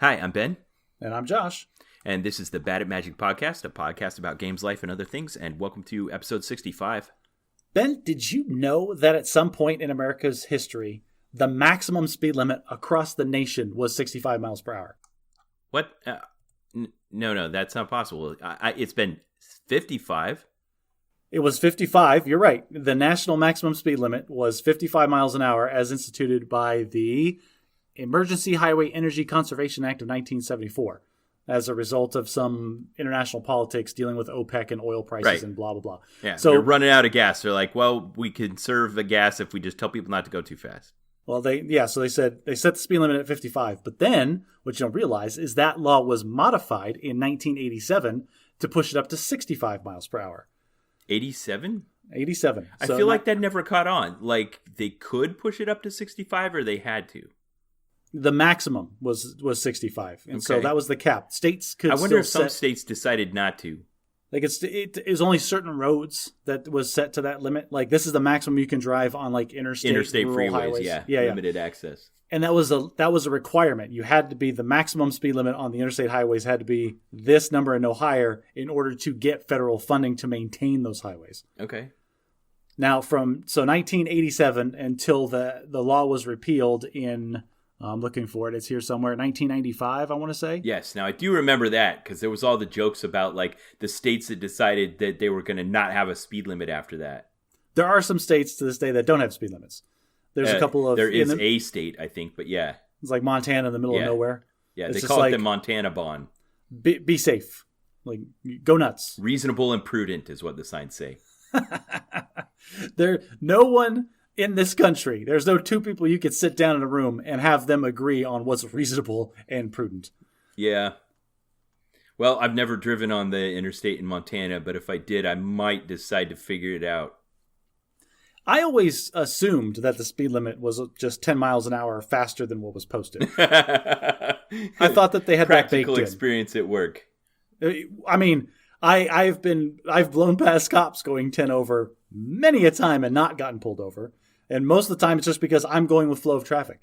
Hi, I'm Ben. And I'm Josh. And this is the Bad at Magic podcast, a podcast about games, life, and other things. And welcome to episode 65. Ben, did you know that at some point in America's history, the maximum speed limit across the nation was 65 miles per hour? What? No, that's not possible. It's been 55. It was 55. You're right. The national maximum speed limit was 55 miles an hour as instituted by the Emergency Highway Energy Conservation Act of 1974 as a result of some international politics dealing with OPEC and oil prices and blah, blah, blah. Yeah, so they're running out of gas. They're like, well, we can conserve the gas if we just tell people not to go too fast. Well, so they set the speed limit at 55. But then what you don't realize is that law was modified in 1987 to push it up to 65 miles per hour. 87? 87. I feel like that never caught on. Like, they could push it up to 65 or they had to? The maximum was 65. And so that was the cap. States could I wonder if some states decided not to. Like it is only certain roads that was set to that limit. Like this is the maximum you can drive on like interstate freeways, highways. Yeah, limited access. And that was a requirement. You had to be the maximum speed limit on the interstate highways had to be this number and no higher in order to get federal funding to maintain those highways. Okay. Now from 1987 until the law was repealed in I'm looking for it. It's here somewhere. 1995, I want to say. Yes. Now, I do remember that because there was all the jokes about like the states that decided that they were going to not have a speed limit after that. There are some states to this day that don't have speed limits. There's a couple of... There is a state, I think, but yeah. It's like Montana in the middle of nowhere. Yeah, they call it the Montana Bond. Be safe. Like, go nuts. Reasonable and prudent is what the signs say. No one... in this country, there's no two people you could sit down in a room and have them agree on what's reasonable and prudent. Yeah. Well, I've never driven on the interstate in Montana, but if I did, I might decide to figure it out. I always assumed that the speed limit was just 10 miles an hour faster than what was posted. I thought that they had that baked in. Practical experience at work. I mean, I've blown past cops going 10 over many a time and not gotten pulled over. And most of the time, it's just because I'm going with flow of traffic.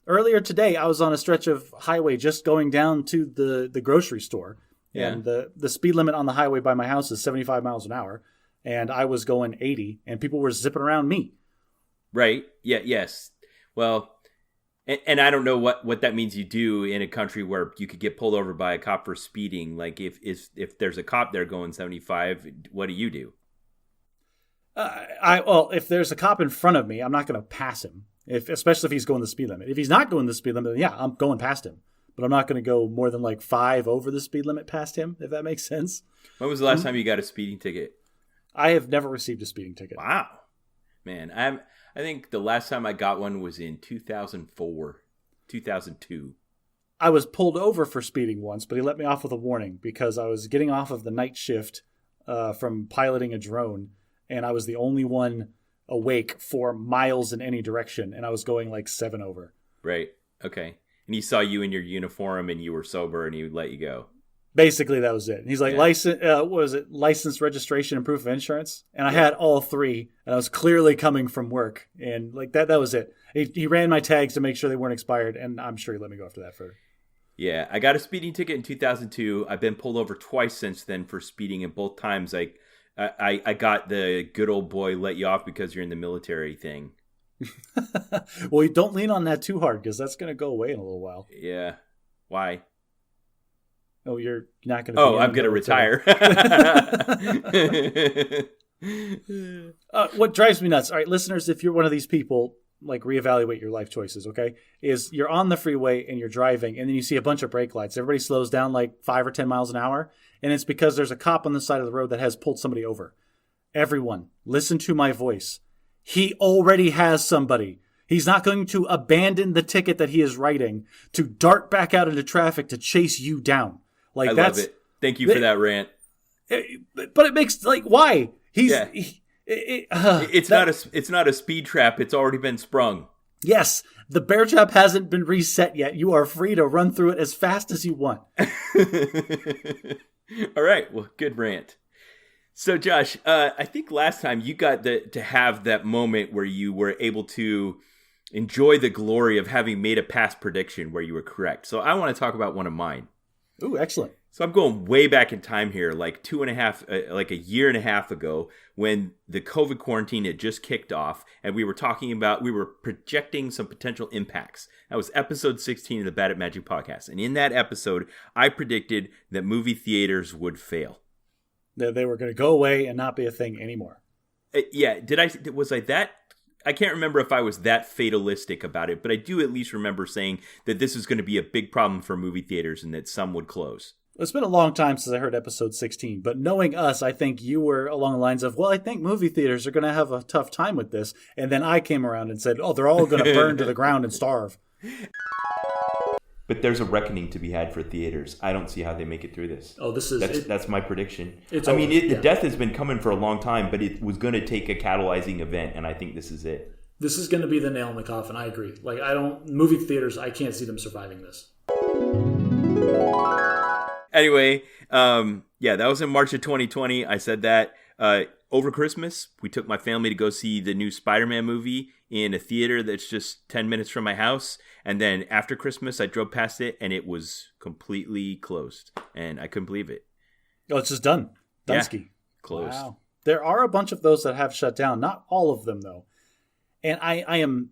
Earlier today, I was on a stretch of highway just going down to the grocery store. Yeah. And the speed limit on the highway by my house is 75 miles an hour. And I was going 80, and people were zipping around me. Right. Yeah. Yes. Well, and I don't know what that means you do in a country where you could get pulled over by a cop for speeding. Like, if there's a cop there going 75, what do you do? If there's a cop in front of me, I'm not going to pass him. Especially if he's going the speed limit. If he's not going the speed limit, yeah, I'm going past him. But I'm not going to go more than like 5 over the speed limit past him, if that makes sense. When was the last time you got a speeding ticket? I have never received a speeding ticket. Wow, man, I think the last time I got one was in 2004, 2002. I was pulled over for speeding once, but he let me off with a warning because I was getting off of the night shift from piloting a drone. And I was the only one awake for miles in any direction. And I was going like 7 over. Right. Okay. And he saw you in your uniform and you were sober and he would let you go. Basically, that was it. And he's like, license, registration, and proof of insurance? And I had all 3. And I was clearly coming from work. And like that was it. He ran my tags to make sure they weren't expired. And I'm sure he let me go after that for... Yeah. I got a speeding ticket in 2002. I've been pulled over twice since then for speeding. And both times I got the good old boy let you off because you're in the military thing. Well, you don't lean on that too hard because that's going to go away in a little while. Yeah. Why? Oh, you're not going to. Oh, I'm going to retire. What drives me nuts? All right, listeners, if you're one of these people, like reevaluate your life choices. Okay, is you're on the freeway and you're driving, and then you see a bunch of brake lights. Everybody slows down like 5 or 10 miles an hour. And it's because there's a cop on the side of the road that has pulled somebody over. Everyone, listen to my voice. He already has somebody. He's not going to abandon the ticket that he is writing to dart back out into traffic to chase you down. Like I love it. Thank you for that rant. But it makes why? It's not a speed trap. It's already been sprung. Yes, the bear trap hasn't been reset yet. You are free to run through it as fast as you want. All right. Well, good rant. So, Josh, I think last time you got to have that moment where you were able to enjoy the glory of having made a past prediction where you were correct. So I want to talk about one of mine. Ooh, excellent. So I'm going way back in time here, like a year and a half ago, when the COVID quarantine had just kicked off, and we were projecting some potential impacts. That was episode 16 of the Bad at Magic podcast. And in that episode, I predicted that movie theaters would fail. That they were going to go away and not be a thing anymore. Yeah. Was I that? I can't remember if I was that fatalistic about it, but I do at least remember saying that this is going to be a big problem for movie theaters and that some would close. It's been a long time since I heard episode 16, but knowing us, I think you were along the lines of, well, I think movie theaters are going to have a tough time with this. And then I came around and said, oh, they're all going to burn to the ground and starve. But there's a reckoning to be had for theaters. I don't see how they make it through this. Oh, that's my prediction. The death has been coming for a long time, but it was going to take a catalyzing event, and I think this is it. This is going to be the nail in the coffin. I agree. Movie theaters, I can't see them surviving this. Anyway, that was in March of 2020. I said that. Over Christmas, we took my family to go see the new Spider-Man movie in a theater that's just 10 minutes from my house. And then after Christmas, I drove past it, and it was completely closed. And I couldn't believe it. Oh, it's just done. Dunsky. Yeah, closed. Wow. There are a bunch of those that have shut down. Not all of them, though. And I am...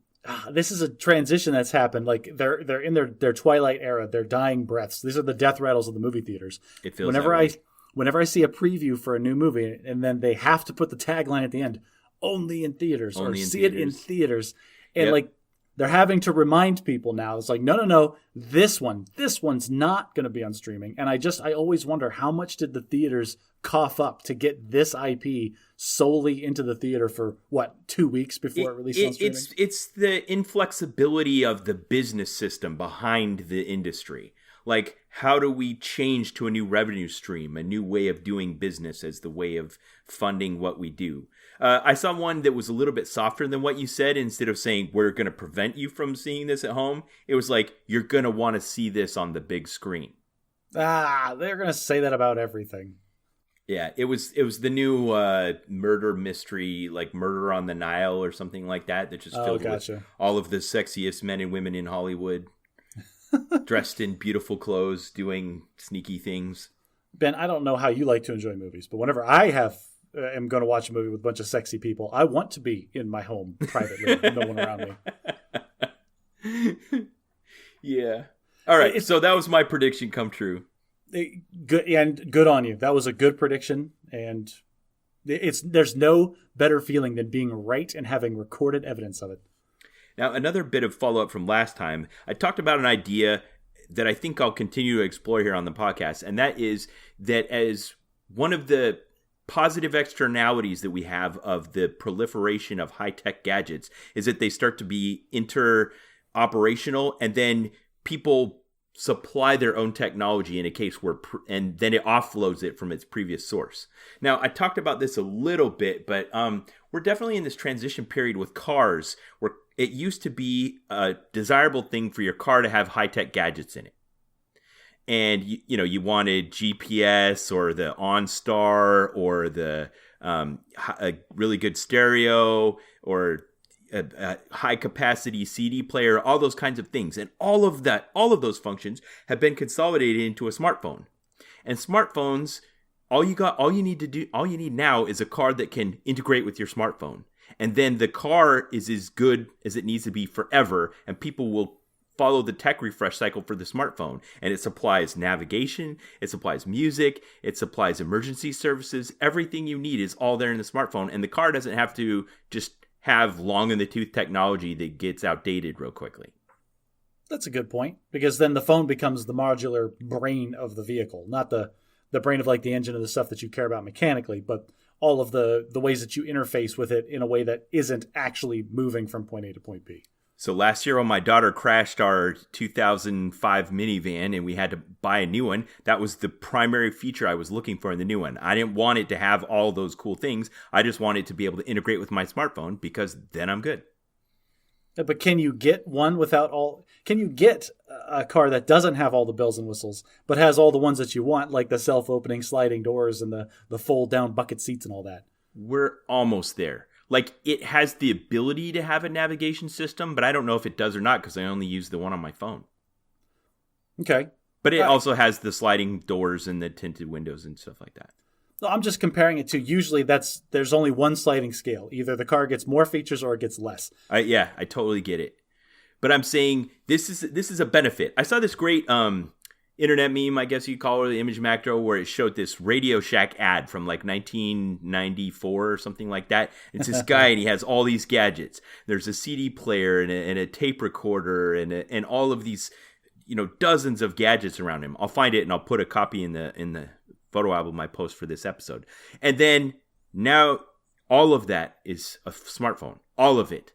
this is a transition that's happened. Like they're in their twilight era, their dying breaths. These are the death rattles of the movie theaters. It feels whenever I see a preview for a new movie, and then they have to put the tagline at the end, only in theaters, it in theaters. And they're having to remind people now. It's like, no, this one's not going to be on streaming. And I always wonder, how much did the theaters cough up to get this IP solely into the theater for 2 weeks before it released on streaming? It's the inflexibility of the business system behind the industry. Like, how do we change to a new revenue stream, a new way of doing business as the way of funding what we do? I saw one that was a little bit softer than what you said. Instead of saying, we're going to prevent you from seeing this at home, it was like, you're going to want to see this on the big screen. They're going to say that about everything. Yeah, it was the new murder mystery, like Murder on the Nile or something like that just filled with all of the sexiest men and women in Hollywood. Dressed in beautiful clothes, doing sneaky things. Ben, I don't know how you like to enjoy movies, but whenever I am going to watch a movie with a bunch of sexy people, I want to be in my home privately, with no one around me. Yeah. All right. So that was my prediction come true. Good on you. That was a good prediction, and there's no better feeling than being right and having recorded evidence of it. Now, another bit of follow-up from last time, I talked about an idea that I think I'll continue to explore here on the podcast, and that is that as one of the positive externalities that we have of the proliferation of high-tech gadgets is that they start to be interoperational, and then people supply their own technology in a case where, and then it offloads it from its previous source. Now, I talked about this a little bit, but we're definitely in this transition period with cars where it used to be a desirable thing for your car to have high-tech gadgets in it. And, you wanted GPS or the OnStar or the a really good stereo or a high-capacity CD player, all those kinds of things. And all of those functions have been consolidated into a smartphone. And smartphones, all you need now is a car that can integrate with your smartphone. And then the car is as good as it needs to be forever, and people will follow the tech refresh cycle for the smartphone. And it supplies navigation, it supplies music, it supplies emergency services. Everything you need is all there in the smartphone, and the car doesn't have to just have long-in-the-tooth technology that gets outdated real quickly. That's a good point, because then the phone becomes the modular brain of the vehicle, not the brain of like the engine and the stuff that you care about mechanically, but all of the ways that you interface with it in a way that isn't actually moving from point A to point B. So last year when my daughter crashed our 2005 minivan and we had to buy a new one, that was the primary feature I was looking for in the new one. I didn't want it to have all those cool things. I just wanted to be able to integrate with my smartphone because then I'm good. But can you get one without all? Can you get a car that doesn't have all the bells and whistles, but has all the ones that you want, like the self-opening sliding doors and the fold-down bucket seats and all that? We're almost there. Like, it has the ability to have a navigation system, but I don't know if it does or not because I only use the one on my phone. Okay. But it also has the sliding doors and the tinted windows and stuff like that. No, I'm just comparing it to, usually there's only one sliding scale. Either the car gets more features or it gets less. I totally get it. But I'm saying this is a benefit. I saw this great internet meme, I guess you call it, the image macro, where it showed this Radio Shack ad from like 1994 or something like that. It's this guy and he has all these gadgets. There's a CD player and a tape recorder and all of these, dozens of gadgets around him. I'll find it and I'll put a copy in the photo album I post for this episode. And then now all of that is a smartphone. All of it.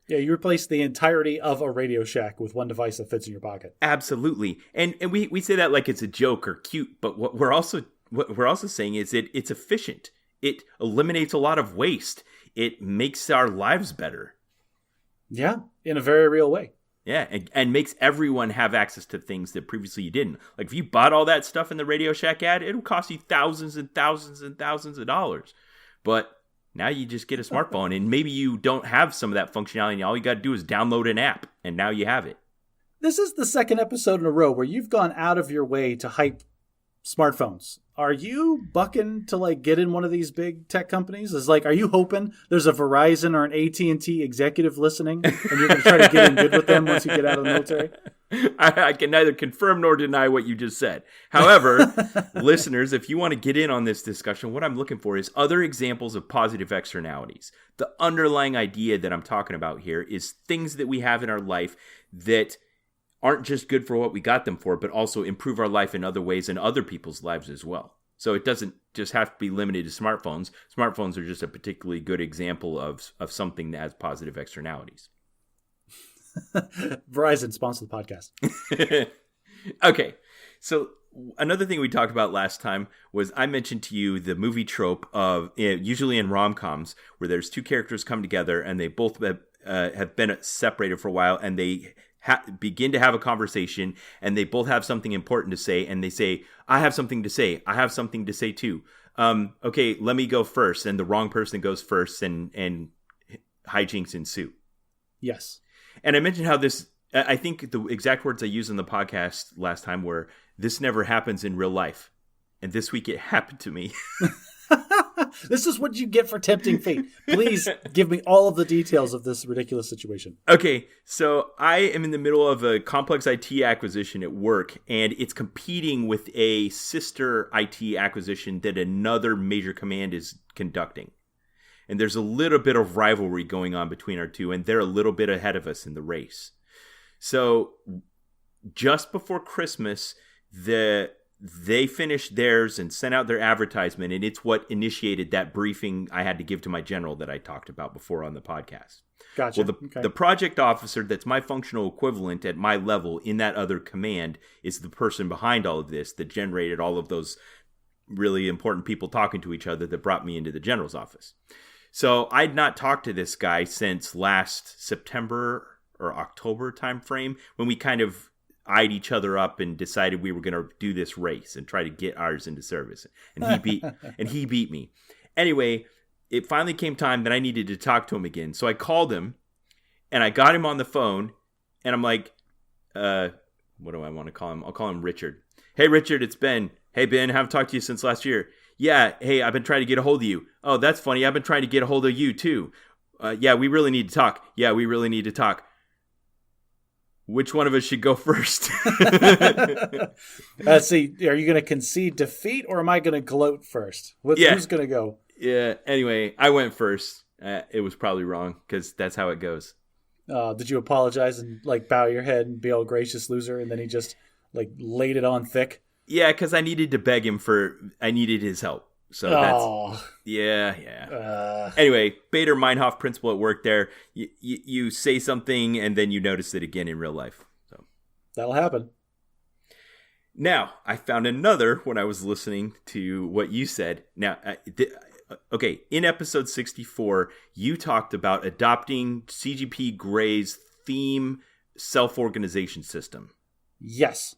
Yeah, you replace the entirety of a Radio Shack with one device that fits in your pocket. Absolutely. And we say that like it's a joke or cute, but what we're also saying is it's efficient. It eliminates a lot of waste. It makes our lives better. Yeah, in a very real way. Yeah, and makes everyone have access to things that previously you didn't. Like if you bought all that stuff in the Radio Shack ad, it would cost you thousands and thousands and thousands of dollars. But now you just get a smartphone, and maybe you don't have some of that functionality, and all you got to do is download an app, and now you have it. This is the second episode in a row where you've gone out of your way to hype smartphones. Are you bucking to get in one of these big tech companies? Are you hoping there's a Verizon or an AT&T executive listening, and you're going to try to get in good with them once you get out of the military? I can neither confirm nor deny what you just said. However, listeners, if you want to get in on this discussion, what I'm looking for is other examples of positive externalities. The underlying idea that I'm talking about here is things that we have in our life that aren't just good for what we got them for, but also improve our life in other ways and other people's lives as well. So it doesn't just have to be limited to smartphones. Smartphones are just a particularly good example of something that has positive externalities. Verizon, sponsor the podcast. Okay, so another thing we talked about last time was I mentioned to you the movie trope of, usually in rom-coms, where there's two characters come together and they both have been separated for a while, and they begin to have a conversation, and they both have something important to say, and they say, I have something to say. I have something to say too. Okay, let me go first. And the wrong person goes first, and hijinks ensue. Yes. And I mentioned how this, I think the exact words I used in the podcast last time were, this never happens in real life. And this week it happened to me. This is what you get for tempting fate. Please give me all of the details of this ridiculous situation. Okay, so I am in the middle of a complex IT acquisition at work, and it's competing with a sister IT acquisition that another major command is conducting. And there's a little bit of rivalry going on between our two, and they're a little bit ahead of us in the race. So just before Christmas, they finished theirs and sent out their advertisement, and it's what initiated that briefing I had to give to my general that I talked about before on the podcast. Gotcha. Well, the project officer that's my functional equivalent at my level in that other command is the person behind all of this that generated all of those really important people talking to each other that brought me into the general's office. So I'd not talked to this guy since last September or October timeframe, when we kind of eyed each other up and decided we were going to do this race and try to get ours into service. And he beat me. Anyway, it finally came time that I needed to talk to him again. So I called him and I got him on the phone, and I'm like, what do I want to call him? I'll call him Richard. Hey, Richard, it's Ben. Hey, Ben, haven't talked to you since last year. Yeah, hey, I've been trying to get a hold of you. Oh, that's funny. I've been trying to get a hold of you, too. Yeah, we really need to talk. Yeah, we really need to talk. Which one of us should go first? Let's see. Are you going to concede defeat, or am I going to gloat first? Who's going to go? Yeah, anyway, I went first. It was probably wrong, because that's how it goes. Did you apologize and bow your head and be all gracious loser, and then he just laid it on thick? Yeah, because I needed to beg him I needed his help. So that's, yeah. Anyway, Bader Meinhof principle at work there. You say something and then you notice it again in real life. So that'll happen. Now, I found another when I was listening to what you said. Now, okay, in episode 64, you talked about adopting CGP Gray's theme self-organization system. Yes.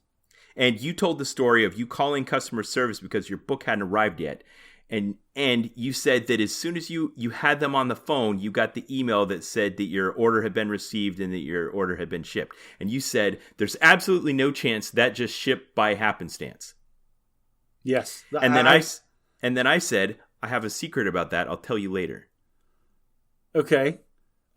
And you told the story of you calling customer service because your book hadn't arrived yet. And you said that as soon as you had them on the phone, you got the email that said that your order had been received and that your order had been shipped. And you said there's absolutely no chance that just shipped by happenstance. Yes. And then I said, I have a secret about that. I'll tell you later. Okay.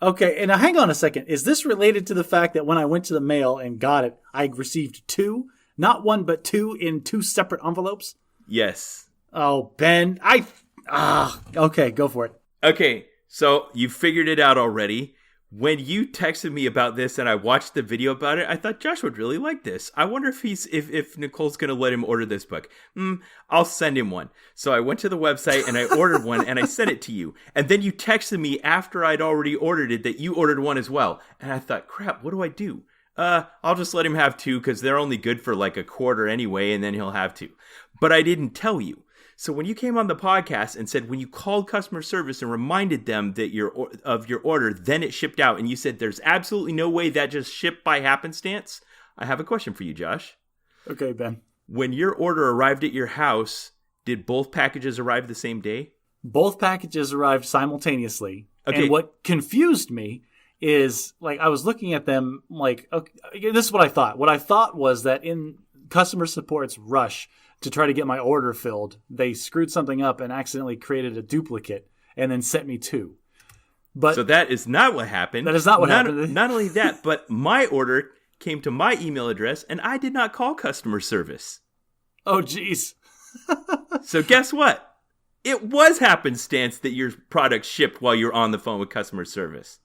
And now hang on a second. Is this related to the fact that when I went to the mail and got it, I received 2, not 1, but 2 in 2 separate envelopes? Yes. Oh, Ben, okay, go for it. Okay, so you figured it out already. When you texted me about this and I watched the video about it, I thought Josh would really like this. I wonder if Nicole's going to let him order this book. I'll send him one. So I went to the website and I ordered one and I sent it to you. And then you texted me after I'd already ordered it that you ordered one as well. And I thought, crap, what do I do? I'll just let him have 2 because they're only good for like a quarter anyway, and then he'll have 2. But I didn't tell you. So when you came on the podcast and said when you called customer service and reminded them that of your order, then it shipped out, and you said there's absolutely no way that just shipped by happenstance, I have a question for you, Josh. Okay, Ben. When your order arrived at your house, did both packages arrive the same day? Both packages arrived simultaneously. Okay. And what confused me is, like, I was looking at them like, okay, this is what I thought. What I thought was that in customer support's rush to try to get my order filled, they screwed something up and accidentally created a duplicate and then sent me 2. But so that is not what happened. That is not what happened. Not only that, but my order came to my email address and I did not call customer service. Oh, geez. So guess what? It was happenstance that your product shipped while you're on the phone with customer service.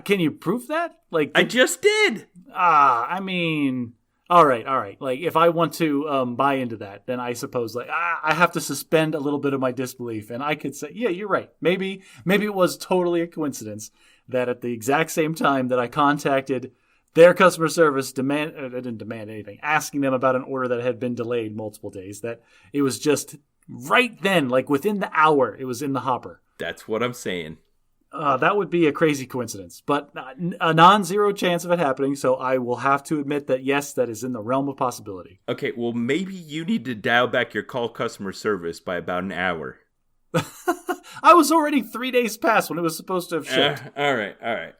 Can you prove that? Like, I just did. I mean, all right. Like, if I want to buy into that, then I suppose like I have to suspend a little bit of my disbelief, and I could say, yeah, you're right. Maybe it was totally a coincidence that at the exact same time that I contacted their customer service, didn't demand anything, asking them about an order that had been delayed multiple days, that it was just right then, like within the hour, it was in the hopper. That's what I'm saying. That would be a crazy coincidence, but a non-zero chance of it happening, so I will have to admit that, yes, that is in the realm of possibility. Okay, well, maybe you need to dial back your call customer service by about an hour. I was already 3 days past when it was supposed to have shipped. All right.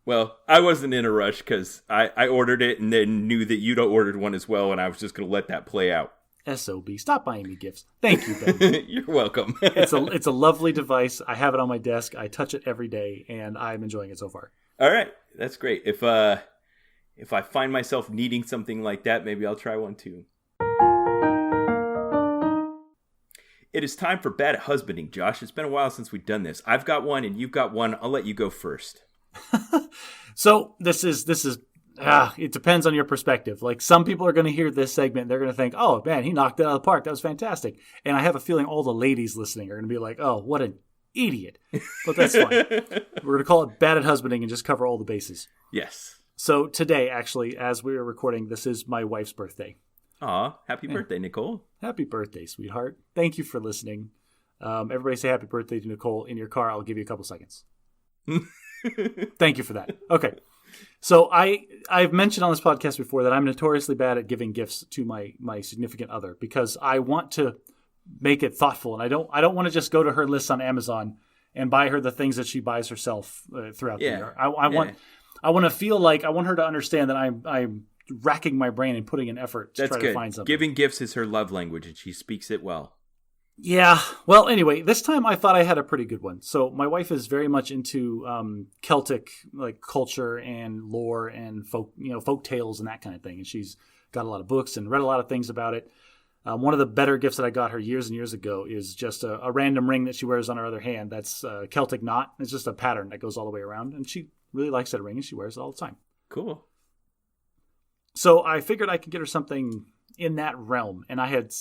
Well, I wasn't in a rush because I ordered it and then knew that you'd ordered one as well, and I was just going to let that play out. SOB. Stop buying me gifts. Thank you, Ben. You're welcome. It's a lovely device. I have it on my desk. I touch it every day, and I'm enjoying it so far. All right. That's great. If I find myself needing something like that, maybe I'll try one too. It is time for Bad at Husbanding, Josh. It's been a while since we've done this. I've got one and you've got one. I'll let you go first. So this is it depends on your perspective. Like, some people are going to hear this segment, they're going to think, oh man, he knocked it out of the park. That was fantastic. And I have a feeling all the ladies listening are going to be like, oh, what an idiot. But that's fine. We're going to call it Bad at Husbanding and just cover all the bases. Yes. So today, actually, as we are recording, this is my wife's birthday. Aw, happy birthday, Nicole. Happy birthday, sweetheart. Thank you for listening. Everybody say happy birthday to Nicole in your car. I'll give you a couple seconds. Thank you for that. Okay. So I've mentioned on this podcast before that I'm notoriously bad at giving gifts to my significant other because I want to make it thoughtful, and I don't want to just go to her list on Amazon and buy her the things that she buys herself throughout the year. I want to feel like I want her to understand that I'm racking my brain and putting an effort to to find something. Giving gifts is her love language, and she speaks it well. Yeah. Well, anyway, this time I thought I had a pretty good one. So my wife is very much into Celtic like culture and lore and folk tales and that kind of thing. And she's got a lot of books and read a lot of things about it. One of the better gifts that I got her years and years ago is just a random ring that she wears on her other hand. That's a Celtic knot. It's just a pattern that goes all the way around. And she really likes that ring and she wears it all the time. Cool. So I figured I could get her something in that realm, and I had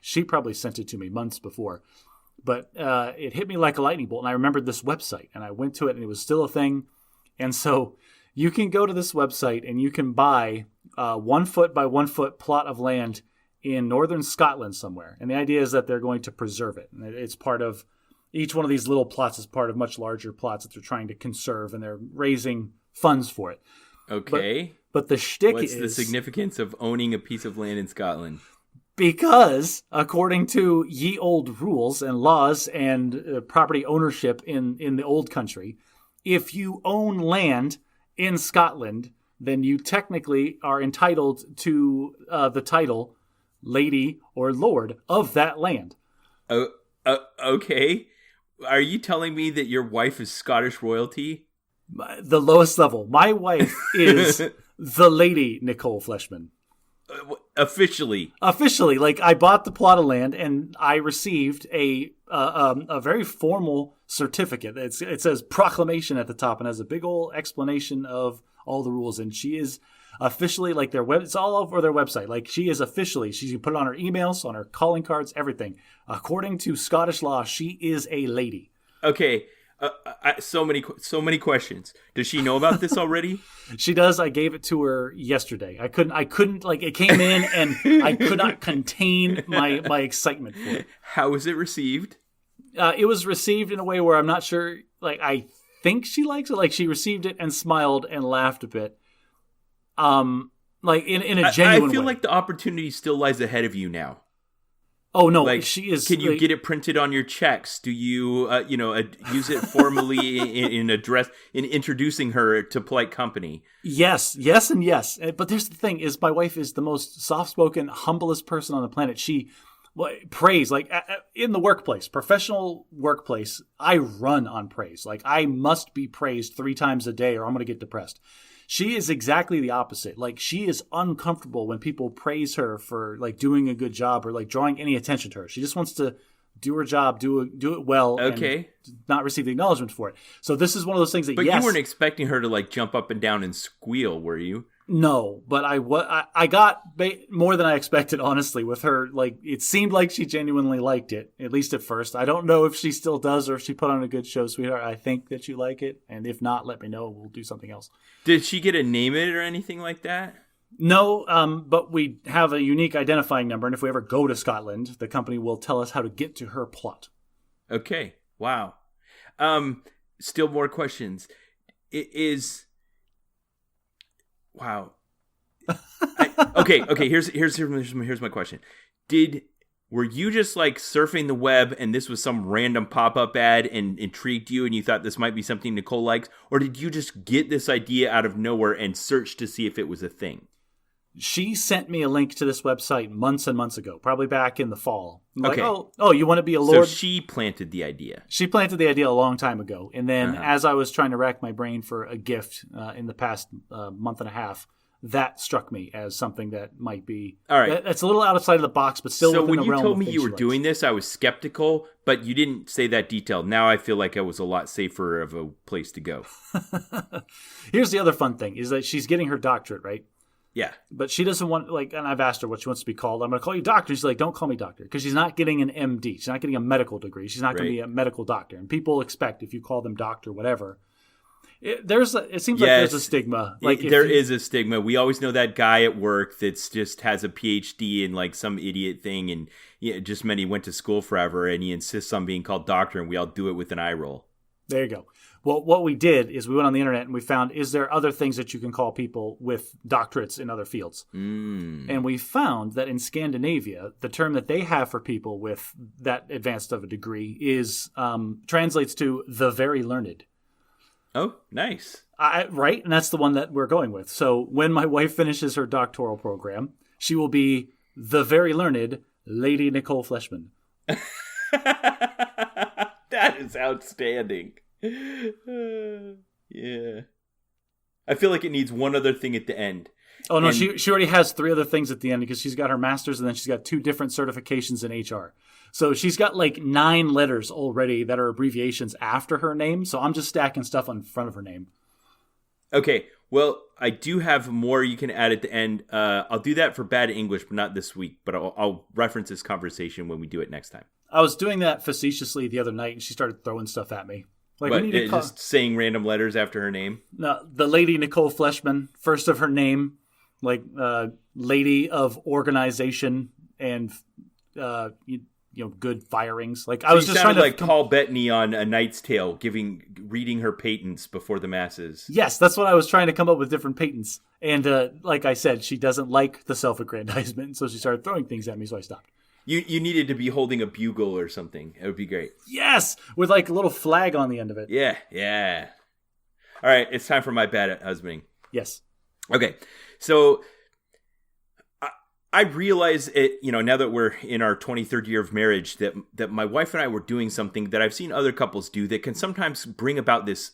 she probably sent it to me months before, but it hit me like a lightning bolt, and I remembered this website, and I went to it, and it was still a thing. And so you can go to this website and you can buy a 1 foot by 1 foot plot of land in northern Scotland somewhere, and the idea is that they're going to preserve it, and it's part of each one of these little plots is part of much larger plots that they're trying to conserve, and they're raising funds for it. Okay. But the shtick What's the significance of owning a piece of land in Scotland? Because according to ye old rules and laws and property ownership in the old country, if you own land in Scotland, then you technically are entitled to the title lady or lord of that land. Okay. Are you telling me that your wife is Scottish royalty? The lowest level. My wife is the lady Nicole Fleshman. Officially. Like, I bought the plot of land and I received a very formal certificate. It says proclamation at the top and has a big old explanation of all the rules. And she is officially, like, it's all over their website. Like, she is officially, she can put it on her emails, on her calling cards, everything. According to Scottish law, she is a lady. Okay. So many questions. Does she know about this already? She does. I gave it to her yesterday. I couldn't like, it came in and I could not contain my excitement for it. How was it received? It was received in a way where I'm not sure, like, I think she likes it. Like, she received it and smiled and laughed a bit. Like in a genuine way. I feel like the opportunity still lies ahead of you now. Oh no, like, she is. Can you get it printed on your checks? Do you, use it formally in introducing her to polite company? Yes, and yes. But there's the thing: is my wife is the most soft-spoken, humblest person on the planet. She praise, like, in the workplace, professional workplace. I run on praise. Like, I must be praised 3 times a day, or I'm going to get depressed. She is exactly the opposite. Like, she is uncomfortable when people praise her for, like, doing a good job or, like, drawing any attention to her. She just wants to do her job, do it well, okay, and not receive the acknowledgement for it. So this is one of those things that, but you weren't expecting her to, like, jump up and down and squeal, were you? No, but I got more than I expected, honestly, with her. Like, it seemed like she genuinely liked it, at least at first. I don't know if she still does or if she put on a good show, sweetheart. I think that you like it, and if not, let me know. We'll do something else. Did she get to name it or anything like that? No, but we have a unique identifying number, and if we ever go to Scotland, the company will tell us how to get to her plot. Okay, wow. Still more questions. It is... Wow. Okay. Here's my question. Were you just, like, surfing the web and this was some random pop-up ad and intrigued you and you thought this might be something Nicole likes, or did you just get this idea out of nowhere and search to see if it was a thing? She sent me a link to this website months and months ago, probably back in the fall. Okay. Like, oh, you want to be a lord? So she planted the idea. She planted the idea a long time ago. And then as I was trying to rack my brain for a gift in the past month and a half, that struck me as something that might be... All right. It's a little outside of the box, but still within the realm of things. So when you told me you were doing this, I was skeptical, but you didn't say that detail. Now I feel like it was a lot safer of a place to go. Here's the other fun thing, is that she's getting her doctorate, right? Yeah. But she doesn't want, like, and I've asked her what she wants to be called. I'm going to call you doctor. She's like, don't call me doctor, because she's not getting an MD. She's not getting a medical degree. She's not going to be a medical doctor. And people expect, if you call them doctor, whatever. It seems like there's a stigma. Like, there is a stigma. We always know that guy at work that's just has a PhD in, like, some idiot thing, and just meant he went to school forever, and he insists on being called doctor, and we all do it with an eye roll. There you go. Well, what we did is we went on the internet and we found, is there other things that you can call people with doctorates in other fields? And we found that in Scandinavia, the term that they have for people with that advanced of a degree is translates to the very learned. Oh, nice. Right? And that's the one that we're going with. So when my wife finishes her doctoral program, she will be the very learned Lady Nicole Fleshman. That is outstanding. Yeah. I feel like it needs one other thing at the end. Oh, no, she already has 3 other things at the end, because she's got her master's and then she's got 2 different certifications in HR. So she's got like 9 letters already that are abbreviations after her name. So I'm just stacking stuff in front of her name. Okay. Well, I do have more you can add at the end. I'll do that for bad English, but not this week. But I'll reference this conversation when we do it next time. I was doing that facetiously the other night and she started throwing stuff at me. Like, but just saying random letters after her name? No, the Lady Nicole Fleshman, first of her name, like Lady of Organization, and good firings. Like So I was you just trying sounded to like Paul Bettany on A Knight's Tale, reading her patents before the masses. Yes, that's what I was trying to come up with, different patents. And like I said, she doesn't like the self-aggrandizement, so she started throwing things at me, so I stopped. You needed to be holding a bugle or something. It would be great. Yes, with like a little flag on the end of it. Yeah. All right, it's time for my bad husbanding. Yes. Okay, so I realize it. Now that we're in our 23rd year of marriage, that my wife and I were doing something that I've seen other couples do that can sometimes bring about this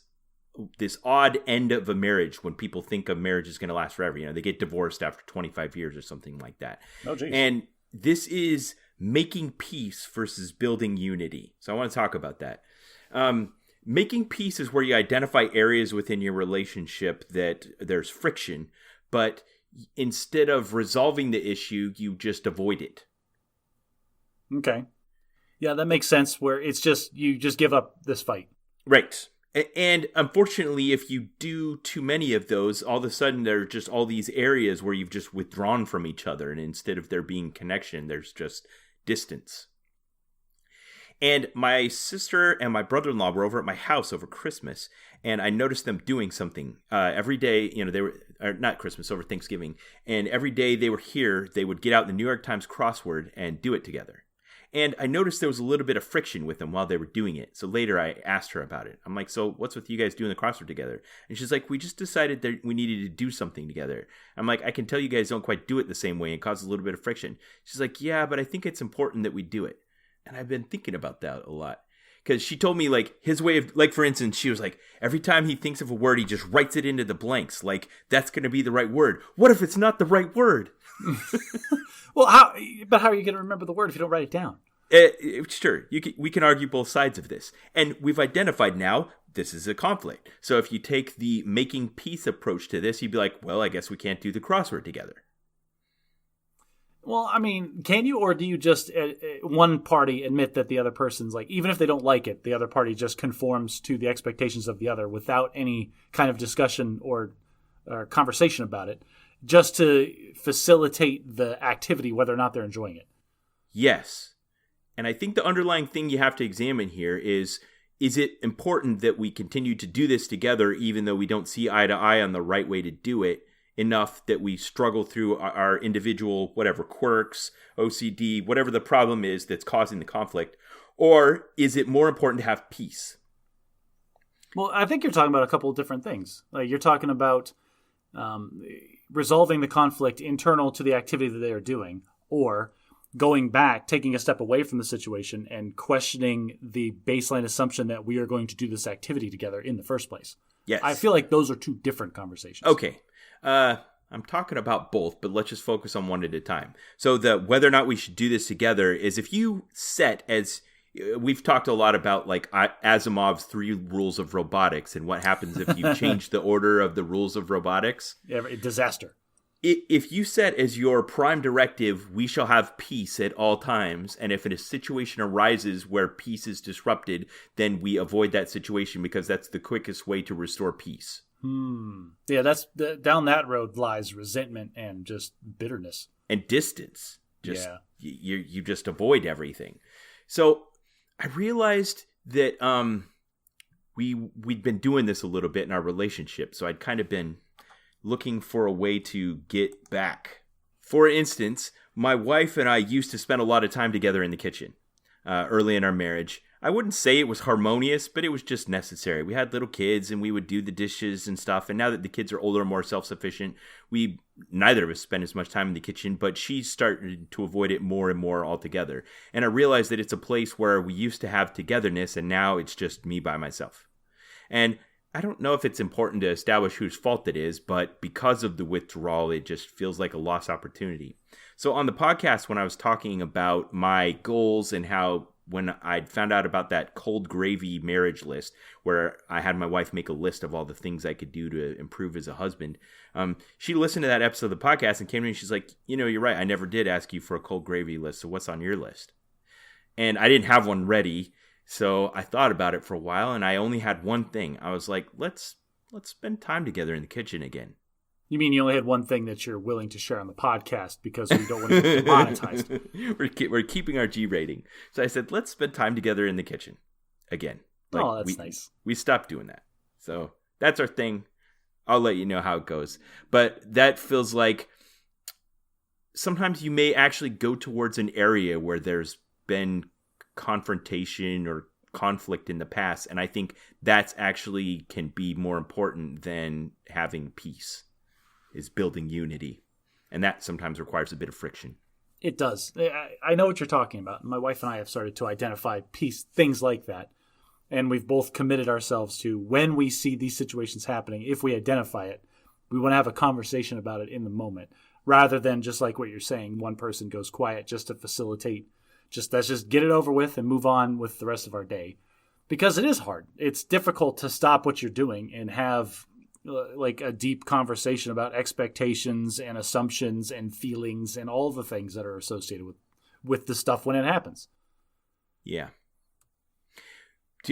odd end of a marriage when people think a marriage is going to last forever. They get divorced after 25 years or something like that. Oh, geez. And this is making peace versus building unity. So I want to talk about that. Making peace is where you identify areas within your relationship that there's friction, but instead of resolving the issue, you just avoid it. Okay. Yeah, that makes sense, where it's just, you just give up this fight. Right. And unfortunately, if you do too many of those, all of a sudden there are just all these areas where you've just withdrawn from each other. And instead of there being connection, there's just distance. And my sister and my brother-in-law were over at my house over Christmas, and I noticed them doing something every day. They were not Christmas, over Thanksgiving, and every day they were here, they would get out the New York Times crossword and do it together. And I noticed there was a little bit of friction with them while they were doing it. So later I asked her about it. I'm like, so what's with you guys doing the crossword together? And she's like, we just decided that we needed to do something together. I'm like, I can tell you guys don't quite do it the same way and causes a little bit of friction. She's like, yeah, but I think it's important that we do it. And I've been thinking about that a lot. Because she told me, like, his way of, like, for instance, she was like, every time he thinks of a word, he just writes it into the blanks. Like, that's going to be the right word. What if it's not the right word? Well, how are you going to remember the word if you don't write it down? Sure, we can argue both sides of this. And we've identified now this is a conflict. So if you take the making peace approach to this, you'd be like, well, I guess we can't do the crossword together. Well, I mean, can you, or do you just, one party admit that the other person's, like, even if they don't like it, the other party just conforms to the expectations of the other without any kind of discussion or conversation about it, just to facilitate the activity, whether or not they're enjoying it? Yes. And I think the underlying thing you have to examine here is it important that we continue to do this together even though we don't see eye to eye on the right way to do it, enough that we struggle through our individual, whatever, quirks, OCD, whatever the problem is that's causing the conflict? Or is it more important to have peace? Well, I think you're talking about a couple of different things. Like, you're talking about resolving the conflict internal to the activity that they are doing, or going back, taking a step away from the situation and questioning the baseline assumption that we are going to do this activity together in the first place. Yes. I feel like those are two different conversations. Okay. I'm talking about both, but let's just focus on one at a time. So whether or not we should do this together is, if you set, as we've talked a lot about, like Asimov's 3 rules of robotics and what happens if you change the order of the rules of robotics. Disaster. If you set as your prime directive, we shall have peace at all times, and if a situation arises where peace is disrupted, then we avoid that situation because that's the quickest way to restore peace. Yeah, that's down that road lies resentment and just bitterness and distance. You just avoid everything. So I realized that we'd been doing this a little bit in our relationship. So I'd kind of been looking for a way to get back. For instance, my wife and I used to spend a lot of time together in the kitchen early in our marriage. I wouldn't say it was harmonious, but it was just necessary. We had little kids and we would do the dishes and stuff. And now that the kids are older and more self-sufficient, neither of us spend as much time in the kitchen, but she started to avoid it more and more altogether. And I realized that it's a place where we used to have togetherness, and now it's just me by myself. And I don't know if it's important to establish whose fault it is, but because of the withdrawal, it just feels like a lost opportunity. So on the podcast, when I was talking about my goals and how when I'd found out about that cold gravy marriage list, where I had my wife make a list of all the things I could do to improve as a husband, she listened to that episode of the podcast and came to me and she's like, you're right. I never did ask you for a cold gravy list. So what's on your list? And I didn't have one ready. So I thought about it for a while and I only had one thing. I was like, let's spend time together in the kitchen again. You mean you only had one thing that you're willing to share on the podcast because we don't want to get demonetized? We're keeping our G rating. So I said, let's spend time together in the kitchen again. That's nice. We stopped doing that. So that's our thing. I'll let you know how it goes. But that feels like sometimes you may actually go towards an area where there's been confrontation or conflict in the past. And I think that's actually can be more important than having peace, is building unity. And that sometimes requires a bit of friction. It does. I know what you're talking about. My wife and I have started to identify things like that. And we've both committed ourselves to, when we see these situations happening, if we identify it, we want to have a conversation about it in the moment, rather than just like what you're saying, one person goes quiet just to facilitate. Let's just get it over with and move on with the rest of our day. Because it is hard. It's difficult to stop what you're doing and have like a deep conversation about expectations and assumptions and feelings and all the things that are associated with the stuff when it happens. Yeah.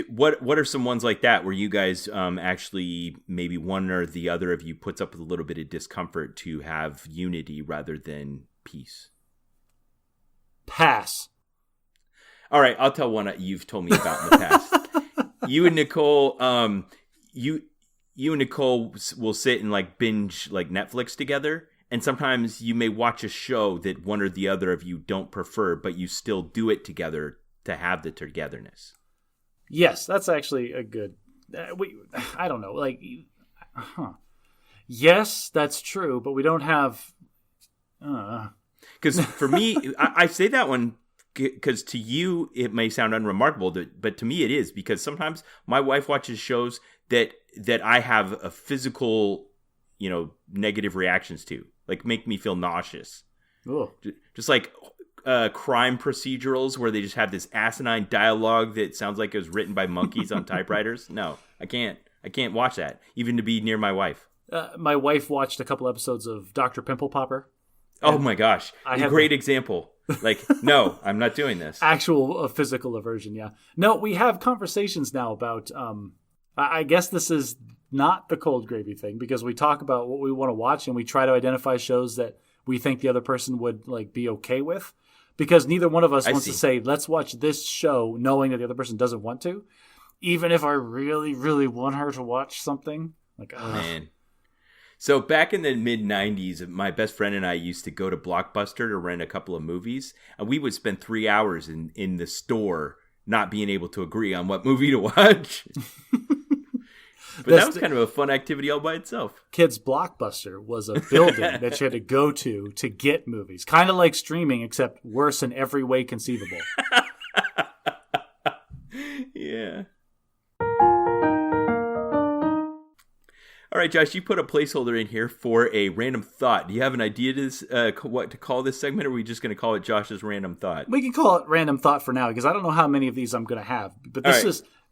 What are some ones like that where you guys actually, maybe one or the other of you puts up with a little bit of discomfort to have unity rather than peace? Pass. All right, I'll tell one you've told me about in the past. You and Nicole, you and Nicole will sit and like binge like Netflix together, and sometimes you may watch a show that one or the other of you don't prefer, but you still do it together to have the togetherness. Yes, that's actually a good. I don't know, like, yes, that's true, but we don't have. Because for me, I say that one because to you it may sound unremarkable, but to me it is, because sometimes my wife watches shows that I have a physical, negative reactions to, like make me feel nauseous. Ugh. Just like crime procedurals where they just have this asinine dialogue that sounds like it was written by monkeys on typewriters. No, I can't watch that, even to be near my wife. My wife watched a couple episodes of Dr. Pimple Popper. Oh my gosh. A great example. Like, no, I'm not doing this. Actual physical aversion, yeah. No, we have conversations now about, I guess this is not the cold gravy thing, because we talk about what we want to watch and we try to identify shows that we think the other person would like be okay with, because neither one of us wants to say, let's watch this show knowing that the other person doesn't want to, even if I really, really want her to watch something. Like, man. So back in the mid-'90s, my best friend and I used to go to Blockbuster to rent a couple of movies, and we would spend 3 hours in the store not being able to agree on what movie to watch. But that was kind of a fun activity all by itself. Kids Blockbuster was a building that you had to go to get movies. Kind of like streaming, except worse in every way conceivable. Yeah. All right, Josh, you put a placeholder in here for a random thought. Do you have an idea to this, what to call this segment, or are we just going to call it Josh's random thought? We can call it random thought for now, because I don't know how many of these I'm going to have. But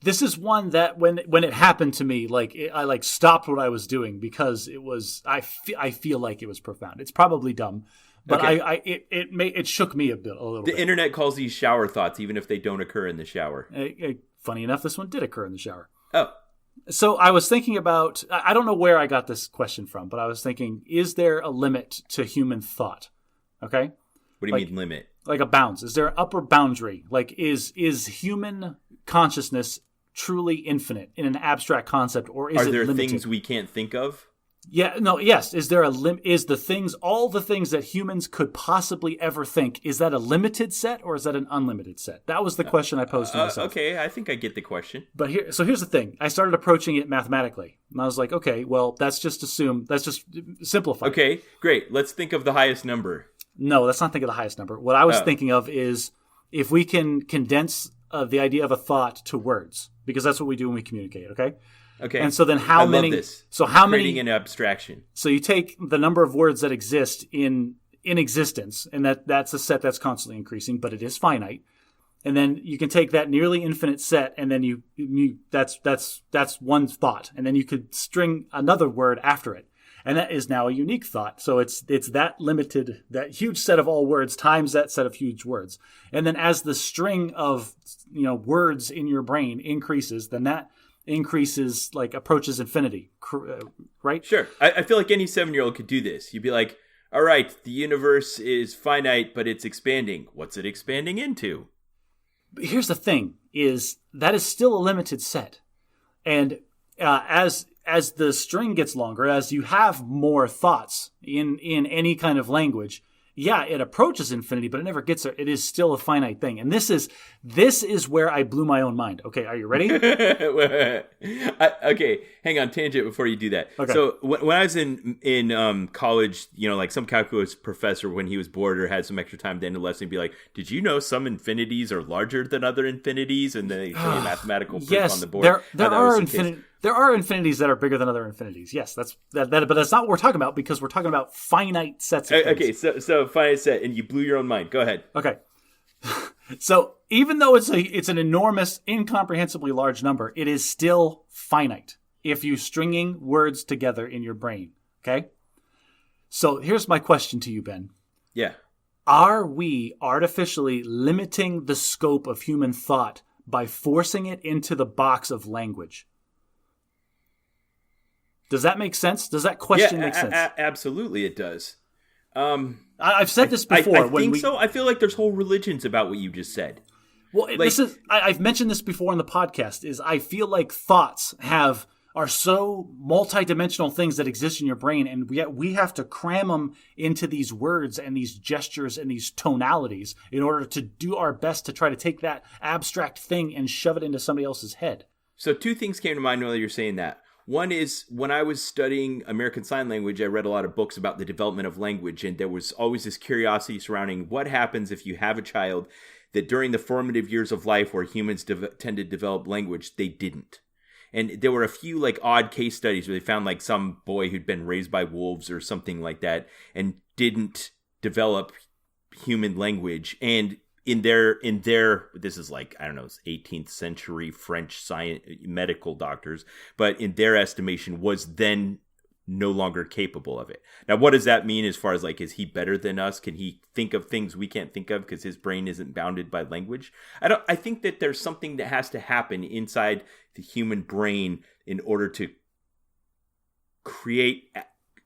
this is one that when it happened to me, I stopped what I was doing, because it was I feel like it was profound. It's probably dumb, but okay. It shook me a little bit. The internet calls these shower thoughts, even if they don't occur in the shower. Funny enough, this one did occur in the shower. Oh. So I was thinking about, I don't know where I got this question from, but I was thinking, is there a limit to human thought? Okay? What do you mean limit? Like a bounds. Is there an upper boundary? Like, is human consciousness truly infinite in an abstract concept, or is it limited? Are there things we can't think of? Yeah, no, yes. Is there all the things that humans could possibly ever think, is that a limited set or is that an unlimited set? That was the question I posed to myself. Okay, I think I get the question. But here's the thing. I started approaching it mathematically. And I was like, okay, well, let's just simplify. Okay, great. Let's think of the highest number. No, let's not think of the highest number. What I was thinking of is if we can condense the idea of a thought to words, because that's what we do when we communicate, okay? Okay. And so then how many? Love this. So how Creating many? an abstraction. So you take the number of words that exist in existence, and that's a set that's constantly increasing, but it is finite. And then you can take that nearly infinite set, and then you that's one thought, and then you could string another word after it, and that is now a unique thought. So it's that limited, that huge set of all words times that set of huge words, and then as the string of words in your brain increases, then that increases, like approaches infinity, right? Sure. I feel like any 7-year-old could do this. You'd be like, all right, the universe is finite, but it's expanding. What's it expanding into? But here's the thing, is that is still a limited set. And as the string gets longer, as you have more thoughts in any kind of language, yeah, it approaches infinity, but it never gets there. It is still a finite thing. And this is where I blew my own mind. Okay, are you ready? Okay, hang on, tangent before you do that. Okay. So when I was in college, like some calculus professor, when he was bored or had some extra time at the end of the lesson, he'd be like, did you know some infinities are larger than other infinities? And then they show you mathematical proof on the board. There are infinities that are bigger than other infinities. Yes, but that's not what we're talking about, because we're talking about finite sets of things. Okay, so finite set, and you blew your own mind. Go ahead. Okay. So even though it's an enormous, incomprehensibly large number, it is still finite if you're stringing words together in your brain. Okay? So here's my question to you, Ben. Yeah. Are we artificially limiting the scope of human thought by forcing it into the box of language? Does that make sense? Does that question make sense? Absolutely, it does. I've said this before. I think so. I feel like there's whole religions about what you just said. Well, I've mentioned this before in the podcast. Is I feel like thoughts are so multidimensional things that exist in your brain, and yet we have to cram them into these words and these gestures and these tonalities in order to do our best to try to take that abstract thing and shove it into somebody else's head. So 2 things came to mind while you're saying that. One is, when I was studying American Sign Language, I read a lot of books about the development of language, and there was always this curiosity surrounding what happens if you have a child that during the formative years of life where humans tend to develop language, they didn't. And there were a few like odd case studies where they found like some boy who'd been raised by wolves or something like that and didn't develop human language. And in their this is like, I don't know, 18th century French medical doctors, but in their estimation was then no longer capable of it. Now, what does that mean as far as like, is he better than us? Can he think of things we can't think of because his brain isn't bounded by language? I think that there's something that has to happen inside the human brain in order to create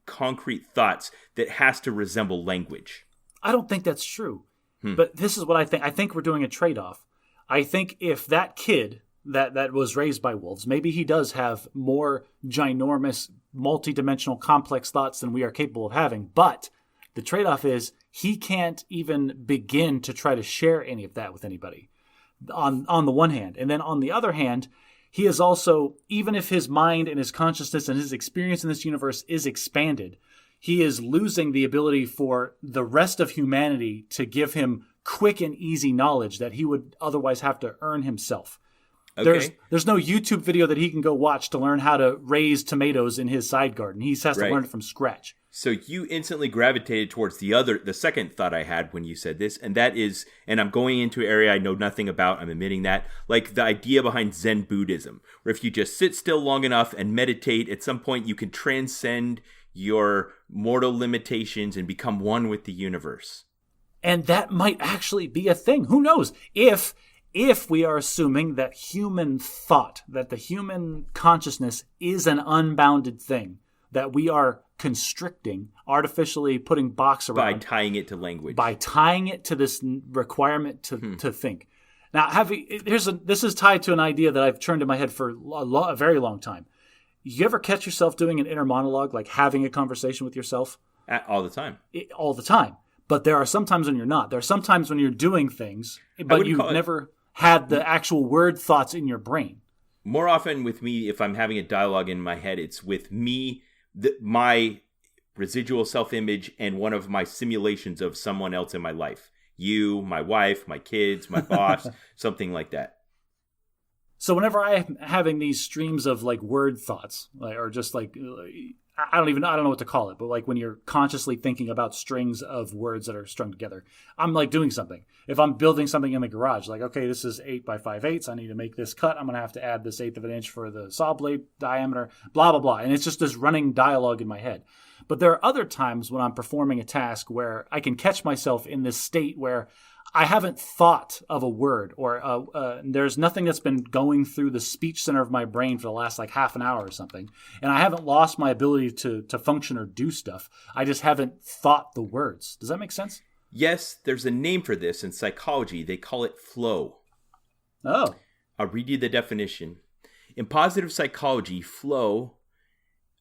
concrete thoughts that has to resemble language. I don't think that's true. But this is what I think. I think we're doing a trade-off. I think if that kid that was raised by wolves, maybe he does have more ginormous, multidimensional, complex thoughts than we are capable of having. But the trade-off is he can't even begin to try to share any of that with anybody on the one hand. And then on the other hand, he is also, even if his mind and his consciousness and his experience in this universe is expanded, he is losing the ability for the rest of humanity to give him quick and easy knowledge that he would otherwise have to earn himself. Okay. There's no YouTube video that he can go watch to learn how to raise tomatoes in his side garden. He has to learn it from scratch. So you instantly gravitated towards the second thought I had when you said this, and that is, and I'm going into an area I know nothing about, I'm admitting that, like the idea behind Zen Buddhism, where if you just sit still long enough and meditate, at some point you can transcend your mortal limitations and become one with the universe. And that might actually be a thing. Who knows? If we are assuming that human thought, that the human consciousness is an unbounded thing, that we are constricting, artificially putting box around. By tying it to language. By tying it to this requirement to think. Now, this is tied to an idea that I've turned in my head for a very long time. You ever catch yourself doing an inner monologue, like having a conversation with yourself? All the time. All the time. But there are some times when you're not. There are some times when you're doing things, but you've never had the actual word thoughts in your brain. More often with me, if I'm having a dialogue in my head, it's with me, my residual self-image, and one of my simulations of someone else in my life. You, my wife, my kids, my boss, something like that. So whenever I'm having these streams of like word thoughts, or just like, I don't know what to call it, but like when you're consciously thinking about strings of words that are strung together, I'm like doing something. If I'm building something in the garage, like, okay, this is 8 by 5/8. I need to make this cut. I'm going to have to add this 1/8 of an inch for the saw blade diameter, blah, blah, blah. And it's just this running dialogue in my head. But there are other times when I'm performing a task where I can catch myself in this state where I haven't thought of a word, or there's nothing that's been going through the speech center of my brain for the last like half an hour or something. And I haven't lost my ability to function or do stuff. I just haven't thought the words. Does that make sense? Yes, there's a name for this in psychology. They call it flow. Oh. I'll read you the definition. In positive psychology, flow,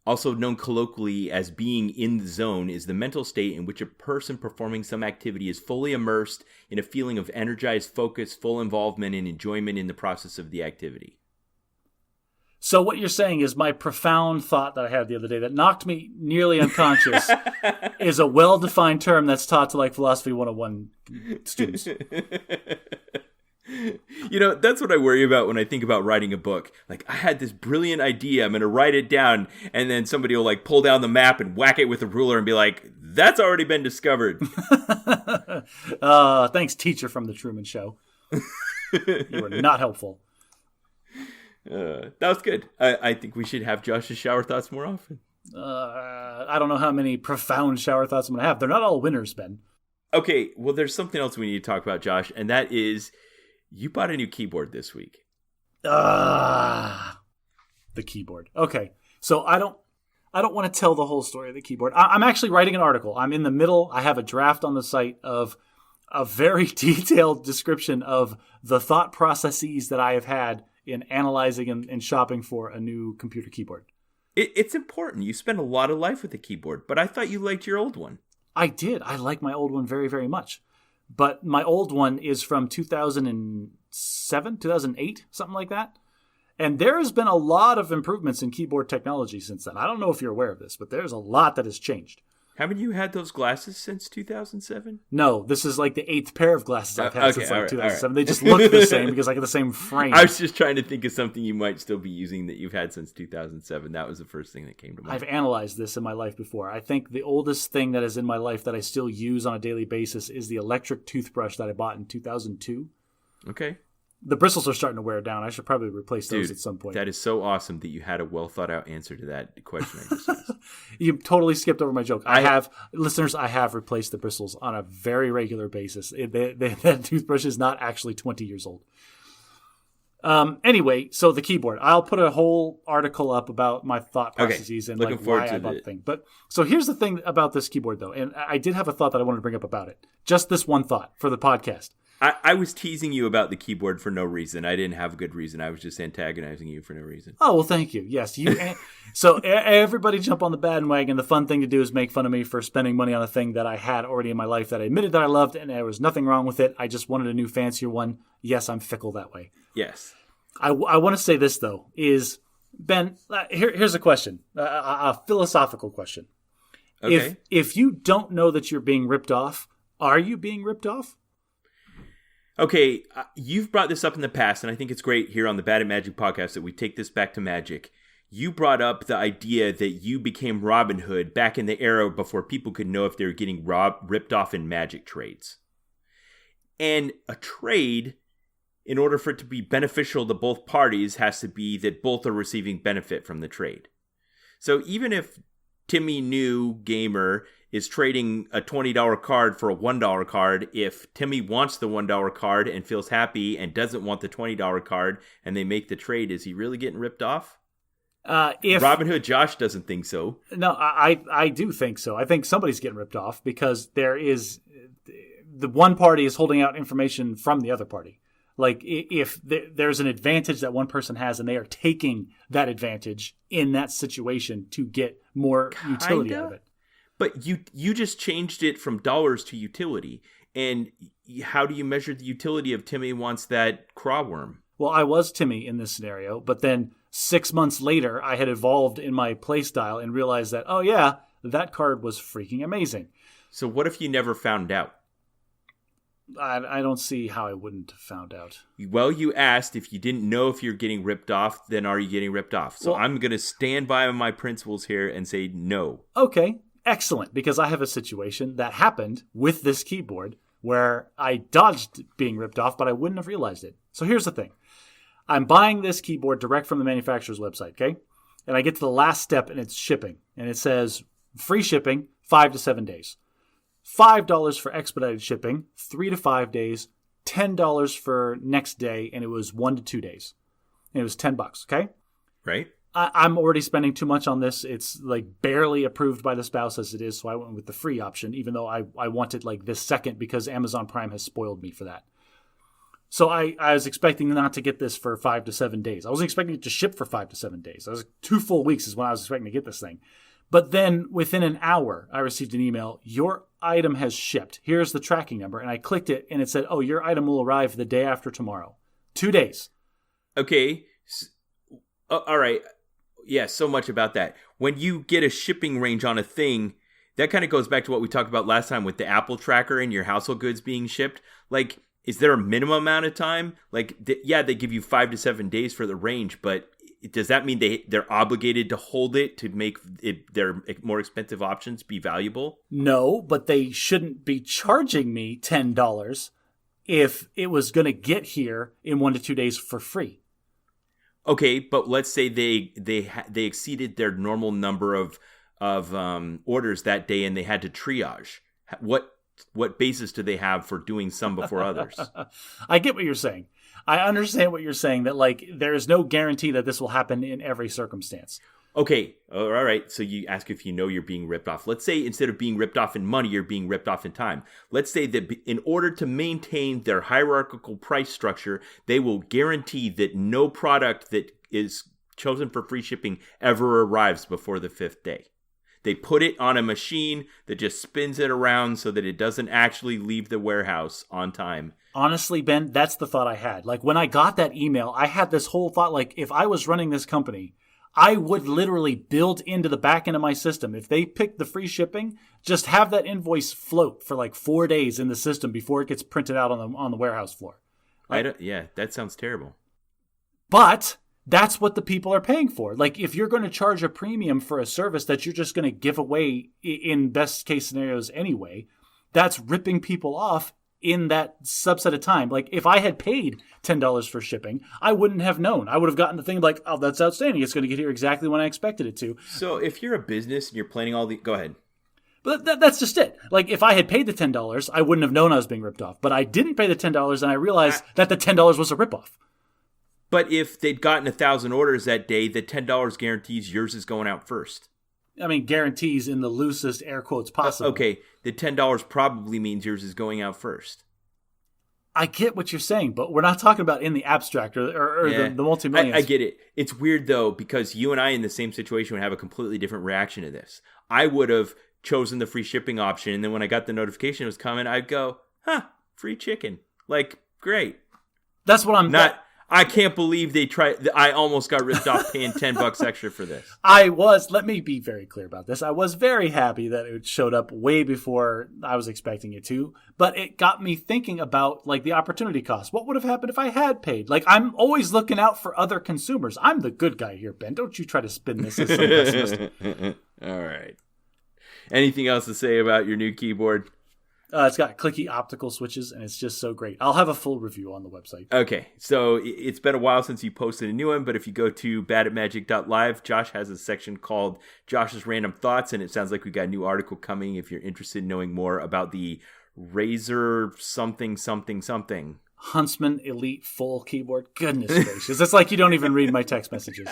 also known colloquially as being in the zone, is the mental state in which a person performing some activity is fully immersed in a feeling of energized focus, full involvement, and enjoyment in the process of the activity. So what you're saying is my profound thought that I had the other day that knocked me nearly unconscious is a well-defined term that's taught to like Philosophy 101 students. You know, that's what I worry about when I think about writing a book. Like, I had this brilliant idea. I'm going to write it down. And then somebody will like pull down the map and whack it with a ruler and be like, that's already been discovered. Thanks, teacher from the Truman Show. You were not helpful. That was good. I think we should have Josh's shower thoughts more often. I don't know how many profound shower thoughts I'm going to have. They're not all winners, Ben. Okay, well, there's something else we need to talk about, Josh, and that is you bought a new keyboard this week. The keyboard. Okay, so I don't want to tell the whole story of the keyboard. I'm actually writing an article. I'm in the middle. I have a draft on the site of a very detailed description of the thought processes that I have had in analyzing and shopping for a new computer keyboard. It's important. You spend a lot of life with the keyboard, but I thought you liked your old one. I did. I like my old one very, very much. But my old one is from 2007, 2008, something like that. And there has been a lot of improvements in keyboard technology since then. I don't know if you're aware of this, but there's a lot that has changed. Haven't you had those glasses since 2007? No, this is like the 8th pair of glasses I've had since like 2007. Right. They just look the same because I get the same frame. I was just trying to think of something you might still be using that you've had since 2007. That was the first thing that came to mind. I've analyzed this in my life before. I think the oldest thing that is in my life that I still use on a daily basis is the electric toothbrush that I bought in 2002. Okay. The bristles are starting to wear down. I should probably replace those at some point. That is so awesome that you had a well thought out answer to that question I just asked. You totally skipped over my joke. I have replaced the bristles on a very regular basis. That toothbrush is not actually 20 years old. Anyway, so the keyboard. I'll put a whole article up about my thought processes and like why I bought the thing. But so here's the thing about this keyboard, though, and I did have a thought that I wanted to bring up about it. Just this one thought for the podcast. I was teasing you about the keyboard for no reason. I didn't have a good reason. I was just antagonizing you for no reason. Oh, well, thank you. Yes. So everybody jump on the bandwagon. The fun thing to do is make fun of me for spending money on a thing that I had already in my life that I admitted that I loved, and there was nothing wrong with it. I just wanted a new, fancier one. Yes, I'm fickle that way. Yes. I want to say this, though, is, Ben, here's a question, a philosophical question. Okay. If you don't know that you're being ripped off, are you being ripped off? Okay, you've brought this up in the past, and I think it's great here on the Bad at Magic podcast that we take this back to magic. You brought up the idea that you became Robin Hood back in the era before people could know if they were getting ripped off in magic trades. And a trade, in order for it to be beneficial to both parties, has to be that both are receiving benefit from the trade. So even if Timmy New Gamer is trading a $20 card for a $1 card, if Timmy wants the $1 card and feels happy and doesn't want the $20 card and they make the trade, is he really getting ripped off? If Robin Hood Josh doesn't think so. No, I do think so. I think somebody's getting ripped off because there is the one party is holding out information from the other party. Like if there's an advantage that one person has and they are taking that advantage in that situation to get more utility out of it. But you just changed it from dollars to utility. And how do you measure the utility of Timmy wants that craw worm? Well, I was Timmy in this scenario, but then 6 months later, I had evolved in my playstyle and realized that, oh yeah, that card was freaking amazing. So what if you never found out? I don't see how I wouldn't have found out. Well, you asked if you didn't know if you're getting ripped off, then are you getting ripped off? So I'm going to stand by my principles here and say no. Okay. Excellent, because I have a situation that happened with this keyboard where I dodged being ripped off, but I wouldn't have realized it. So here's the thing. I'm buying this keyboard direct from the manufacturer's website, okay? And I get to the last step, and it's shipping. And it says free shipping, 5 to 7 days. $5 for expedited shipping, 3 to 5 days, $10 for next day, and it was 1 to 2 days. And it was $10, okay? Right. I'm already spending too much on this. It's like barely approved by the spouse as it is, so I went with the free option, even though I wanted like this second because Amazon Prime has spoiled me for that. So I was expecting not to get this for 5 to 7 days. I wasn't expecting it to ship for 5 to 7 days. I was 2 full weeks is when I was expecting to get this thing. But then within an hour, I received an email, your item has shipped. Here's the tracking number. And I clicked it and it said, oh, your item will arrive the day after tomorrow. 2 days. Okay. All right. Yeah, so much about that. When you get a shipping range on a thing, that kind of goes back to what we talked about last time with the Apple tracker and your household goods being shipped. Like, is there a minimum amount of time? Like, they give you 5 to 7 days for the range, but does that mean they're obligated to hold it to make their more expensive options be valuable? No, but they shouldn't be charging me $10 if it was going to get here in 1 to 2 days for free. Okay, but let's say they exceeded their normal number of orders that day and they had to triage. What basis do they have for doing some before others? I get what you're saying. I understand what you're saying, that like there is no guarantee that this will happen in every circumstance. Okay, all right. So you ask if you know you're being ripped off. Let's say instead of being ripped off in money, you're being ripped off in time. Let's say that in order to maintain their hierarchical price structure, they will guarantee that no product that is chosen for free shipping ever arrives before the 5th day. They put it on a machine that just spins it around so that it doesn't actually leave the warehouse on time. Honestly, Ben, that's the thought I had. Like when I got that email, I had this whole thought, like if I was running this company, I would literally build into the back end of my system. If they pick the free shipping, just have that invoice float for like 4 days in the system before it gets printed out on the warehouse floor. Like, yeah, that sounds terrible. But that's what the people are paying for. Like if you're going to charge a premium for a service that you're just going to give away in best case scenarios anyway, that's ripping people off in that subset of time. Like if I had paid $10 for shipping, I wouldn't have known. I would have gotten the thing like, oh, that's outstanding. It's going to get here exactly when I expected it to. So if you're a business and you're planning all the... Go ahead. But that's just it. Like if I had paid the $10, I wouldn't have known I was being ripped off. But I didn't pay the $10 and I realized that the $10 was a ripoff. But if they'd gotten 1,000 orders that day, the $10 guarantees yours is going out first. I mean, guarantees in the loosest air quotes possible. Okay, the $10 probably means yours is going out first. I get what you're saying, but we're not talking about in the abstract or the multi-millions. I get it. It's weird, though, because you and I in the same situation would have a completely different reaction to this. I would have chosen the free shipping option, and then when I got the notification it was coming, I'd go, free chicken. Like, great. That's what I'm... I can't believe they tried. I almost got ripped off paying $10 extra for this. Let me be very clear about this. I was very happy that it showed up way before I was expecting it to, but it got me thinking about like the opportunity cost. What would have happened if I had paid? Like I'm always looking out for other consumers. I'm the good guy here, Ben. Don't you try to spin this as some pessimist. All right. Anything else to say about your new keyboard? It's got clicky optical switches, and it's just so great. I'll have a full review on the website. Okay, so it's been a while since you posted a new one, but if you go to badatmagic.live, Josh has a section called Josh's Random Thoughts, and it sounds like we've got a new article coming if you're interested in knowing more about the Razer something. Huntsman Elite Full keyboard. Goodness gracious. It's like you don't even read my text messages.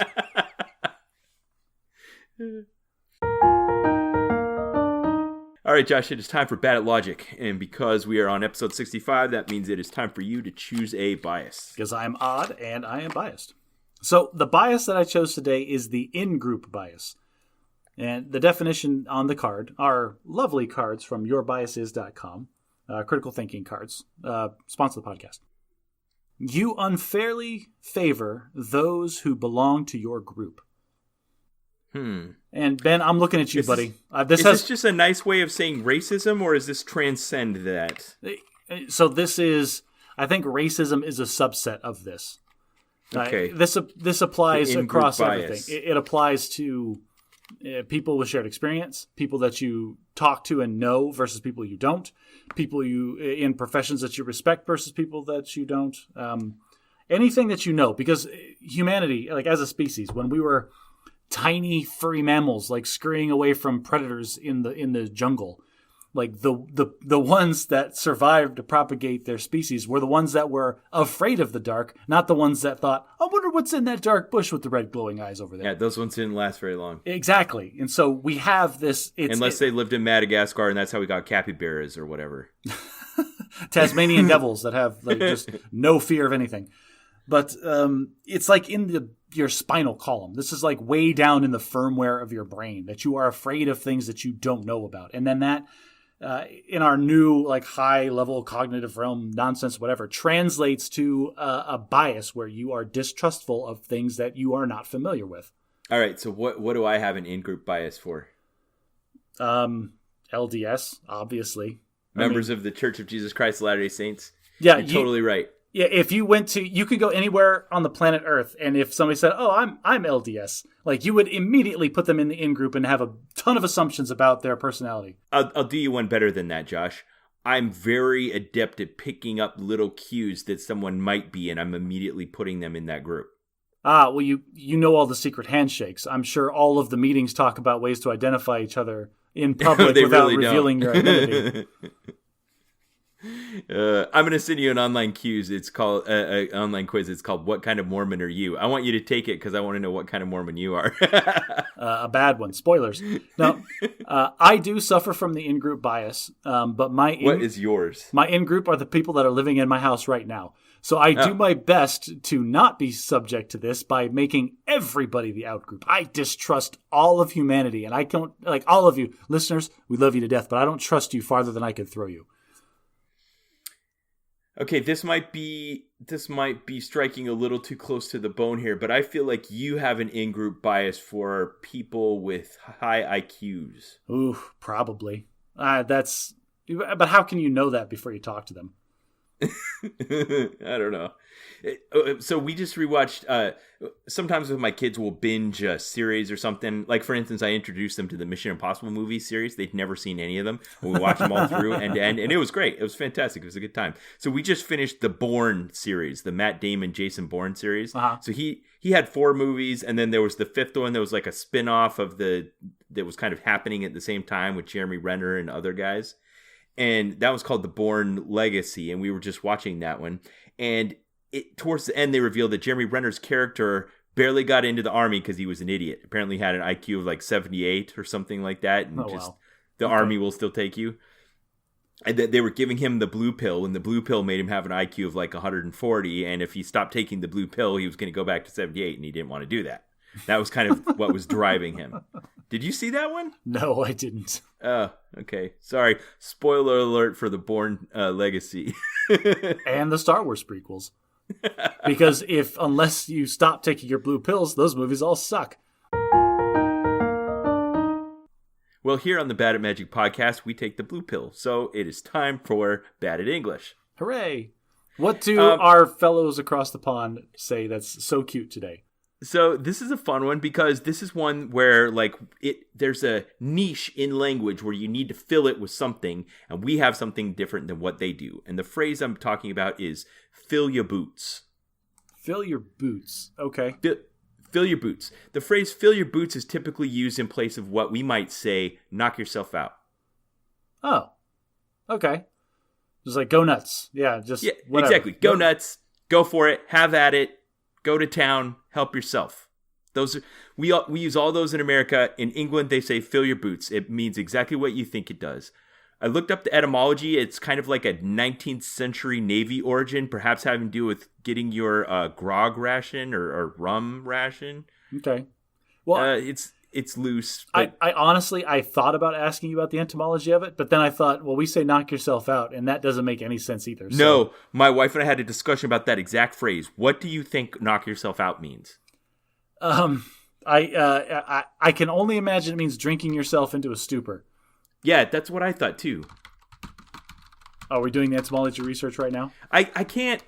All right, Josh, it is time for Bad at Logic. And because we are on episode 65, that means it is time for you to choose a bias. Because I am odd and I am biased. So the bias that I chose today is the in-group bias. And the definition on the card are lovely cards from yourbiases.com, critical thinking cards, sponsor the podcast. You unfairly favor those who belong to your group. And Ben, I'm looking at you, buddy. Is this just a nice way of saying racism, or does this transcend that? So this is, I think racism is a subset of this. Okay. This applies across bias. everything. It applies to people with shared experience, people that you talk to and know versus people you don't, people you in professions that you respect versus people that you don't. Anything that you know, because humanity, like as a species, when we were tiny furry mammals like scurrying away from predators in the jungle, Like the ones that survived to propagate their species were the ones that were afraid of the dark, not the ones that thought, I wonder what's in that dark bush with the red glowing eyes over there. Yeah, those ones didn't last very long. Exactly. And so we have this... Unless they lived in Madagascar, and that's how we got capybaras or whatever. Tasmanian devils that have like just no fear of anything. But it's like in your spinal column. This is like way down in the firmware of your brain, that you are afraid of things that you don't know about. And then that... in our new like high level cognitive realm nonsense, whatever, translates to a bias where you are distrustful of things that you are not familiar with. All right. So what do I have an in-group bias for? LDS, obviously. Members of the Church of Jesus Christ of Latter-day Saints. Yeah. You're totally right. Yeah, if you could go anywhere on the planet Earth, and if somebody said, "Oh, I'm LDS," like you would immediately put them in the in group and have a ton of assumptions about their personality. I'll do you one better than that, Josh. I'm very adept at picking up little cues that someone might be, and I'm immediately putting them in that group. Well, you know all the secret handshakes. I'm sure all of the meetings talk about ways to identify each other in public without really revealing your identity. I'm going to send you an online quiz. It's called online quiz. It's called "What Kind of Mormon Are You?" I want you to take it because I want to know what kind of Mormon you are. A bad one. Spoilers. Now, I do suffer from the in-group bias, but what is yours? My in-group are the people that are living in my house right now. So I do my best to not be subject to this by making everybody the out-group. I distrust all of humanity, and I don't like all of you listeners. We love you to death, but I don't trust you farther than I could throw you. Okay, this might be striking a little too close to the bone here, but I feel like you have an in-group bias for people with high IQs. Ooh, probably. But how can you know that before you talk to them? I don't know. So we just rewatched, sometimes with my kids we'll binge a series or something. Like, for instance, I introduced them to the Mission Impossible movie series. They'd never seen any of them. We watched them all through end to end, and it was great. It was fantastic. It was a good time. So we just finished the Bourne series, the Matt Damon, Jason Bourne series. Uh-huh. So he had 4 movies, and then there was the 5th one that was like a spin-off of that was kind of happening at the same time with Jeremy Renner and other guys. And that was called The Bourne Legacy, and we were just watching that one. And towards the end, they revealed that Jeremy Renner's character barely got into the army because he was an idiot. Apparently had an IQ of like 78 or something like that, and the army will still take you. And that they were giving him the blue pill, and the blue pill made him have an IQ of like 140, and if he stopped taking the blue pill, he was going to go back to 78, and he didn't want to do that. That was kind of what was driving him. Did you see that one? No, I didn't. Oh, okay. Sorry. Spoiler alert for the Bourne Legacy. And the Star Wars prequels. Because unless you stop taking your blue pills, those movies all suck. Well, here on the Bad at Magic podcast, we take the blue pill. So it is time for Bad at English. Hooray. What do our fellows across the pond say that's so cute today? So this is a fun one because this is one where there's a niche in language where you need to fill it with something, and we have something different than what they do. And the phrase I'm talking about is fill your boots. Fill your boots. Okay. Fill your boots. The phrase fill your boots is typically used in place of what we might say knock yourself out. Oh. Okay. Just like go nuts. Yeah, whatever. Exactly. Go nuts. Go for it. Have at it. Go to town, help yourself. We use all those in America. In England, they say fill your boots. It means exactly what you think it does. I looked up the etymology. It's kind of like a 19th century Navy origin, perhaps having to do with getting your grog ration or rum ration. Okay. Well, it's loose. But... I honestly thought about asking you about the etymology of it, but then I thought, well, we say knock yourself out, and that doesn't make any sense either. So. No, my wife and I had a discussion about that exact phrase. What do you think knock yourself out means? I can only imagine it means drinking yourself into a stupor. Yeah, that's what I thought too. Are we doing the etymology research right now? I can't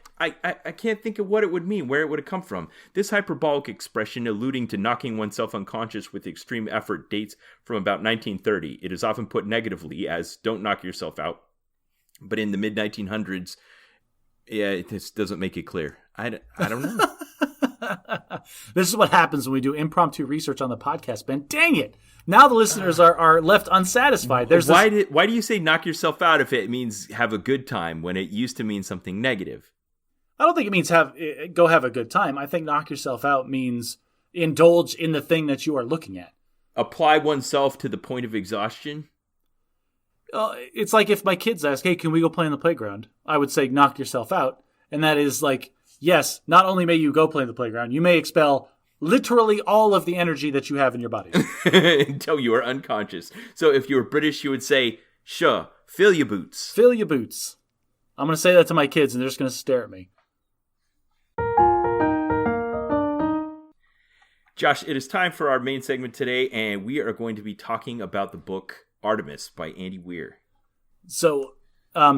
think of what it would mean, where it would have come from. This hyperbolic expression alluding to knocking oneself unconscious with extreme effort dates from about 1930. It is often put negatively as don't knock yourself out. But in the mid-1900s, this doesn't make it clear. I don't know. This is what happens when we do impromptu research on the podcast, Ben. Dang it. Now the listeners are left unsatisfied. Why do you say knock yourself out if it means have a good time when it used to mean something negative? I don't think it means go have a good time. I think knock yourself out means indulge in the thing that you are looking at. Apply oneself to the point of exhaustion? It's like if my kids ask, hey, can we go play on the playground? I would say knock yourself out. And that is like, yes, not only may you go play on the playground, you may expel literally all of the energy that you have in your body. Until you are unconscious. So if you were British, you would say, sure, fill your boots. Fill your boots. I'm going to say that to my kids, and they're just going to stare at me. Josh, it is time for our main segment today, and we are going to be talking about the book Artemis by Andy Weir. So,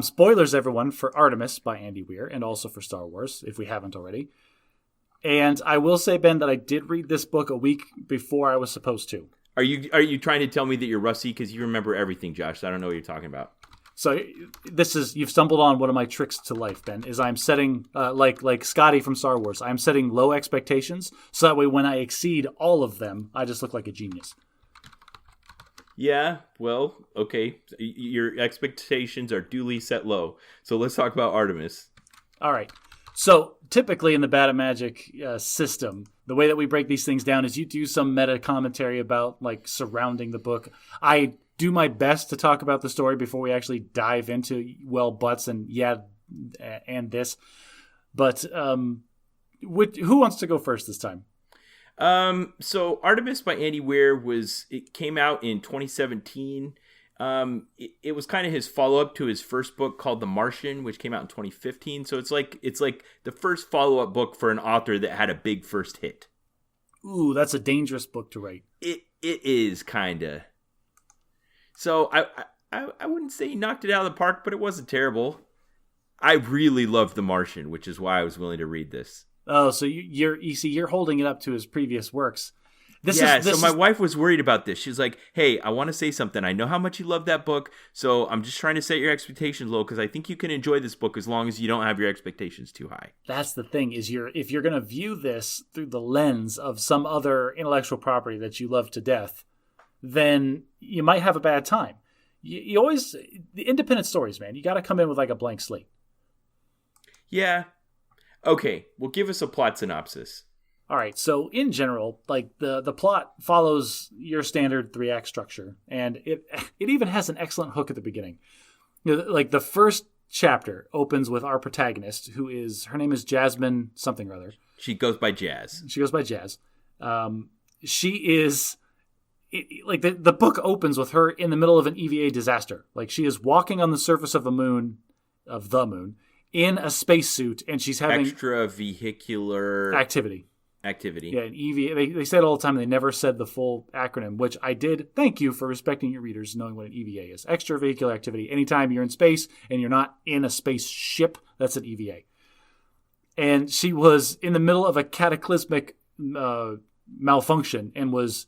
spoilers, everyone, for Artemis by Andy Weir, and also for Star Wars, if we haven't already. And I will say, Ben, that I did read this book a week before I was supposed to. Are you trying to tell me that you're rusty? Because you remember everything, Josh. So I don't know what you're talking about. So you've stumbled on one of my tricks to life, Ben, is I'm setting, like Scotty from Star Wars, I'm setting low expectations, so that way when I exceed all of them, I just look like a genius. Yeah, well, okay. Your expectations are duly set low. So let's talk about Artemis. All right. So typically in the Bad at Magic system, the way that we break these things down is you do some meta commentary about like surrounding the book. I do my best to talk about the story before we actually dive into butts and and this. But who wants to go first this time? So Artemis by Andy Weir it came out in 2017. It was kind of his follow-up to his first book called The Martian, which came out in 2015. So it's like the first follow-up book for an author that had a big first hit. Ooh, that's a dangerous book to write. It is kind of. So I wouldn't say he knocked it out of the park, but it wasn't terrible. I really loved The Martian, which is why I was willing to read this. Oh, so you're holding it up to his previous works. So my wife was worried about this. She's like, hey, I want to say something. I know how much you love that book, so I'm just trying to set your expectations low because I think you can enjoy this book as long as you don't have your expectations too high. That's the thing, is if you're going to view this through the lens of some other intellectual property that you love to death, then you might have a bad time. You always, the independent stories, man, you got to come in with like a blank slate. Yeah. Okay, well, give us a plot synopsis. All right, so in general, like the plot follows your standard 3-act structure, and it even has an excellent hook at the beginning. Like the first chapter opens with our protagonist, her name is Jasmine something or other. She goes by Jazz. She is, like the book opens with her in the middle of an EVA disaster. Like she is walking on the surface of the moon, in a spacesuit, and she's having extravehicular activity. Yeah, an EVA. They say it all the time. They never said the full acronym, which I did. Thank you for respecting your readers, knowing what an EVA is. Extravehicular activity. Anytime you're in space and you're not in a spaceship, that's an EVA. And she was in the middle of a cataclysmic malfunction and was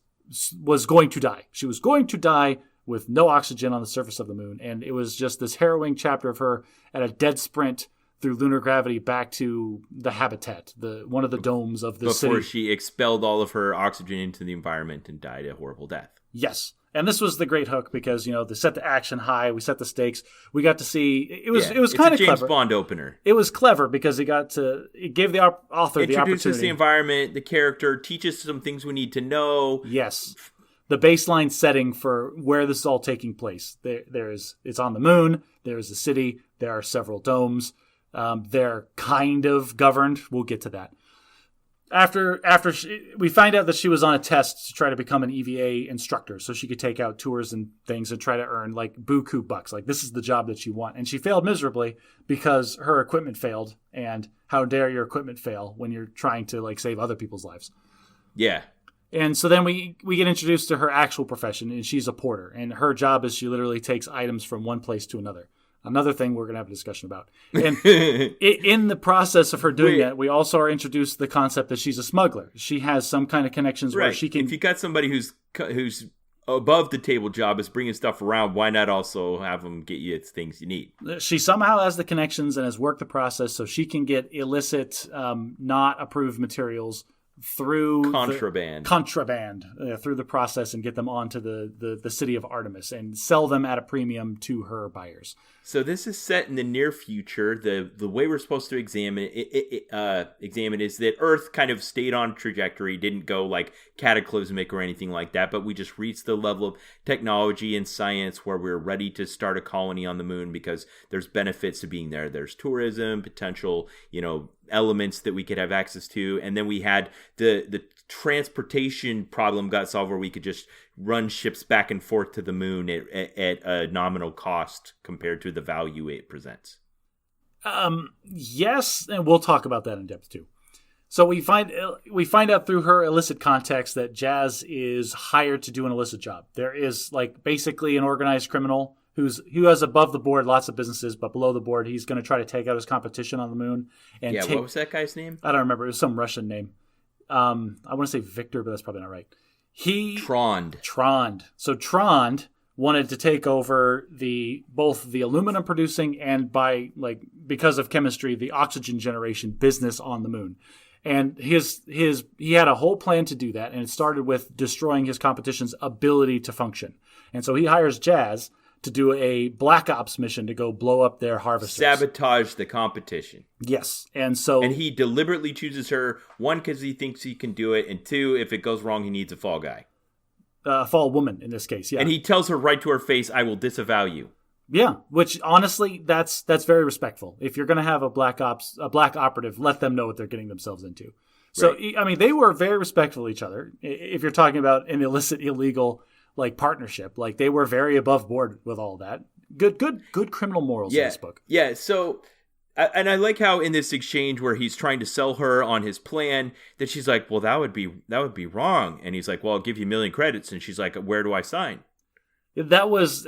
going to die. She was going to die with no oxygen on the surface of the moon. And it was just this harrowing chapter of her at a dead sprint through lunar gravity back to the habitat, one of the domes of the city. Before she expelled all of her oxygen into the environment and died a horrible death. Yes. And this was the great hook because, they set the action high. We set the stakes. We got to see, it was kind of clever. It's a James Bond opener. It was clever because it gave the author the opportunity. Introduces the environment, the character, teaches some things we need to know. Yes. The baseline setting for where this is all taking place. It's on the moon. There's a city. There are several domes. They're kind of governed. We'll get to that. After we find out that she was on a test to try to become an EVA instructor so she could take out tours and things and try to earn like buku bucks. Like this is the job that she wants. And she failed miserably because her equipment failed. And how dare your equipment fail when you're trying to like save other people's lives? Yeah. And so then we get introduced to her actual profession, and she's a porter. And her job is she literally takes items from one place to another. Another thing we're going to have a discussion about. And in the process of her doing that, we also are introduced to the concept that she's a smuggler. She has some kind of connections where she can... If you got somebody who's above the table job is bringing stuff around, why not also have them get you things you need? She somehow has the connections and has worked the process so she can get illicit, not approved materials through contraband through the process and get them onto the city of Artemis and sell them at a premium to her buyers. So this is set in the near future. The way we're supposed to examine is that Earth kind of stayed on trajectory, didn't go like cataclysmic or anything like that, but we just reached the level of technology and science where we're ready to start a colony on the moon because there's benefits to being there. There's tourism, potential, elements that we could have access to, and then we had the transportation problem got solved where we could just run ships back and forth to the moon at a nominal cost compared to the value it presents. Yes, and we'll talk about that in depth too. So we find out through her illicit context that Jazz is hired to do an illicit job. There is like basically an organized criminal who has above the board lots of businesses, but below the board he's going to try to take out his competition on the moon. And what was that guy's name? I don't remember. It was some Russian name. I want to say Victor, but that's probably not right. Trond. So Trond wanted to take over both the aluminum producing and because of chemistry, the oxygen generation business on the moon. And he had a whole plan to do that, and it started with destroying his competition's ability to function. And so he hires Jazz to do a Black Ops mission to go blow up their harvesters. Sabotage the competition. Yes. And he deliberately chooses her, one, because he thinks he can do it, and two, if it goes wrong, he needs a fall guy. Fall woman in this case, yeah. And he tells her right to her face, I will disavow you. Yeah, which honestly, that's very respectful. If you're going to have a black operative, let them know what they're getting themselves into. So, right. I mean, they were very respectful of each other. If you're talking about an illicit, illegal partnership, they were very above board with all that. Good criminal morals in this book. Yeah. So, and I like how in this exchange where he's trying to sell her on his plan, that she's like, well, that would be wrong. And he's like, well, I'll give you 1 million credits. And she's like, where do I sign? That was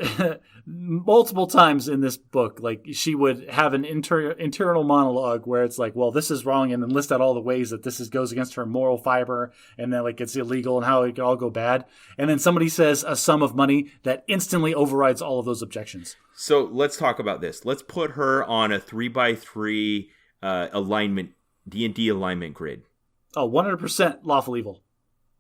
multiple times in this book. She would have an internal monologue where it's like, well, this is wrong, and then list out all the ways that this goes against her moral fiber, and then it's illegal and how it could all go bad. And then somebody says a sum of money that instantly overrides all of those objections. So let's talk about this. Let's put her on a 3x3 alignment, D&D alignment grid. Oh, 100% lawful evil.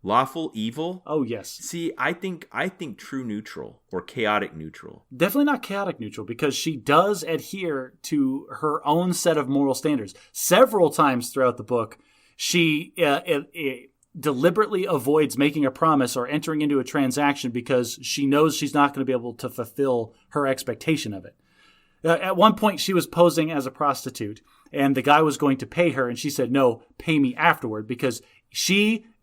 Lawful evil? Oh, yes. See, I think true neutral or chaotic neutral. Definitely not chaotic neutral, because she does adhere to her own set of moral standards. Several times throughout the book, she deliberately avoids making a promise or entering into a transaction because she knows she's not going to be able to fulfill her expectation of it. At one point, she was posing as a prostitute, and the guy was going to pay her, and she said, no, pay me afterward, because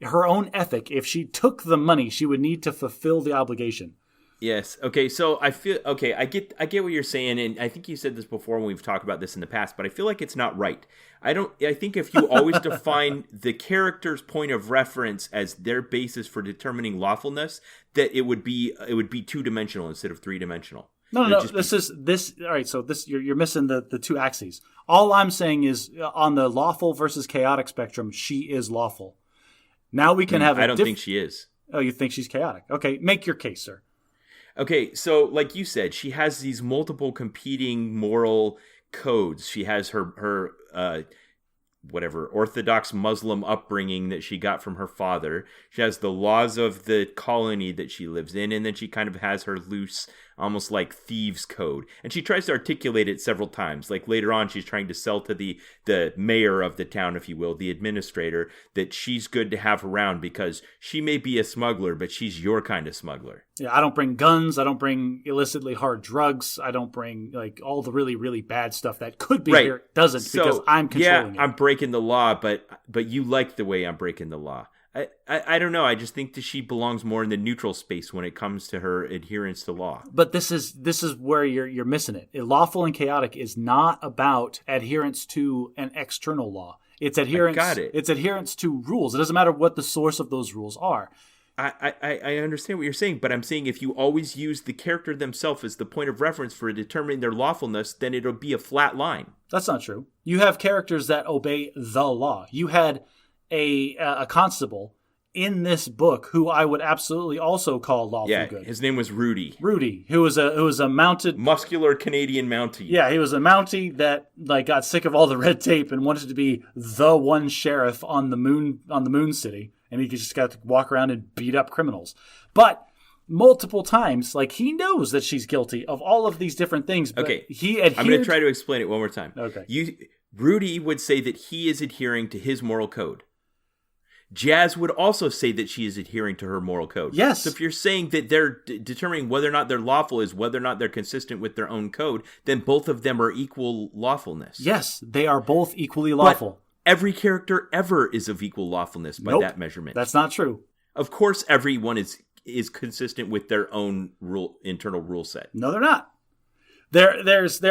her own ethic, if she took the money, she would need to fulfill the obligation. Yes. Okay. So I get what you're saying, and I think you said this before when we've talked about this in the past, but I feel like it's not right. I think if you always define the character's point of reference as their basis for determining lawfulness, that it would be 2-dimensional instead of 3-dimensional. No. All right. So you're missing the two axes. All I'm saying is on the lawful versus chaotic spectrum, she is lawful. Now we can have. I don't think she is. Oh, you think she's chaotic? Okay, make your case, sir. Okay, so like you said, she has these multiple competing moral codes. She has her Orthodox Muslim upbringing that she got from her father. She has the laws of the colony that she lives in, and then she kind of has her loose, almost like thieves code. And she tries to articulate it several times. Like later on, she's trying to sell to the mayor of the town, if you will, the administrator, that she's good to have around because she may be a smuggler, but she's your kind of smuggler. Yeah, I don't bring guns. I don't bring illicitly hard drugs. I don't bring all the really, really bad stuff that could be here. It doesn't, because I'm controlling it. I'm breaking the law, but you like the way I'm breaking the law. I don't know. I just think that she belongs more in the neutral space when it comes to her adherence to law. But this is where you're missing it. Lawful and chaotic is not about adherence to an external law. It's adherence. I got it. It's adherence to rules. It doesn't matter what the source of those rules are. I understand what you're saying, but I'm saying if you always use the character themselves as the point of reference for determining their lawfulness, then it'll be a flat line. That's not true. You have characters that obey the law. You had a constable in this book who I would absolutely also call lawful good. His name was Rudy. Rudy, who was a mounted, muscular Canadian Mountie. Yeah, he was a Mountie that got sick of all the red tape and wanted to be the one sheriff on the moon city, and he just got to walk around and beat up criminals. But multiple times, he knows that she's guilty of all of these different things. But he adhered. I'm going to try to explain it one more time. Okay. Rudy would say that he is adhering to his moral code. Jazz would also say that she is adhering to her moral code. Yes. So if you're saying that they're determining whether or not they're lawful is whether or not they're consistent with their own code, then both of them are equal lawfulness. Yes, they are both equally lawful. But every character ever is of equal lawfulness by that measurement. That's not true. Of course, everyone is consistent with their own internal rule set. No, they're not. There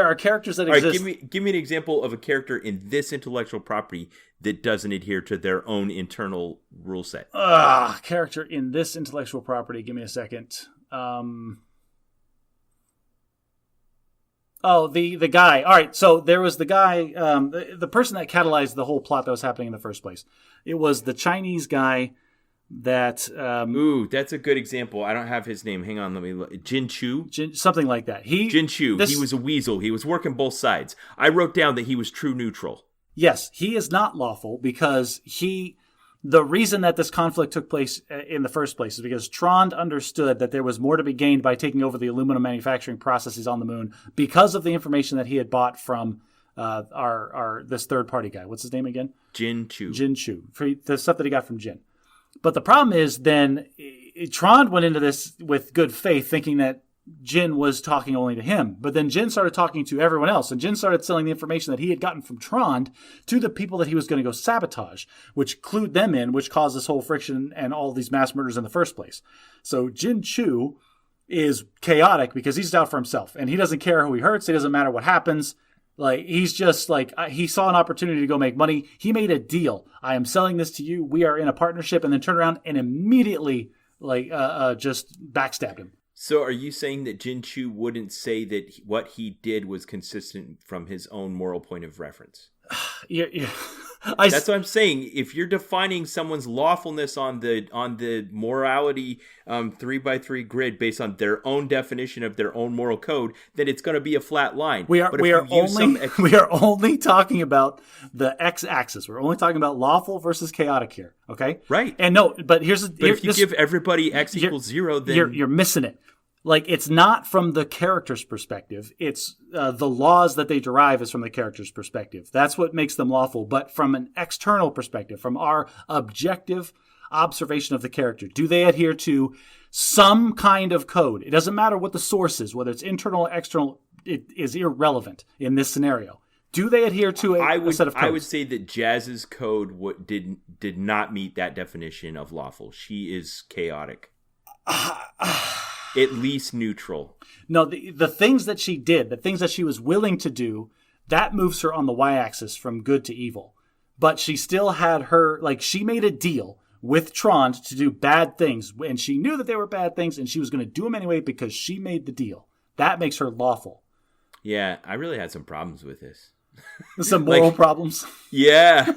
are characters that exist. All right, give me an example of a character in this intellectual property that doesn't adhere to their own internal rule set. Character in this intellectual property. Give me a second. The guy. All right, so there was the guy, the person that catalyzed the whole plot that was happening in the first place. It was the Chinese guy that... that's a good example. I don't have his name. Hang on, let me look. Jin Chu? Something like that. Jin Chu. He was a weasel. He was working both sides. I wrote down that he was true neutral. Yes, he is not lawful because the reason that this conflict took place in the first place is because Trond understood that there was more to be gained by taking over the aluminum manufacturing processes on the moon because of the information that he had bought from this third party guy. What's his name again? Jin Chu. Jin Chu. For the stuff that he got from Jin. But the problem is then Trond went into this with good faith thinking that Jin was talking only to him. But then Jin started talking to everyone else. And Jin started selling the information that he had gotten from Trond to the people that he was going to go sabotage, which clued them in, which caused this whole friction and all these mass murders in the first place. So Jin Chu is chaotic because he's out for himself. And he doesn't care who he hurts. It doesn't matter what happens. He's just he saw an opportunity to go make money. He made a deal. I am selling this to you. We are in a partnership, and then turned around and immediately just backstabbed him. So are you saying that Jin Chu wouldn't say that what he did was consistent from his own moral point of reference? Yeah. That's what I'm saying. If you're defining someone's lawfulness on the morality 3x3 grid based on their own definition of their own moral code, then it's going to be a flat line. We are only talking about the x-axis. We're only talking about lawful versus chaotic here. Okay, right? And no, but if you give everybody x equals 0, then you're missing it. It's not from the character's perspective. It's the laws that they derive is from the character's perspective. That's what makes them lawful. But from an external perspective, from our objective observation of the character, do they adhere to some kind of code? It doesn't matter what the source is, whether it's internal or external, it is irrelevant in this scenario. Do they adhere to a set of codes? I would say that Jazz's code did not meet that definition of lawful. She is chaotic. At least neutral. No, the things that she did, the things that she was willing to do, that moves her on the y-axis from good to evil. But she still had she made a deal with Trond to do bad things, and she knew that they were bad things, and she was going to do them anyway because she made the deal. That makes her lawful. Yeah, I really had some problems with this. Some moral problems? Yeah,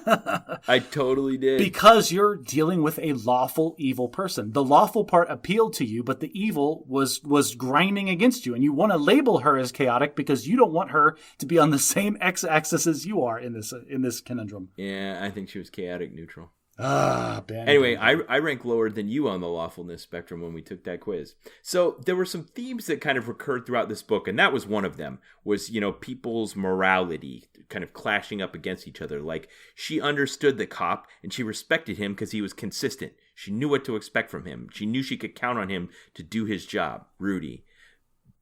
I totally did. Because you're dealing with a lawful evil person. The lawful part appealed to you, but the evil was grinding against you. And you want to label her as chaotic because you don't want her to be on the same x-axis as you are in this conundrum. Yeah, I think she was chaotic neutral. Ben. Anyway, I rank lower than you on the lawfulness spectrum when we took that quiz. So there were some themes that kind of recurred throughout this book, and that was one of them, was, people's morality kind of clashing up against each other. Like, she understood the cop, and she respected him because he was consistent. She knew what to expect from him. She knew she could count on him to do his job, Rudy.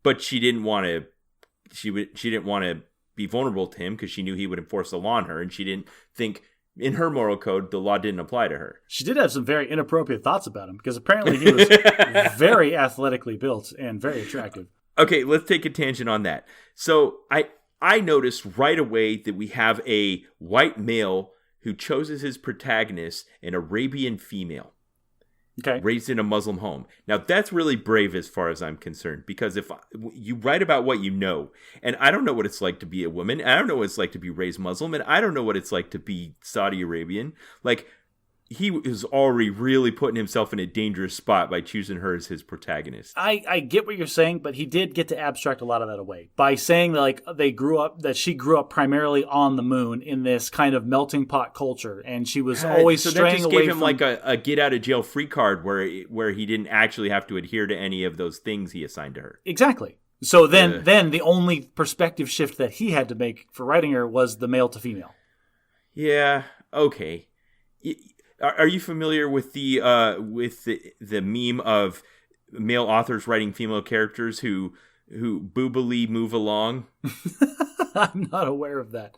But she didn't want to be vulnerable to him because she knew he would enforce the law on her, and she didn't think... in her moral code, the law didn't apply to her. She did have some very inappropriate thoughts about him because apparently he was very athletically built and very attractive. Okay, let's take a tangent on that. So I noticed right away that we have a white male who chose as his protagonist an Arabian female. Okay. Raised in a Muslim home. Now, that's really brave as far as I'm concerned, because if you write about what you know, and I don't know what it's like to be a woman, and I don't know what it's like to be raised Muslim, and I don't know what it's like to be Saudi Arabian. Like, he was already really putting himself in a dangerous spot by choosing her as his protagonist. I get what you're saying, but he did get to abstract a lot of that away by saying that she grew up primarily on the moon in this kind of melting pot culture, and she was always straying away from. That just gave him like a get out of jail free card where he didn't actually have to adhere to any of those things he assigned to her. Exactly. So then the only perspective shift that he had to make for writing her was the male to female. Yeah. Okay. Are you familiar with the meme of male authors writing female characters who boobily move along? I'm not aware of that.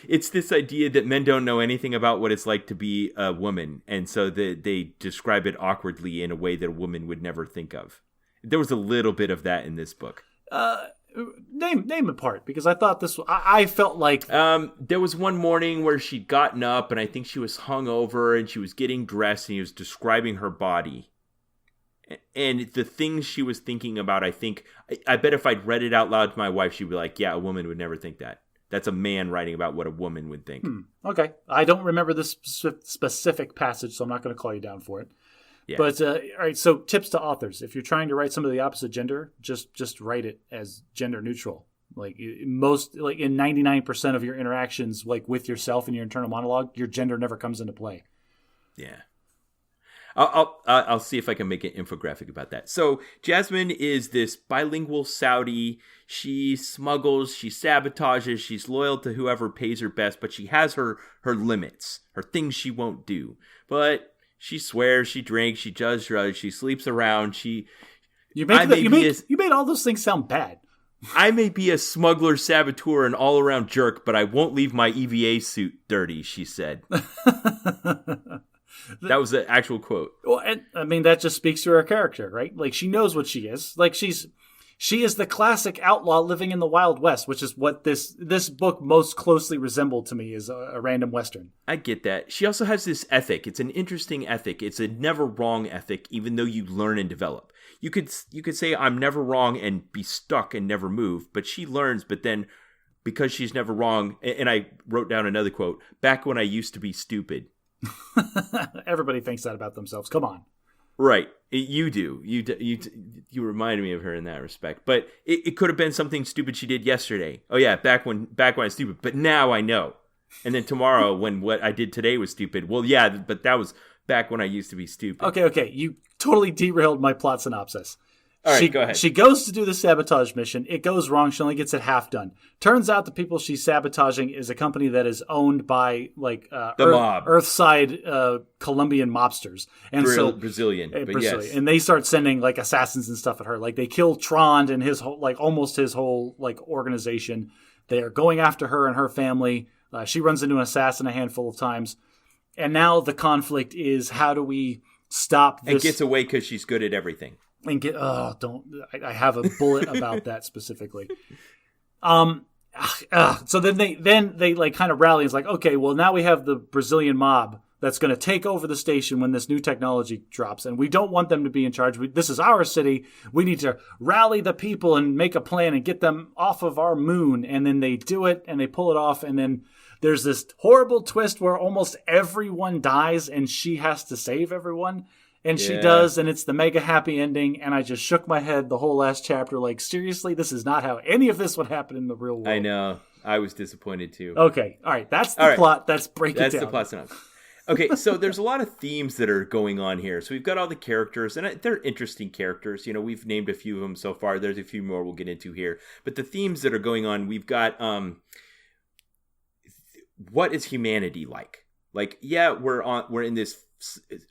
It's this idea that men don't know anything about what it's like to be a woman, and so they describe it awkwardly in a way that a woman would never think of. There was a little bit of that in this book. Name a part, because I thought this. I felt like there was one morning where she'd gotten up, and I think she was hungover, and she was getting dressed, and he was describing her body, and the things she was thinking about. I bet if I'd read it out loud to my wife, she'd be like, "Yeah, a woman would never think that. That's a man writing about what a woman would think." Okay, I don't remember this specific passage, so I'm not going to call you down for it. Yeah. But all right, so tips to authors: if you're trying to write somebody of the opposite gender, just write it as gender neutral. Like in 99% of your interactions, like with yourself and your internal monologue, your gender never comes into play. Yeah, I'll see if I can make an infographic about that. So Jasmine is this bilingual Saudi. She smuggles, she sabotages, she's loyal to whoever pays her best, but she has her limits, her things she won't do. But she swears, she drinks, she does drugs, she sleeps around. You made all those things sound bad. I may be a smuggler, saboteur, and all-around jerk, but I won't leave my EVA suit dirty, she said. That was the actual quote. Well, and I mean, that just speaks to her character, right? Like, she knows what she is. Like, she is the classic outlaw living in the Wild West, which is what this book most closely resembled to me, is a random Western. I get that. She also has this ethic. It's an interesting ethic. It's a never wrong ethic, even though you learn and develop. You could say I'm never wrong and be stuck and never move, but she learns, but then because she's never wrong, and I wrote down another quote, back when I used to be stupid. Everybody thinks that about themselves. Come on. Right. You do. You reminded me of her in that respect. But it could have been something stupid she did yesterday. Oh yeah, back when I was stupid. But now I know. And then tomorrow, when what I did today was stupid. Well, yeah, but that was back when I used to be stupid. Okay. You totally derailed my plot synopsis. All right, go ahead. She goes to do the sabotage mission. It goes wrong. She only gets it half done. Turns out the people she's sabotaging is a company that is owned by the mob, Earthside Colombian mobsters, and Brazilian. Yes. And they start sending like assassins and stuff at her. Like they kill Trond and his whole, almost his whole organization. They are going after her and her family. She runs into an assassin a handful of times, and now the conflict is how do we stop this? And gets away because she's good at everything. And I have a bullet about that specifically. So then they like kind of rally. It's like, okay, well now we have the Brazilian mob that's going to take over the station when this new technology drops, and we don't want them to be in charge. This is our city. We need to rally the people and make a plan and get them off of our moon. And then they do it and they pull it off, and then there's this horrible twist where almost everyone dies and she has to save everyone. And she does, and it's the mega happy ending, and I just shook my head the whole last chapter like, seriously, this is not how any of this would happen in the real world. I know. I was disappointed too. Okay. All right. That's the plot. Let's break it down. That's the plot synopsis. Okay, so there's a lot of themes that are going on here. So we've got all the characters, and they're interesting characters. You know, we've named a few of them so far. There's a few more we'll get into here. But the themes that are going on, we've got what is humanity like? Like, yeah, we're in this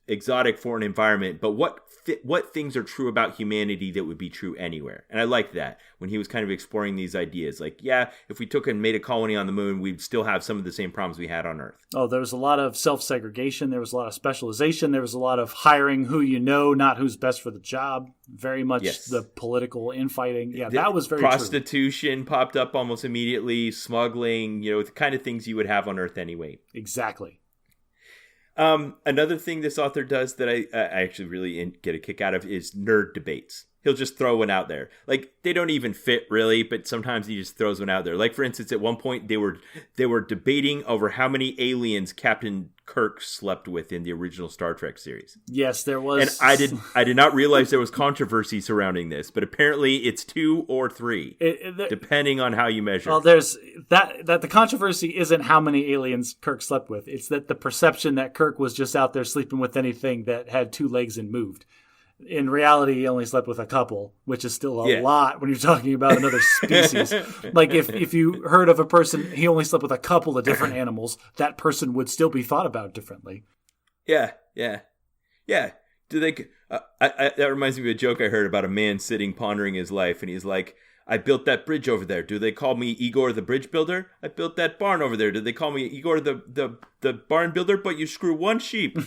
exotic foreign environment, but what things are true about humanity that would be true anywhere? And I like that when he was kind of exploring these ideas. Like, yeah, if we took and made a colony on the moon, we'd still have some of the same problems we had on Earth. Oh, there was a lot of self-segregation. There was a lot of specialization. There was a lot of hiring who you know, not who's best for the job. Very much the political infighting. Yeah, that was very prostitution true. Popped up almost immediately. Smuggling, the kind of things you would have on Earth anyway. Exactly. Another thing this author does that I actually really get a kick out of is nerd debates. He'll just throw one out there. Like, they don't even fit really, but sometimes he just throws one out there. Like, for instance, at one point they were debating over how many aliens Captain Kirk slept with in the original Star Trek series. Yes, there was. And I did not realize there was controversy surrounding this, but apparently it's 2 or 3, depending on how you measure. Well, there's that the controversy isn't how many aliens Kirk slept with. It's that the perception that Kirk was just out there sleeping with anything that had 2 legs and moved. In reality, he only slept with a couple, which is still a lot when you're talking about another species. Like, if you heard of a person, he only slept with a couple of different animals, that person would still be thought about differently. Yeah. Do they? That reminds me of a joke I heard about a man sitting pondering his life, and he's like, I built that bridge over there. Do they call me Igor the bridge builder? I built that barn over there. Do they call me Igor the barn builder? But you screw one sheep.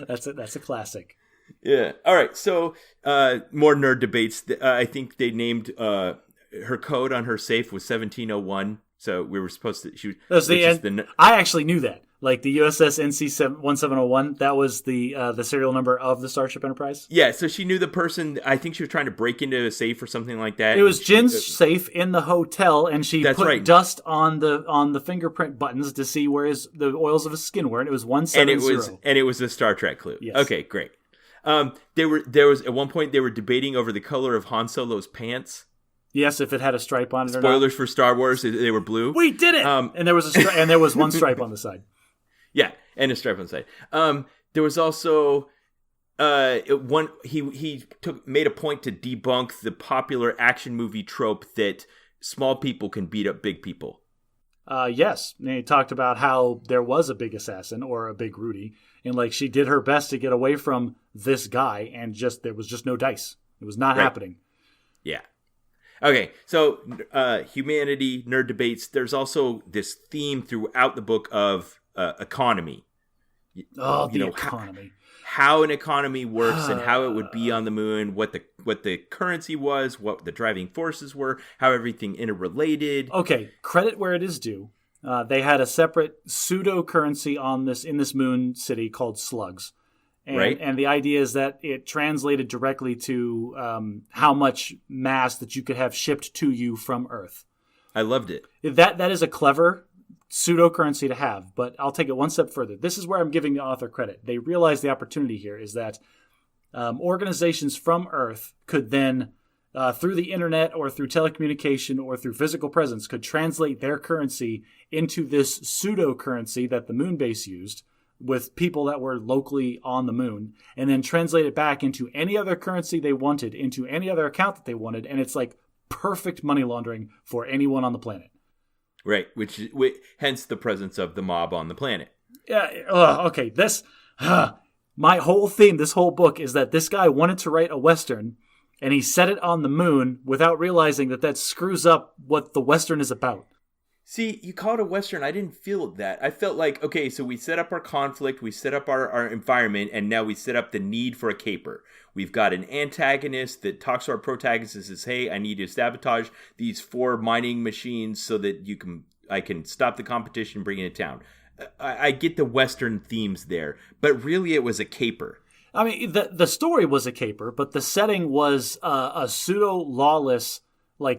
That's a classic. Yeah. All right. So more nerd debates. I think they named her code on her safe was 1701. So we were supposed to shoot. I actually knew that. Like the USS NC-1701, that was the serial number of the Starship Enterprise. Yeah, so she knew the person. I think she was trying to break into a safe or something like that. It was Jin's safe in the hotel, and she put dust on the fingerprint buttons to see where the oils of his skin were, and it was 170. And it was a Star Trek clue. Yes. Okay, great. There was at one point they were debating over the color of Han Solo's pants. Yes, if it had a stripe on it. Spoilers for Star Wars, they were blue. We did it. And there was one stripe on the side. Yeah, and a stripe on the side. There was also he made a point to debunk the popular action movie trope that small people can beat up big people. Yes, and he talked about how there was a big assassin or a big Rudy, and like she did her best to get away from this guy, and there was just no dice. It was not happening. Yeah. Okay, so humanity, nerd debates. There's also this theme throughout the book of economy. Economy. How an economy works and how it would be on the moon, what the currency was, what the driving forces were, how everything interrelated. Okay, credit where it is due. They had a separate pseudo currency in this moon city called slugs. And the idea is that it translated directly to how much mass that you could have shipped to you from Earth. I loved it. That is a clever pseudo-currency to have, but I'll take it one step further. This is where I'm giving the author credit. They realize the opportunity here is that organizations from Earth could then, through the internet or through telecommunication or through physical presence, could translate their currency into this pseudo-currency that the moon base used with people that were locally on the moon, and then translate it back into any other currency they wanted, into any other account that they wanted, and it's like perfect money laundering for anyone on the planet. Right, hence the presence of the mob on the planet. Yeah. Okay. My whole theme, this whole book, is that this guy wanted to write a Western, and he set it on the moon without realizing that screws up what the Western is about. See, you call it a Western. I didn't feel that. I felt like, okay, so we set up our conflict, we set up our environment, and now we set up the need for a caper. We've got an antagonist that talks to our protagonist and says, hey, I need to sabotage these 4 mining machines so that I can stop the competition and bring it to town. I get the Western themes there, but really it was a caper. I mean, the story was a caper, but the setting was a pseudo-lawless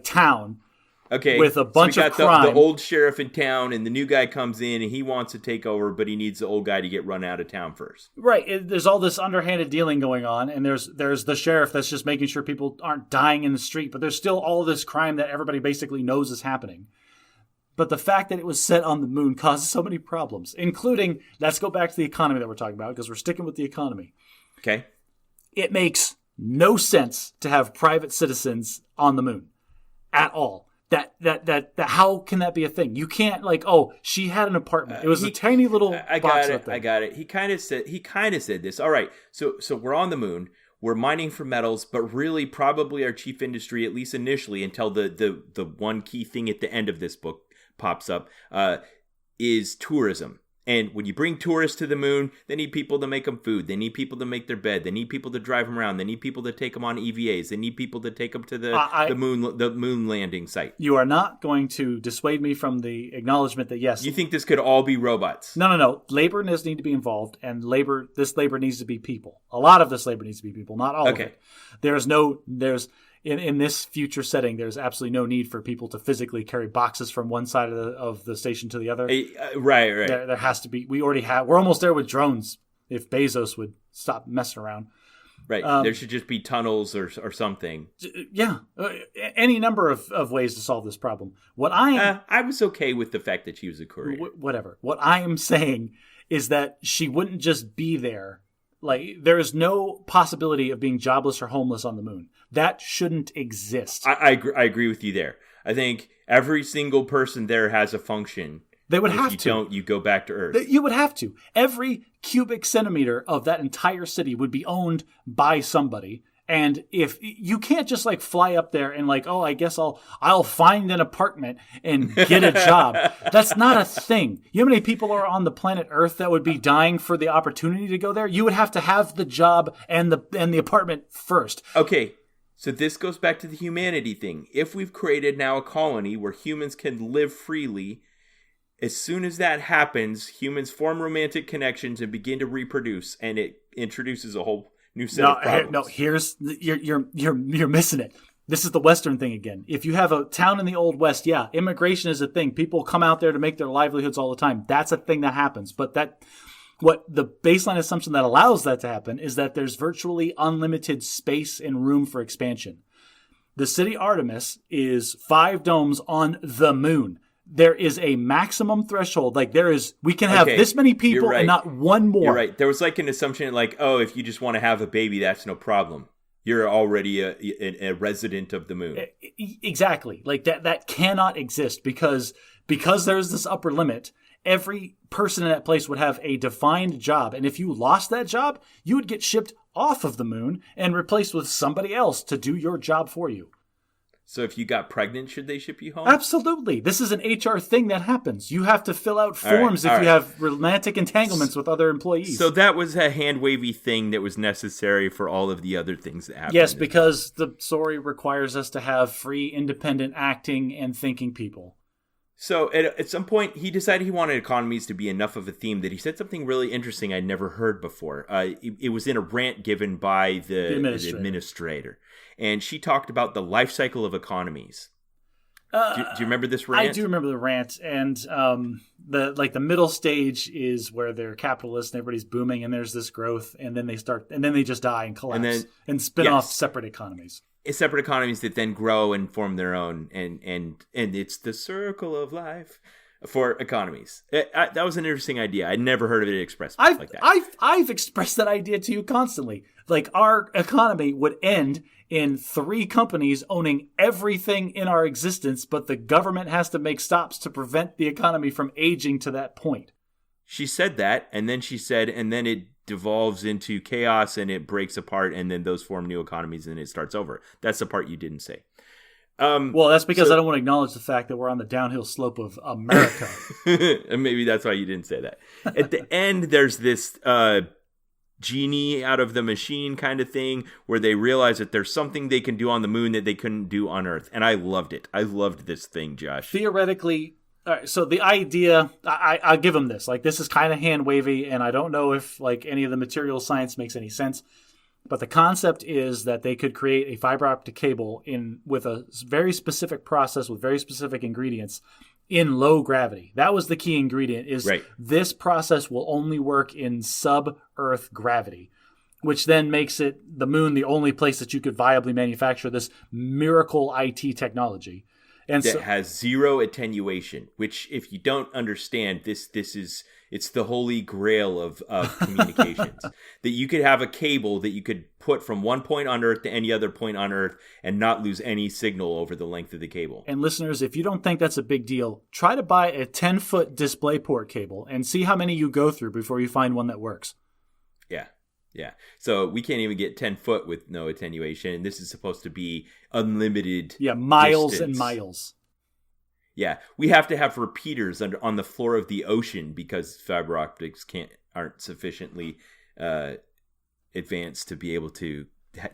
town. Okay, with a bunch of crime. The old sheriff in town, and the new guy comes in, and he wants to take over, but he needs the old guy to get run out of town first. Right. There's all this underhanded dealing going on, and there's the sheriff that's just making sure people aren't dying in the street, but there's still all this crime that everybody basically knows is happening. But the fact that it was set on the moon causes so many problems, including, let's go back to the economy that we're talking about, because we're sticking with the economy. Okay. It makes no sense to have private citizens on the moon at all. That how can that be a thing? You can't she had an apartment. It was a tiny little box. I got it. He kind of said this. All right. So we're on the moon. We're mining for metals, but really probably our chief industry, at least initially, until the one key thing at the end of this book pops up, is tourism. And when you bring tourists to the moon, they need people to make them food. They need people to make their bed. They need people to drive them around. They need people to take them on EVAs. They need people to take them to the moon landing site. You are not going to dissuade me from the acknowledgement that, yes. You think this could all be robots? No. Labor does need to be involved, and this labor needs to be people. A lot of this labor needs to be people, not all of it. In this future setting, there's absolutely no need for people to physically carry boxes from one side of the station to the other. Right. There has to be. We're almost there with drones. If Bezos would stop messing around, right? There should just be tunnels or something. Yeah, any number of ways to solve this problem. I was okay with the fact that she was a courier. Whatever. What I am saying is that she wouldn't just be there. Like, there is no possibility of being jobless or homeless on the moon. That shouldn't exist. I agree with you there. I think every single person there has a function. They would have to. If you don't, you go back to Earth. You would have to. Every cubic centimeter of that entire city would be owned by somebody. And if you can't just like fly up there and like, oh, I guess I'll find an apartment and get a job. That's not a thing. You know how many people are on the planet Earth that would be dying for the opportunity to go there? You would have to have the job and the apartment first. Okay. So this goes back to the humanity thing. If we've created now a colony where humans can live freely, as soon as that happens, humans form romantic connections and begin to reproduce, and it introduces a whole new set of problems. You're missing it. This is the Western thing again. If you have a town in the Old West, yeah, immigration is a thing. People come out there to make their livelihoods all the time. That's a thing that happens. But what the baseline assumption that allows that to happen is that there's virtually unlimited space and room for expansion. The city Artemis is 5 domes on the moon. There is a maximum threshold. Like we can have this many people and not one more. You're right. There was like an assumption like, oh, if you just want to have a baby, that's no problem. You're already a resident of the moon. Exactly. Like that cannot exist because there's this upper limit. Every person in that place would have a defined job. And if you lost that job, you would get shipped off of the moon and replaced with somebody else to do your job for you. So if you got pregnant, should they ship you home? Absolutely. This is an HR thing that happens. You have to fill out forms if you have romantic entanglements with other employees. So that was a hand-wavy thing that was necessary for all of the other things that happened. Yes, because the story requires us to have free, independent acting and thinking people. So at some point, he decided he wanted economies to be enough of a theme that he said something really interesting I'd never heard before. It was in a rant given by the administrator. And she talked about the life cycle of economies. Do you remember this rant? I do remember the rant. And the middle stage is where they're capitalists and everybody's booming and there's this growth. And then they just die and collapse and spin off separate economies. Separate economies that then grow and form their own, and it's the circle of life for economies. That was an interesting idea. I'd never heard of it expressed like that. I've expressed that idea to you constantly. Like, our economy would end in 3 companies owning everything in our existence, but the government has to make stops to prevent the economy from aging to that point. She said that, and then she said, and then it devolves into chaos and it breaks apart, and then those form new economies and it starts over. That's the part you didn't say. Well, that's because I don't want to acknowledge the fact that we're on the downhill slope of America. And maybe that's why you didn't say that. At the end, there's this genie out of the machine kind of thing where they realize that there's something they can do on the moon that they couldn't do on Earth. And I loved it. I loved this thing, Josh. Theoretically, all right, so the idea, I'll give them this. Like, this is kind of hand-wavy, and I don't know if like any of the material science makes any sense. But the concept is that they could create a fiber optic cable with a very specific process with very specific ingredients in low gravity. That was the key ingredient, is This process will only work in sub-Earth gravity, which then makes the moon the only place that you could viably manufacture this miracle IT technology. And that has zero attenuation, which, if you don't understand, it's the holy grail of communications. That you could have a cable that you could put from one point on Earth to any other point on Earth and not lose any signal over the length of the cable. And listeners, if you don't think that's a big deal, try to buy a 10-foot DisplayPort cable and see how many you go through before you find one that works. Yeah. So we can't even get 10 foot with no attenuation. This is supposed to be unlimited. Yeah, miles distance. and miles. Yeah, we have to have repeaters on the floor of the ocean because fiber optics aren't sufficiently advanced to be able to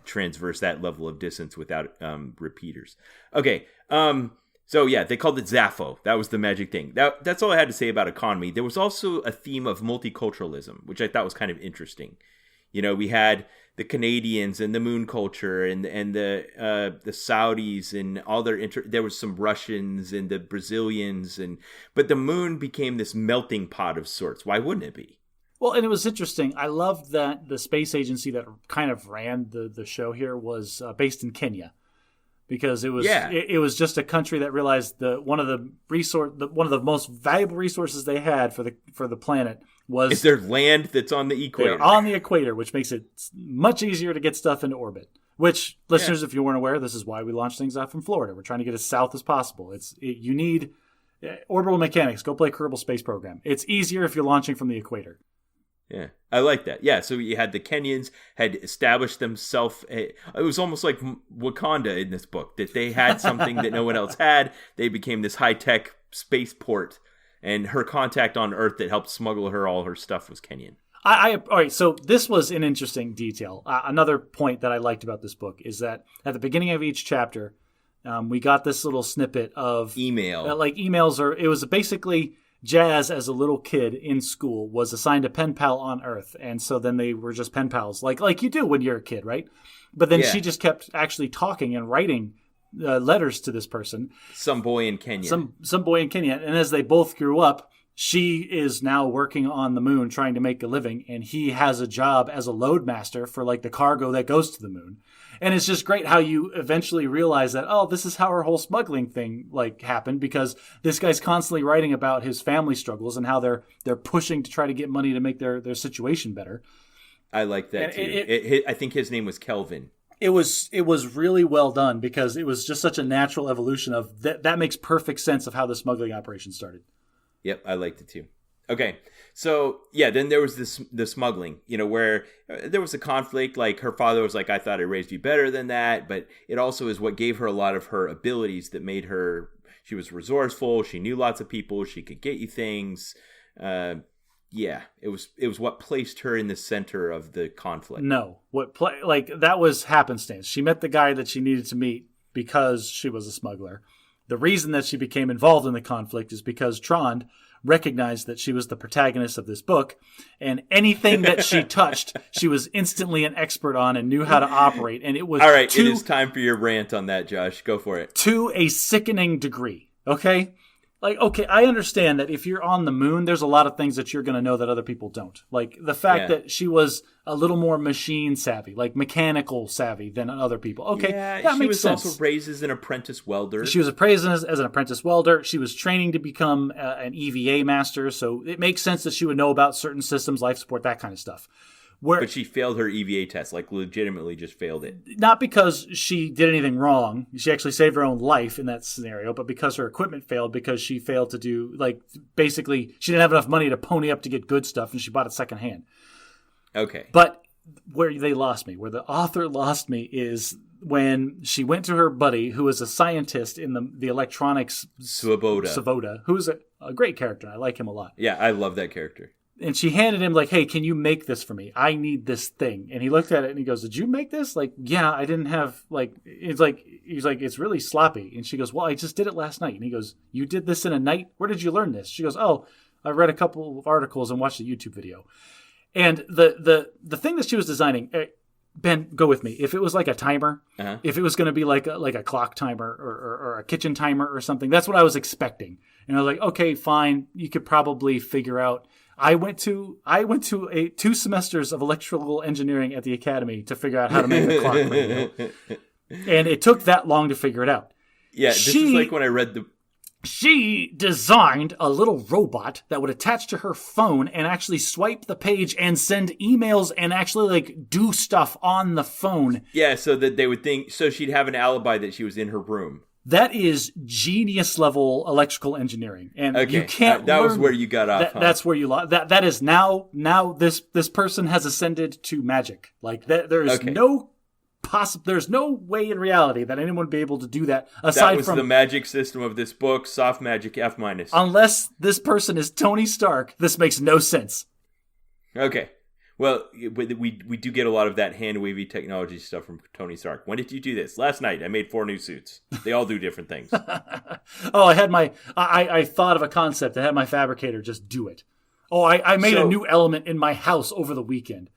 transverse that level of distance without repeaters. Okay, so yeah, they called it Zaffo. That was the magic thing. That's all I had to say about economy. There was also a theme of multiculturalism, which I thought was kind of interesting. You know, we had the Canadians and the moon culture and the Saudis and all their there was some Russians and the Brazilians but the moon became this melting pot of sorts. Why wouldn't it be? Well, and it was interesting. I loved that the space agency that kind of ran the show here was based in Kenya, because it was just a country that realized one of the most valuable resources they had for the planet is there land that's on the equator. They're on the equator, which makes it much easier to get stuff into orbit. Which, listeners, if you weren't aware, this is why we launch things out from Florida. We're trying to get as south as possible. You need orbital mechanics. Go play Kerbal Space Program. It's easier if you're launching from the equator. Yeah, I like that. Yeah, so you had the Kenyans had established themselves. It was almost like Wakanda in this book, that they had something that no one else had. They became this high-tech spaceport, and her contact on Earth that helped smuggle her all her stuff was Kenyan. All right, so this was an interesting detail. Another point that I liked about this book is that at the beginning of each chapter, we got this little snippet of email. It was basically Jazz, as a little kid in school, was assigned a pen pal on Earth, and so then they were just pen pals, like you do when you're a kid, right? But then she just kept actually talking and writing letters to this person. Some boy in Kenya. Some boy in Kenya. And as they both grew up, she is now working on the moon trying to make a living, and he has a job as a loadmaster for like the cargo that goes to the moon. And it's just great how you eventually realize that, oh, this is how her whole smuggling thing like happened, because this guy's constantly writing about his family struggles and how they're pushing to try to get money to make their situation better. I like that too. I think his name was Kelvin. It was really well done, because it was just such a natural evolution of that makes perfect sense of how the smuggling operation started. Yep, I liked it too. Okay, so yeah, then there was the smuggling, where there was a conflict. Like her father was like, I thought I raised you better than that, but it also is what gave her a lot of her abilities that made her, she was resourceful, she knew lots of people, she could get you things. Yeah, it was what placed her in the center of the conflict. No, that was happenstance. She met the guy that she needed to meet because she was a smuggler. The reason that she became involved in the conflict is because Trond recognized that she was the protagonist of this book, and anything that she touched, she was instantly an expert on and knew how to operate. And it was all right. It is time for your rant on that, Josh. Go for it. To a sickening degree. Okay. Okay, I understand that if you're on the moon, there's a lot of things that you're going to know that other people don't. Like the fact that she was a little more machine savvy, like mechanical savvy than other people. Okay, that makes sense. She was also raised as an apprentice welder. She was raised as an apprentice welder. She was training to become an EVA master, so it makes sense that she would know about certain systems, life support, that kind of stuff. But she failed her EVA test, like legitimately just failed it. Not because she did anything wrong. She actually saved her own life in that scenario, but because her equipment failed, because she failed to do, basically, she didn't have enough money to pony up to get good stuff, and she bought it secondhand. Okay. But where they lost me, where the author lost me, is when she went to her buddy, who is a scientist in the electronics, Svoboda, who's a great character. I like him a lot. Yeah, I love that character. And she handed him hey, can you make this for me? I need this thing. And he looked at it and he goes, did you make this? Yeah, I didn't have he's like, it's really sloppy. And she goes, well, I just did it last night. And he goes, you did this in a night? Where did you learn this? She goes, oh, I read a couple of articles and watched a YouTube video. And the thing that she was designing, Ben, go with me. If it was like a timer, if it was going to be like a clock timer or a kitchen timer or something, that's what I was expecting. And I was like, okay, fine. You could probably figure out. I went to 2 semesters of electrical engineering at the academy to figure out how to make a clock ring. And it took that long to figure it out. Yeah, this is like when I read the... She designed a little robot that would attach to her phone and actually swipe the page and send emails and actually do stuff on the phone. Yeah, so that they would think... So she'd have an alibi that she was in her room. That is genius level electrical engineering, and you can't. That was where you got off. That's where you lost. That is now. This person has ascended to magic. There is no There's no way in reality that anyone would be able to do that That was the magic system of this book, soft magic F-. Unless this person is Tony Stark, this makes no sense. Okay. Well, we do get a lot of that hand-wavy technology stuff from Tony Stark. When did you do this? Last night. I made 4 new suits. They all do different things. Oh, I thought of a concept. I had my fabricator just do it. Oh, I made a new element in my house over the weekend.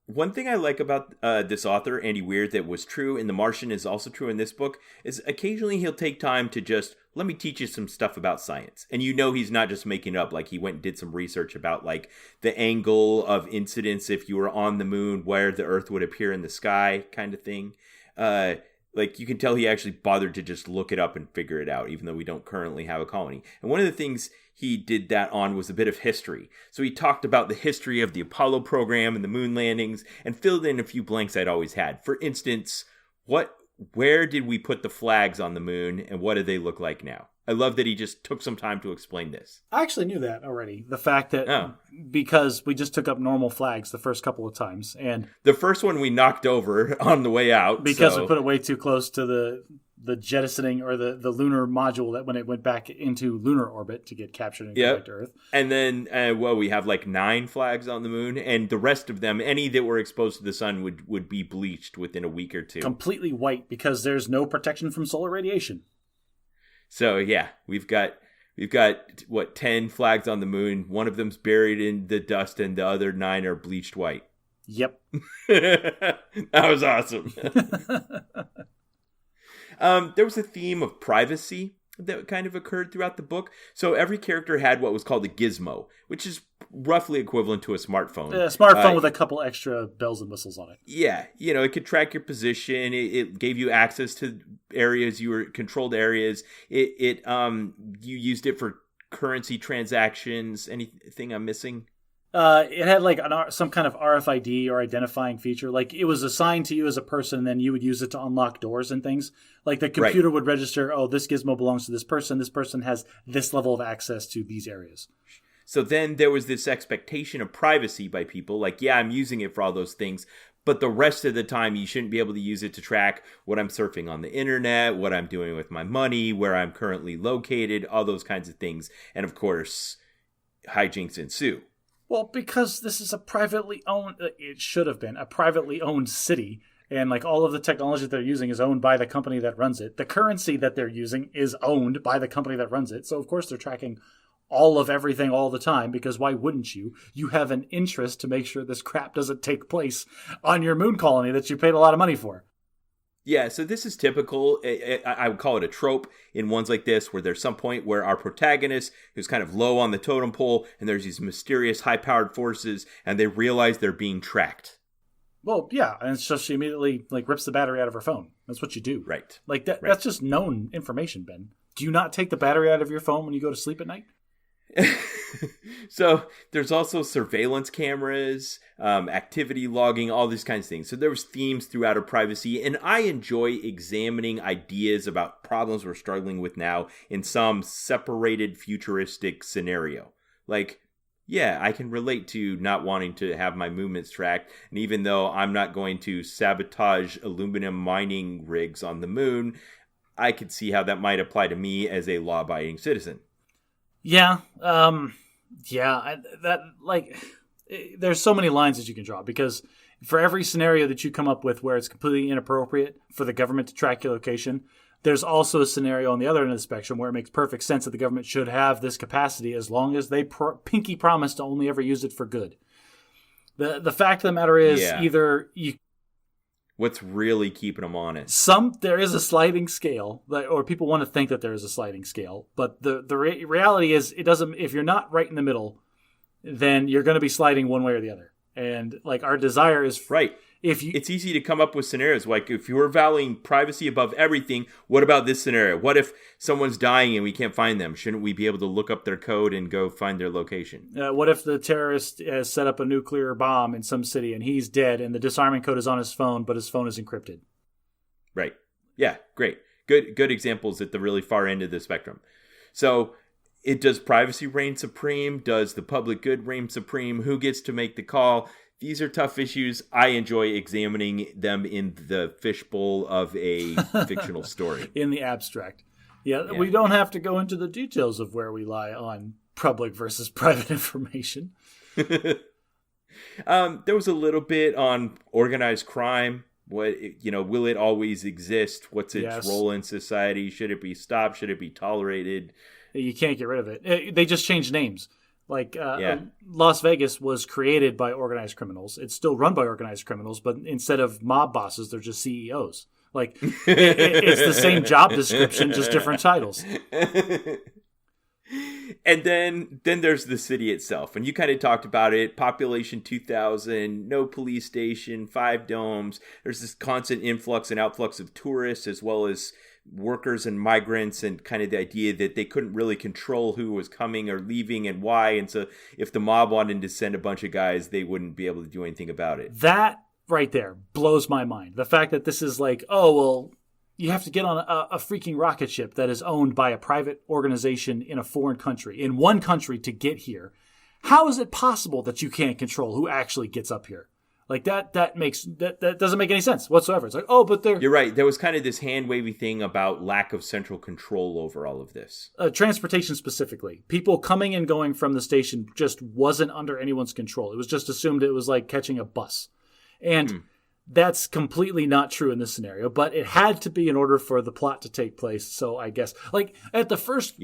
One thing I like about this author, Andy Weir, that was true in The Martian is also true in this book, is occasionally he'll take time to just, let me teach you some stuff about science. And you know he's not just making up, like he went and did some research about like the angle of incidence if you were on the moon, where the Earth would appear in the sky kind of thing. Like you can tell he actually bothered to just look it up and figure it out, even though we don't currently have a colony. And one of the things he did that on was a bit of history. So he talked about the history of the Apollo program and the moon landings and filled in a few blanks I'd always had. For instance, where did we put the flags on the moon and what do they look like now? I love that he just took some time to explain this. I actually knew that already. The fact that because we just took up normal flags the first couple of times. And the first one we knocked over on the way out. Because we put it way too close to the jettisoning or the lunar module that when it went back into lunar orbit to get captured and go back to Earth. And then, we have like 9 flags on the moon, and the rest of them, any that were exposed to the sun would be bleached within a week or 2. Completely white because there's no protection from solar radiation. So yeah, we've got 10 flags on the moon. One of them's buried in the dust, and the other 9 are bleached white. Yep. That was awesome. There was a theme of privacy that kind of occurred throughout the book. So every character had what was called a gizmo, which is roughly equivalent to a smartphone. A smartphone with a couple extra bells and whistles on it. Yeah. It could track your position. It gave you access to areas, controlled areas. You used it for currency transactions. Anything I'm missing? It had like some kind of RFID or identifying feature. Like it was assigned to you as a person, and then you would use it to unlock doors and things. Like the computer would register, oh, this gizmo belongs to this person. This person has this level of access to these areas. So then there was this expectation of privacy by people. Like, yeah, I'm using it for all those things, but the rest of the time you shouldn't be able to use it to track what I'm surfing on the internet, what I'm doing with my money, where I'm currently located, all those kinds of things. And of course, hijinks ensue. Well, because this is it should have been a privately owned city, and like all of the technology that they're using is owned by the company that runs it. The currency that they're using is owned by the company that runs it. So of course they're tracking all of everything all the time, because why wouldn't you? You have an interest to make sure this crap doesn't take place on your moon colony that you paid a lot of money for. Yeah, so this is typical. I would call it a trope in ones like this, where there's some point where our protagonist, who's kind of low on the totem pole, and there's these mysterious high-powered forces, and they realize they're being tracked. Well, yeah, and it's just she immediately rips the battery out of her phone. That's what you do. Right. That's just known information, Ben. Do you not take the battery out of your phone when you go to sleep at night? So there's also surveillance cameras, activity logging, all these kinds of things. So there was themes throughout of privacy, and I enjoy examining ideas about problems we're struggling with now in some separated futuristic scenario. Like, yeah, I can relate to not wanting to have my movements tracked, and even though I'm not going to sabotage aluminum mining rigs on the moon, I could see how that might apply to me as a law-abiding citizen. Yeah, there's so many lines that you can draw, because for every scenario that you come up with where it's completely inappropriate for the government to track your location, there's also a scenario on the other end of the spectrum where it makes perfect sense that the government should have this capacity as long as they pinky promise to only ever use it for good. The fact of the matter is, either you... What's really keeping them honest? There is a sliding scale, or people want to think that there is a sliding scale, but the reality is, it doesn't. If you're not right in the middle, then you're going to be sliding one way or the other. And like our desire is right. It's easy to come up with scenarios like, if you were valuing privacy above everything, what about this scenario? What if someone's dying and we can't find them? Shouldn't we be able to look up their code and go find their location? What if the terrorist has set up a nuclear bomb in some city and he's dead and the disarming code is on his phone, but his phone is encrypted? Right. Yeah, great. Good examples at the really far end of the spectrum. So, does privacy reign supreme? Does the public good reign supreme? Who gets to make the call? These are tough issues. I enjoy examining them in the fishbowl of a fictional story. In the abstract. Yeah, we don't have to go into the details of where we lie on public versus private information. There was a little bit on organized crime. What, will it always exist? What's its role in society? Should it be stopped? Should it be tolerated? You can't get rid of it. They just changed names. Like Las Vegas was created by organized criminals. It's still run by organized criminals, but instead of mob bosses, they're just CEOs. Like it's the same job description, just different titles. And then there's the city itself. And you kind of talked about it. Population 2,000, no police station, 5 domes. There's this constant influx and outflux of tourists as well as workers and migrants, and kind of the idea that they couldn't really control who was coming or leaving and why. And so if the mob wanted to send a bunch of guys, they wouldn't be able to do anything about it. That right there blows my mind. The fact that this is like, oh, well, you have to get on a freaking rocket ship that is owned by a private organization in a foreign country, in one country, to get here. How is it possible that you can't control who actually gets up here? Like that doesn't make any sense whatsoever. It's like, oh, but they're... You're right. There was kind of this hand-wavy thing about lack of central control over all of this. Transportation specifically. People coming and going from the station just wasn't under anyone's control. It was just assumed it was like catching a bus. And that's completely not true in this scenario, but it had to be in order for the plot to take place. So I guess, like, at the first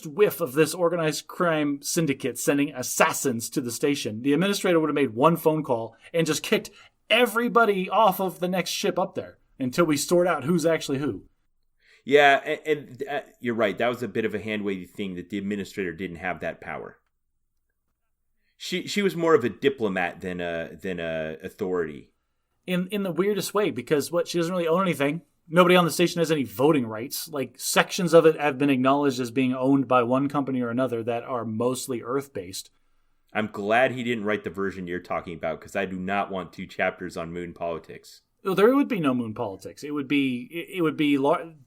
whiff of this organized crime syndicate sending assassins to the station, the administrator would have made one phone call and just kicked everybody off of the next ship up there until we sort out who's actually who. Yeah, and you're right. That was a bit of a hand-wavy thing, that the administrator didn't have that power. She was more of a diplomat than a authority. In the weirdest way, because she doesn't really own anything. Nobody on the station has any voting rights. Like, sections of it have been acknowledged as being owned by one company or another that are mostly Earth-based. I'm glad he didn't write the version you're talking about, because I do not want 2 chapters on moon politics. Well, there would be no moon politics. It would be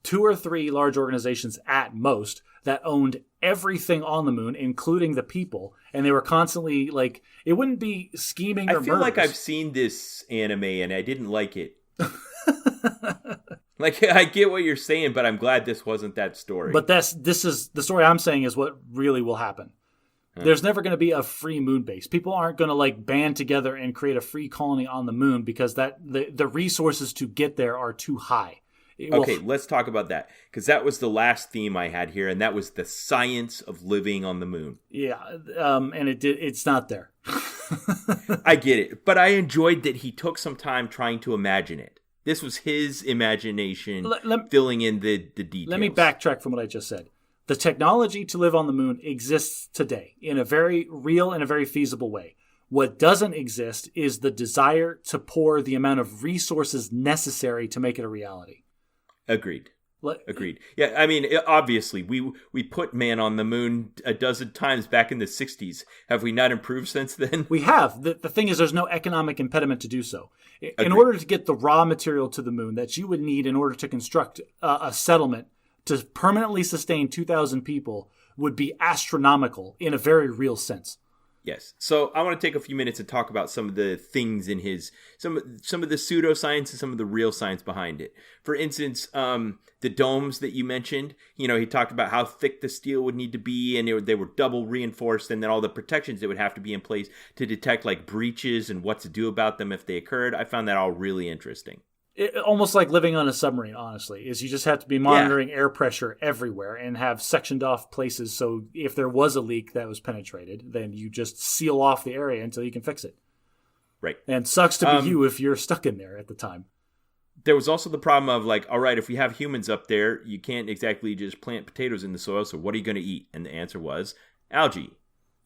2 or 3 large organizations at most that owned everything on the moon, including the people, and they were constantly like, it wouldn't be scheming or I feel murders. like I've seen this anime and I didn't like it. Like, I get what you're saying, but I'm glad this wasn't that story. But this is the story I'm saying is what really will happen. There's never going to be a free moon base. People aren't going to like band together and create a free colony on the moon because the resources to get there are too high. Okay, let's talk about that, because that was the last theme I had here, and that was the science of living on the moon. Yeah, and it's not there. I get it, but I enjoyed that he took some time trying to imagine it. This was his imagination filling in the details. Let me backtrack from what I just said. The technology to live on the moon exists today in a very real and a very feasible way. What doesn't exist is the desire to pour the amount of resources necessary to make it a reality. Agreed. Yeah, I mean, obviously, we put man on the moon a dozen times back in the 60s. Have we not improved since then? We have. The thing is, there's no economic impediment to do so. In order to get the raw material to the moon that you would need in order to construct a settlement to permanently sustain 2,000 people would be astronomical in a very real sense. Yes. So I want to take a few minutes and talk about some of the things in some of the pseudoscience and some of the real science behind it. For instance, the domes that you mentioned, he talked about how thick the steel would need to be, and they were double reinforced, and then all the protections that would have to be in place to detect like breaches and what to do about them if they occurred. I found that all really interesting. Almost like living on a submarine, honestly, is you just have to be monitoring air pressure everywhere and have sectioned off places. So if there was a leak that was penetrated, then you just seal off the area until you can fix it. Right. And sucks to be you if you're stuck in there at the time. There was also the problem of like, all right, if we have humans up there, you can't exactly just plant potatoes in the soil. So what are you going to eat? And the answer was algae.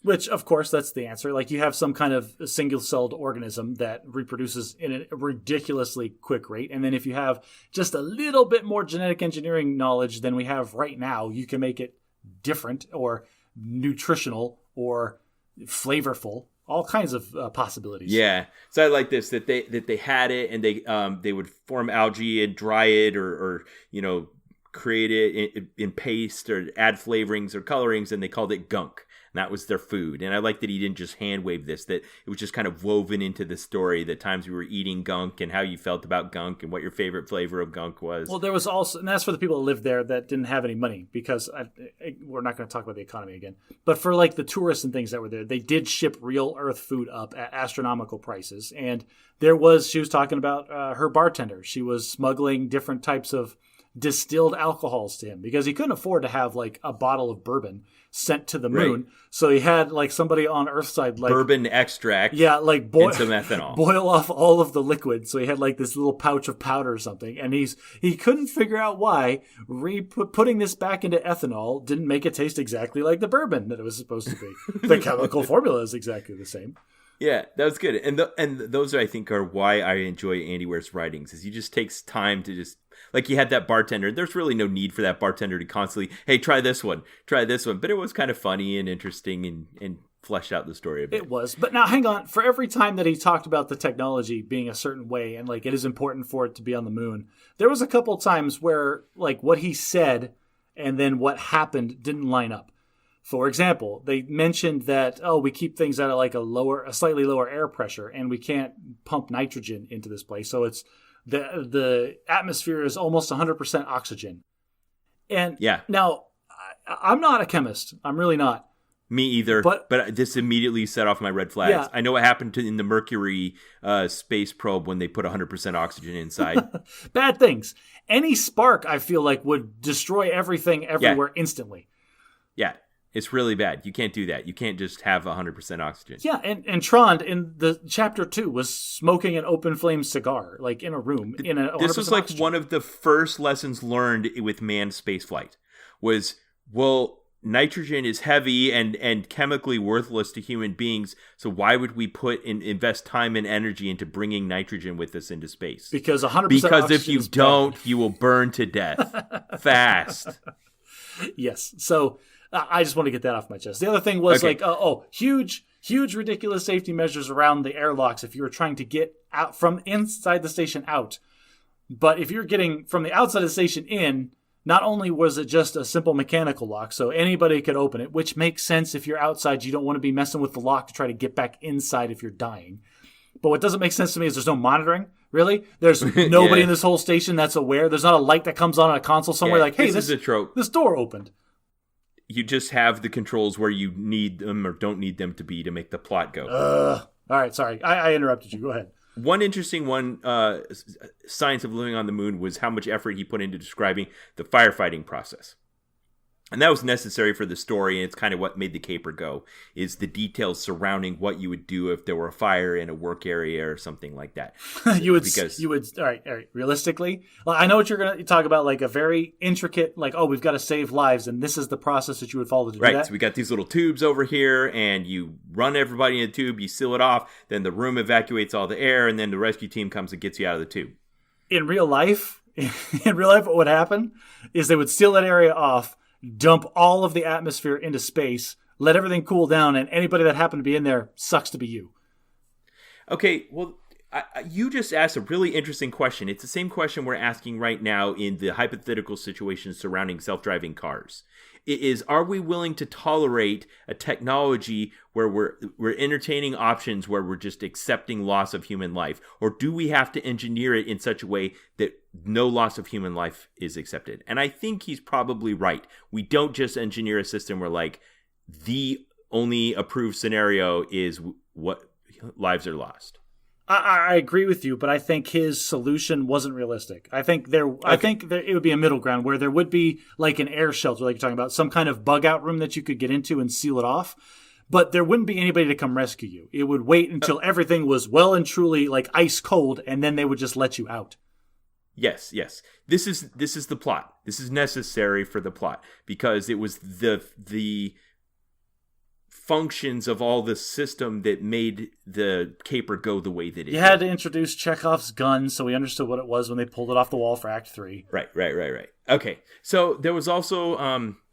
Which, of course, that's the answer. Like, you have some kind of single-celled organism that reproduces in a ridiculously quick rate. And then if you have just a little bit more genetic engineering knowledge than we have right now, you can make it different or nutritional or flavorful. All kinds of possibilities. Yeah. So I like this, that they had it, and they would form algae and dry it or create it in paste or add flavorings or colorings, and they called it gunk. and that was their food. And I like that he didn't just hand wave this, that it was just kind of woven into the story, the times we were eating gunk and how you felt about gunk and what your favorite flavor of gunk was. Well, there was also, and that's for the people that lived there that didn't have any money, because we're not going to talk about the economy again. But for like the tourists and things that were there, they did ship real Earth food up at astronomical prices. And she was talking about her bartender. She was smuggling different types of distilled alcohols to him because he couldn't afford to have like a bottle of bourbon sent to the moon. Right. So he had like somebody on Earthside, like bourbon extract, and some ethanol, boil off all of the liquid. So he had like this little pouch of powder or something, and he couldn't figure out why putting this back into ethanol didn't make it taste exactly like the bourbon that it was supposed to be. The chemical formula is exactly the same. Yeah, that was good. And those, I think, are why I enjoy Andy Weir's writings, is he just takes time to just, like, you had that bartender. There's really no need for that bartender to constantly, hey, try this one. But it was kind of funny and interesting and fleshed out the story a bit. It was. But now, hang on. For every time that he talked about the technology being a certain way and, like, it is important for it to be on the moon, there was a couple times where, like, what he said and then what happened didn't line up. For example, they mentioned that, we keep things at like a slightly lower air pressure, and we can't pump nitrogen into this place. So it's the atmosphere is almost 100% oxygen. And now I'm not a chemist. I'm really not. Me either. But this immediately set off my red flags. Yeah. I know what happened in the Mercury space probe when they put 100% oxygen inside. Bad things. Any spark, I feel like, would destroy everything everywhere instantly. Yeah. It's really bad. You can't do that. You can't just have 100% oxygen. Yeah, and Trond in the chapter 2 was smoking an open flame cigar, like in a room. This was like oxygen. One of the first lessons learned with manned spaceflight was, well, nitrogen is heavy and chemically worthless to human beings, so why would we invest time and energy into bringing nitrogen with us into space? Because 100% Because if you don't, you will burn to death fast. Yes, so I just want to get that off my chest. The other thing was huge, ridiculous safety measures around the airlocks if you were trying to get out from inside the station out. But if you're getting from the outside of the station in, not only was it just a simple mechanical lock, so anybody could open it, which makes sense if you're outside. You don't want to be messing with the lock to try to get back inside if you're dying. But what doesn't make sense to me is there's no monitoring. Really? There's nobody in this whole station that's aware. There's not a light that comes on a console somewhere like, hey, this is a trope. This door opened. You just have the controls where you need them or don't need them to be to make the plot go. All right, sorry. I interrupted you. Go ahead. One interesting science of living on the moon was how much effort he put into describing the firefighting process. And that was necessary for the story, and it's kind of what made the caper go, is the details surrounding what you would do if there were a fire in a work area or something like that. All right, realistically, well, I know what you're going to talk about, like a very intricate, like, we've got to save lives, and this is the process that you would follow to do that. Right, so we got these little tubes over here, and you run everybody in the tube, you seal it off, then the room evacuates all the air, and then the rescue team comes and gets you out of the tube. In real life, what would happen is they would seal that area off, dump all of the atmosphere into space, let everything cool down, and anybody that happened to be in there sucks to be you. Okay, well, you just asked a really interesting question. It's the same question we're asking right now in the hypothetical situation surrounding self-driving cars. It is, are we willing to tolerate a technology where we're entertaining options where we're just accepting loss of human life? Or do we have to engineer it in such a way that no loss of human life is accepted? And I think he's probably right. We don't just engineer a system where, like, the only approved scenario is what lives are lost. I agree with you, but I think his solution wasn't realistic. I think it would be a middle ground where there would be like an air shelter, like you're talking about, some kind of bug out room that you could get into and seal it off. But there wouldn't be anybody to come rescue you. It would wait until everything was well and truly like ice cold, and then they would just let you out. Yes. This is the plot. This is necessary for the plot because it was the functions of all the system that made the caper go the way that it did. You had to introduce Chekhov's gun, so we understood what it was when they pulled it off the wall for Act 3. Right. Okay, so there was also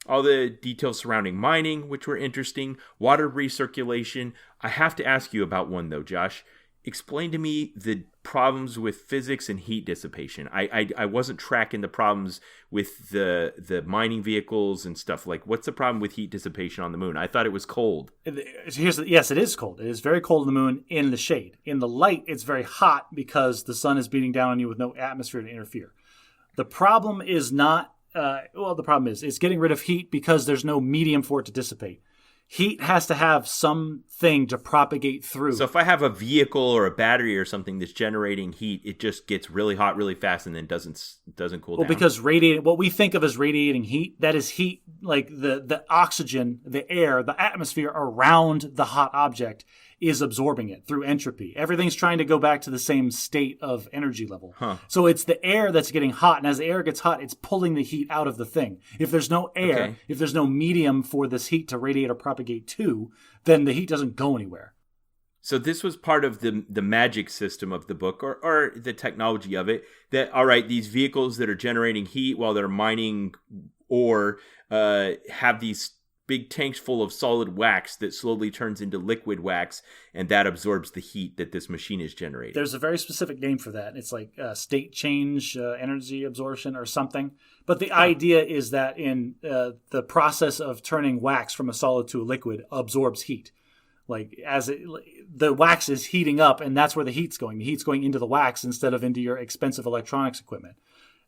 all the details surrounding mining, which were interesting, water recirculation. I have to ask you about one, though, Josh. explain to me the problems with physics and heat dissipation. I wasn't tracking the problems with the mining vehicles and stuff. Like, what's the problem with heat dissipation on the moon? I thought it was cold. Yes, it is cold. It is very cold on the moon in the shade. In the light, it's very hot because the sun is beating down on you with no atmosphere to interfere. The problem is not, the problem is it's getting rid of heat because there's no medium for it to dissipate. Heat has to have something to propagate through. So if I have a vehicle or a battery or something that's generating heat, it just gets really hot really fast and then doesn't cool down. Well, because what we think of as radiating heat, that is heat, like the oxygen, the air, the atmosphere around the hot object is absorbing it through entropy. Everything's trying to go back to the same state of energy level. So it's the air that's getting hot, and as the air gets hot, it's pulling the heat out of the thing. If there's no air, if there's no medium for this heat to radiate or propagate to, then the heat doesn't go anywhere. So this was part of the magic system of the book, or the technology of it, that, all right, these vehicles that are generating heat while they're mining ore have these big tanks full of solid wax that slowly turns into liquid wax, and that absorbs the heat that this machine is generating. There's a very specific name for that. It's like state change, energy absorption or something. But the idea is that in the process of turning wax from a solid to a liquid absorbs heat. Like the wax is heating up, and that's where the heat's going. The heat's going into the wax instead of into your expensive electronics equipment.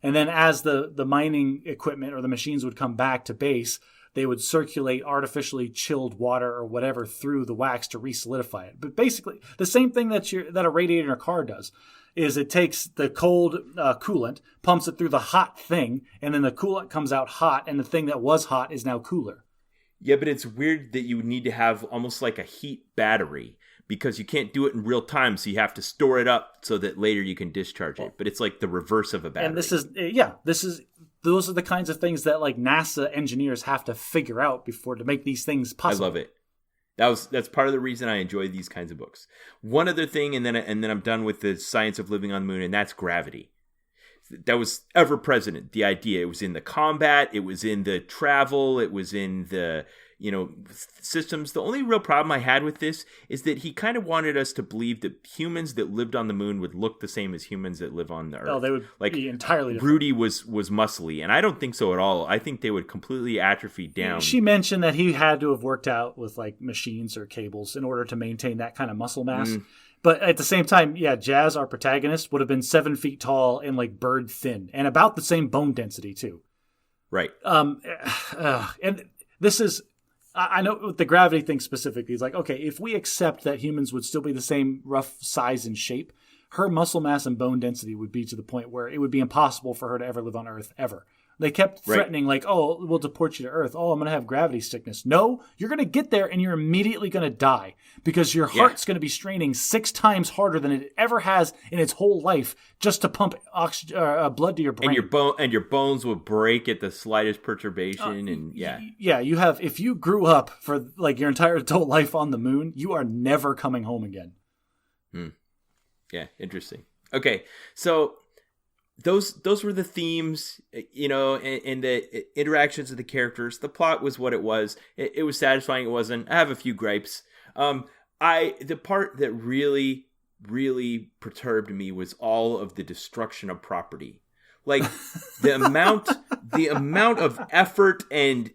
And then as the mining equipment or the machines would come back to base, they would circulate artificially chilled water or whatever through the wax to re-solidify it. But basically, the same thing that a radiator in a car does is it takes the cold coolant, pumps it through the hot thing, and then the coolant comes out hot, and the thing that was hot is now cooler. Yeah, but it's weird that you need to have almost like a heat battery, because you can't do it in real time, so you have to store it up so that later you can discharge it. But it's like the reverse of a battery. And those are the kinds of things that like NASA engineers have to figure out before to make these things possible. I love it. That's part of the reason I enjoy these kinds of books. One other thing, and then I'm done with the science of living on the moon, and that's gravity. That was ever present. The idea, it was in the combat, it was in the travel, it was in the systems. The only real problem I had with this is that he kind of wanted us to believe that humans that lived on the moon would look the same as humans that live on the Earth. Oh, they would be entirely different. Rudy was muscly, and I don't think so at all. I think they would completely atrophy down. She mentioned that he had to have worked out with like machines or cables in order to maintain that kind of muscle mass. But at the same time, Jazz, our protagonist, would have been 7 feet tall and like bird thin, and about the same bone density too. Right. And this is, I know with the gravity thing specifically, it's like, okay, if we accept that humans would still be the same rough size and shape, her muscle mass and bone density would be to the point where it would be impossible for her to ever live on Earth, ever. They kept threatening, like, oh, we'll deport you to Earth. Oh, I'm going to have gravity sickness. No, you're going to get there and you're immediately going to die because your heart's going to be straining 6 times harder than it ever has in its whole life just to pump blood to your brain. And your bones will break at the slightest perturbation. You have, if you grew up for like your entire adult life on the moon, you are never coming home again. Yeah, interesting. Okay, so those were the themes, and the interactions of the characters. The plot was what it was. It was satisfying. It wasn't. I have a few gripes. The part that really, really perturbed me was all of the destruction of property. Like the amount of effort and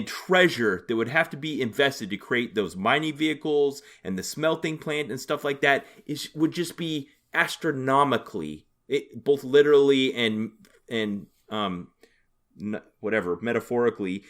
treasure that would have to be invested to create those mining vehicles and the smelting plant and stuff like that would just be astronomically, both literally and metaphorically,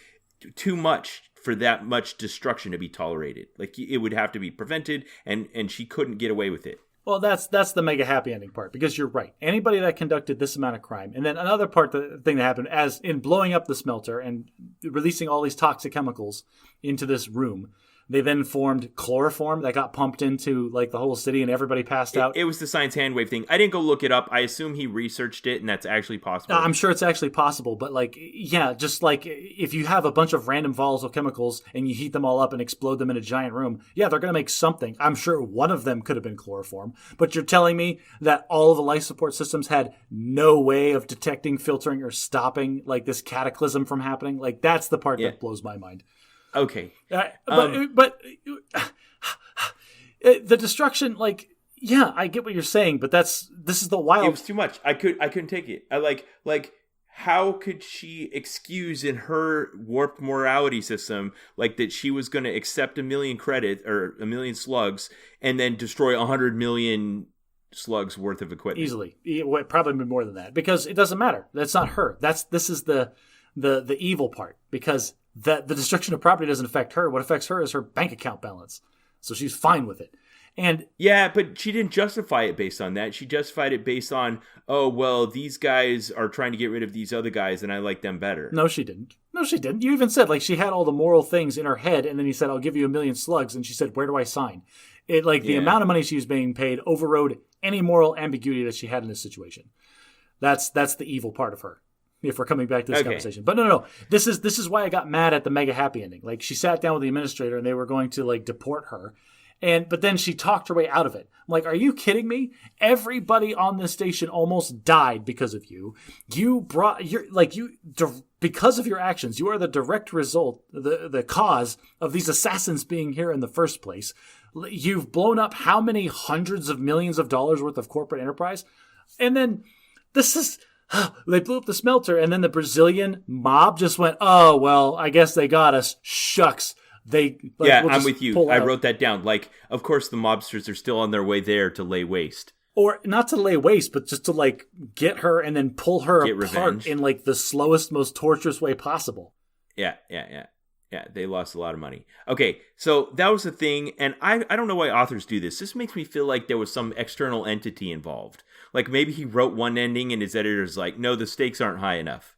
too much for that much destruction to be tolerated. Like it would have to be prevented, and she couldn't get away with it. Well, that's the mega happy ending part, because you're right. Anybody that conducted this amount of crime, and then another part, the thing that happened, as in blowing up the smelter and releasing all these toxic chemicals into this room, they then formed chloroform that got pumped into like the whole city, and everybody passed out. It was the science handwave thing. I didn't go look it up. I assume he researched it, and that's actually possible. I'm sure it's actually possible, but just like if you have a bunch of random volatile chemicals and you heat them all up and explode them in a giant room, they're going to make something. I'm sure one of them could have been chloroform, but you're telling me that all of the life support systems had no way of detecting, filtering, or stopping like this cataclysm from happening? Like that's the part that blows my mind. Okay. But the destruction, like, Yeah, I get what you're saying, but this is the wild. It was too much. I couldn't take it. I like how could she excuse in her warped morality system like that she was going to accept 1 million credit or 1 million slugs and then destroy 100 million slugs worth of equipment easily? Probably more than that, because it doesn't matter. That's not her. This is the evil part, because the destruction of property doesn't affect her. What affects her is her bank account balance. So she's fine with it. And yeah, but she didn't justify it based on that. She justified it based on, oh, well, these guys are trying to get rid of these other guys and I like them better. No, she didn't. You even said, like, she had all the moral things in her head, and then he said, I'll give you 1 million slugs. And she said, where do I sign? The amount of money she was being paid overrode any moral ambiguity that she had in this situation. That's the evil part of her, if we're coming back to this conversation. But no. This is why I got mad at the mega happy ending. Like, she sat down with the administrator and they were going to, like, deport her. But then she talked her way out of it. I'm like, are you kidding me? Everybody on this station almost died because of you. Because of your actions, you are the direct result, the cause of these assassins being here in the first place. You've blown up how many hundreds of millions of dollars worth of corporate enterprise? And then they blew up the smelter, and then the Brazilian mob just went, oh, well, I guess they got us. Shucks. I'm with you. I wrote that down. Like, of course, the mobsters are still on their way there to lay waste. Or not to lay waste, but just to, like, get her and then pull her apart revenge in, like, the slowest, most torturous way possible. Yeah. They lost a lot of money. Okay, so that was the thing, and I don't know why authors do this. This makes me feel like there was some external entity involved. Like, maybe he wrote one ending and his editor's like, no, the stakes aren't high enough.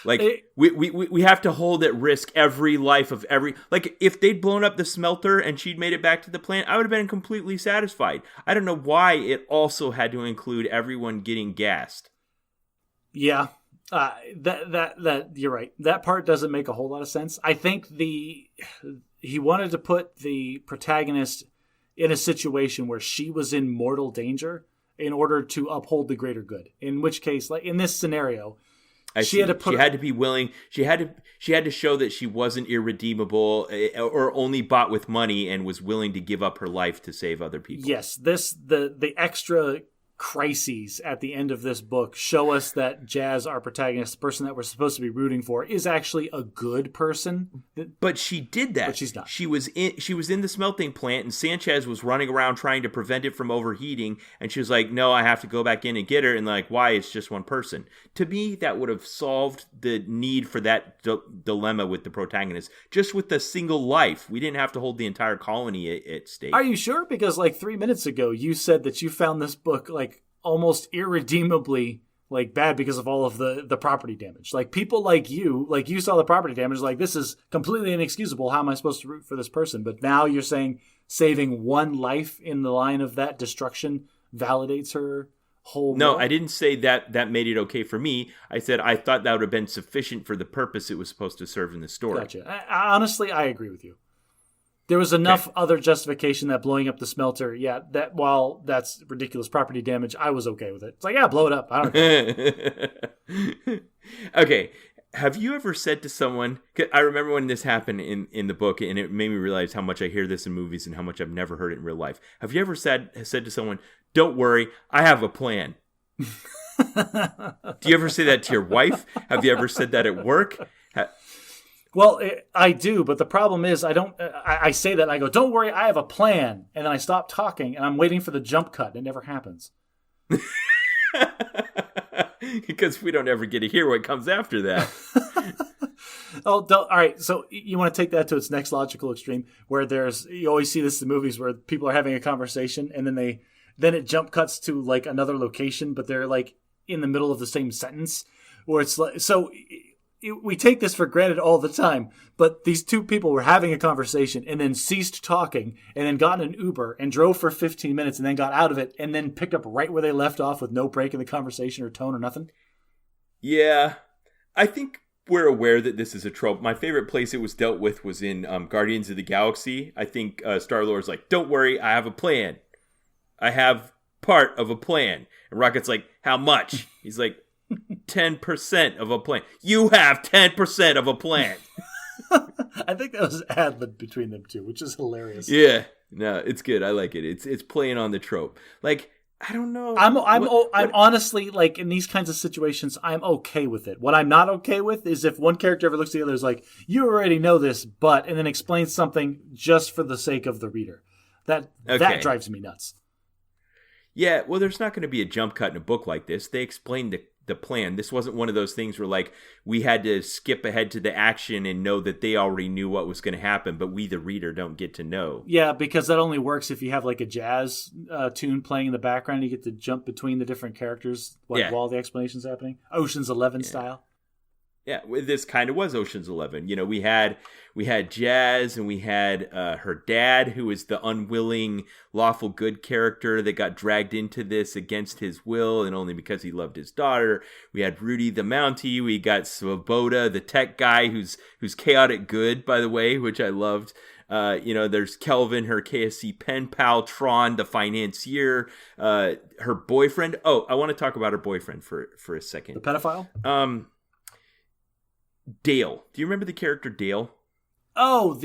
We have to hold at risk every life of every... Like, if they'd blown up the smelter and she'd made it back to the plant, I would have been completely satisfied. I don't know why it also had to include everyone getting gassed. Yeah, that you're right. That part doesn't make a whole lot of sense. I think he wanted to put the protagonist in a situation where she was in mortal danger in order to uphold the greater good. In which case, like in this scenario... She had to be willing. She had to show that she wasn't irredeemable or only bought with money and was willing to give up her life to save other people. Yes, the extra crises at the end of this book show us that Jazz, our protagonist, the person that we're supposed to be rooting for, is actually a good person. But she did that. But she's not. She was in the smelting plant, and Sanchez was running around trying to prevent it from overheating, and she was like, no, I have to go back in and get her, and like, why? It's just one person. To me, that would have solved the need for that dilemma with the protagonist. Just with a single life. We didn't have to hold the entire colony at stake. Are you sure? Because like 3 minutes ago, you said that you found this book like almost irredeemably like bad because of all of the property damage. Like people like you saw the property damage, like this is completely inexcusable. How am I supposed to root for this person? But now you're saying saving one life in the line of that destruction validates her whole No, world? I didn't say that made it okay for me. I said I thought that would have been sufficient for the purpose it was supposed to serve in the story. Gotcha. Honestly, I agree with you. There was enough other justification that blowing up the smelter, that while that's ridiculous property damage, I was okay with it. It's like, yeah, blow it up. I don't care. Okay. Have you ever said to someone, I remember when this happened in the book, and it made me realize how much I hear this in movies and how much I've never heard it in real life. Have you ever said to someone, don't worry, I have a plan? Do you ever say that to your wife? Have you ever said that at work? Well, I do, but the problem is I say that and I go, don't worry, I have a plan. And then I stop talking and I'm waiting for the jump cut. It never happens. Because we don't ever get to hear what comes after that. All right. So you want to take that to its next logical extreme where you always see this in movies where people are having a conversation and then it jump cuts to like another location, but they're like in the middle of the same sentence where it's like, so we take this for granted all the time, but these two people were having a conversation and then ceased talking and then got in an Uber and drove for 15 minutes and then got out of it and then picked up right where they left off with no break in the conversation or tone or nothing. Yeah, I think we're aware that this is a trope. My favorite place it was dealt with was in Guardians of the Galaxy. I think Star-Lord's like, don't worry, I have a plan. I have part of a plan. And Rocket's like, how much? He's like, 10% of a plan. You have 10% of a plan. I think that was ad-lib between them two, which is hilarious. Yeah. No, it's good. I like it. It's playing on the trope. Like, I don't know. I'm honestly, like, in these kinds of situations, I'm okay with it. What I'm not okay with is if one character ever looks at the other and is like, you already know this, but, and then explains something just for the sake of the reader. That drives me nuts. Yeah, well, there's not going to be a jump cut in a book like this. They explained the plan. This wasn't one of those things where, like, we had to skip ahead to the action and know that they already knew what was going to happen, but we, the reader, don't get to know. Yeah, because that only works if you have, like, a jazz tune playing in the background. You get to jump between the different characters while the explanation's happening. Ocean's 11 style. Yeah, this kind of was Ocean's 11. You know, we had Jazz, and we had her dad, who was the unwilling, lawful good character that got dragged into this against his will and only because he loved his daughter. We had Rudy the Mountie. We got Svoboda, the tech guy, who's chaotic good, by the way, which I loved. There's Kelvin, her KSC pen pal, Tron, the financier, her boyfriend. Oh, I want to talk about her boyfriend for a second. The pedophile? Dale. Do you remember the character Dale? Oh,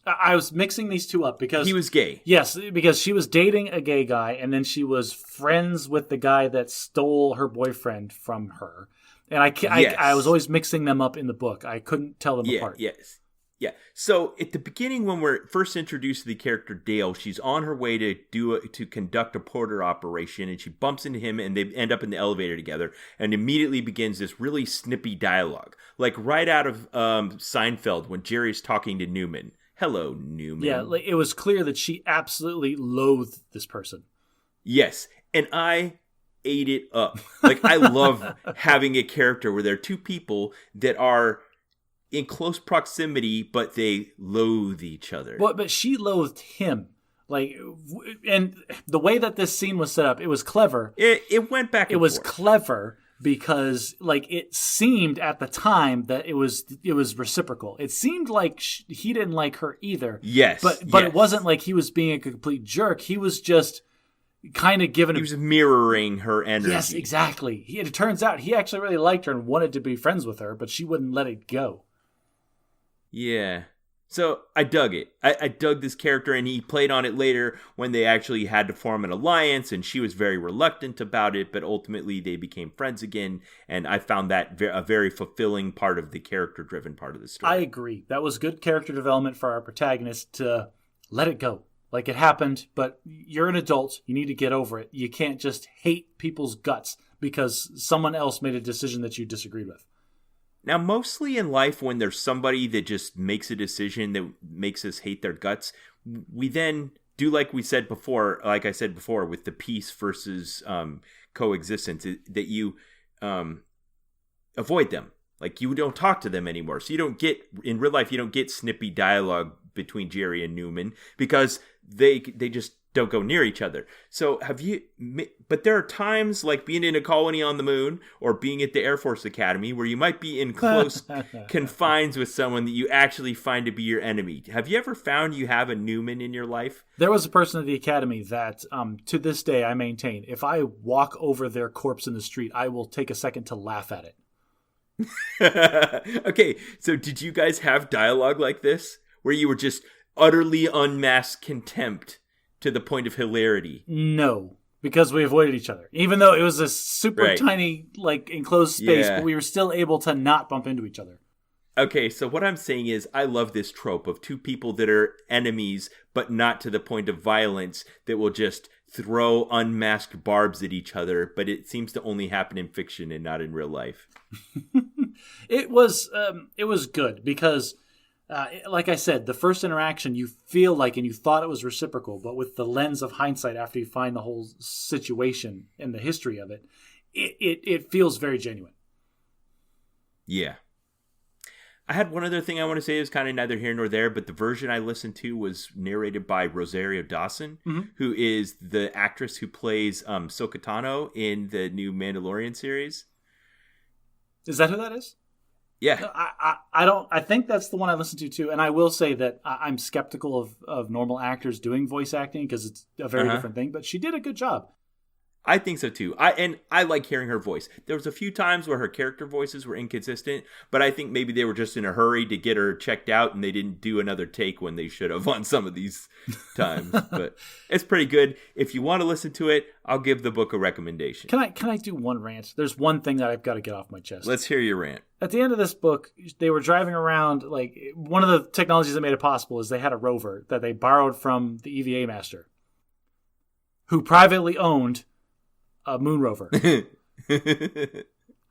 I was mixing these two up because he was gay. Yes, because she was dating a gay guy, and then she was friends with the guy that stole her boyfriend from her. And I was always mixing them up in the book. I couldn't tell them apart. Yes. Yeah. So at the beginning, when we're first introduced to the character Dale, she's on her way to conduct a porter operation, and she bumps into him, and they end up in the elevator together, and immediately begins this really snippy dialogue, like right out of Seinfeld when Jerry's talking to Newman. Hello, Newman. Yeah, like, it was clear that she absolutely loathed this person. Yes, and I ate it up. Like, I love having a character where there are two people that are in close proximity, but they loathe each other. But she loathed him. Like, and the way that this scene was set up, it was clever. It went back and forth. It was clever because, like, it seemed at the time that it was reciprocal. It seemed like he didn't like her either. Yes. But it wasn't like he was being a complete jerk. He was just kind of giving... He was mirroring her energy. Yes, exactly. It turns out he actually really liked her and wanted to be friends with her, but she wouldn't let it go. Yeah. So I dug it. I dug this character, and he played on it later when they actually had to form an alliance, and she was very reluctant about it, but ultimately they became friends again, and I found that a very fulfilling part of the character-driven part of the story. I agree. That was good character development for our protagonist to let it go. Like, it happened, but you're an adult. You need to get over it. You can't just hate people's guts because someone else made a decision that you disagreed with. Now, mostly in life, when there's somebody that just makes a decision that makes us hate their guts, we then do like I said before, with the peace versus coexistence, that you avoid them. Like, you don't talk to them anymore. So in real life, you don't get snippy dialogue between Jerry and Newman because they just don't go near each other. So but there are times, like being in a colony on the moon or being at the Air Force Academy, where you might be in close confines with someone that you actually find to be your enemy. Have you ever found you have a Newman in your life? There was a person at the Academy that, to this day, I maintain, if I walk over their corpse in the street, I will take a second to laugh at it. Okay, so did you guys have dialogue like this, where you were just utterly unmasked contempt to the point of hilarity? No, because we avoided each other. Even though it was a super tiny, like, enclosed space, but we were still able to not bump into each other. Okay, so what I'm saying is I love this trope of two people that are enemies, but not to the point of violence, that will just throw unmasked barbs at each other, but it seems to only happen in fiction and not in real life. It was good because... like I said, the first interaction you feel like, and you thought it was reciprocal, but with the lens of hindsight after you find the whole situation and the history of it, it feels very genuine. Yeah. I had one other thing I want to say is kind of neither here nor there, but the version I listened to was narrated by Rosario Dawson, who is the actress who plays Ahsoka Tano in the new Mandalorian series. Is that who that is? Yeah. I think that's the one I listened to too. And I will say that I'm skeptical of normal actors doing voice acting because it's a very different thing, but she did a good job. I think so too. I like hearing her voice. There was a few times where her character voices were inconsistent, but I think maybe they were just in a hurry to get her checked out, and they didn't do another take when they should have on some of these times. But it's pretty good. If you want to listen to it, I'll give the book a recommendation. Can I do one rant? There's one thing that I've got to get off my chest. Let's hear your rant. At the end of this book, they were driving around. Like, one of the technologies that made it possible is they had a rover that they borrowed from the EVA master, who privately owned a moon rover.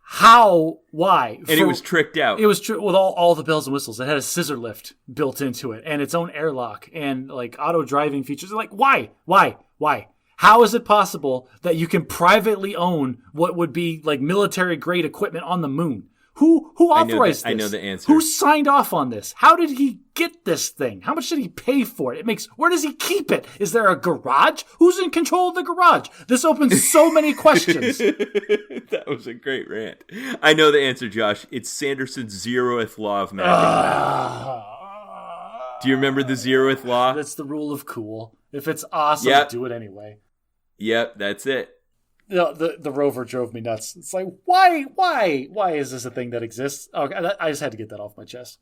How? Why? And it was tricked out. It was with all the bells and whistles. It had a scissor lift built into it and its own airlock and like auto driving features. Like, why? How is it possible that you can privately own what would be like military grade equipment on the moon? Who authorized this? I know the answer. Who signed off on this? How did he get this thing? How much did he pay for it? Where does he keep it? Is there a garage? Who's in control of the garage? This opens so many questions. That was a great rant. I know the answer, Josh. It's Sanderson's zeroth law of magic. Do you remember the zeroth law? That's the rule of cool. If it's awesome, do it anyway. Yep, that's it. The rover drove me nuts. It's like, why is this a thing that exists? Okay, I just had to get that off my chest.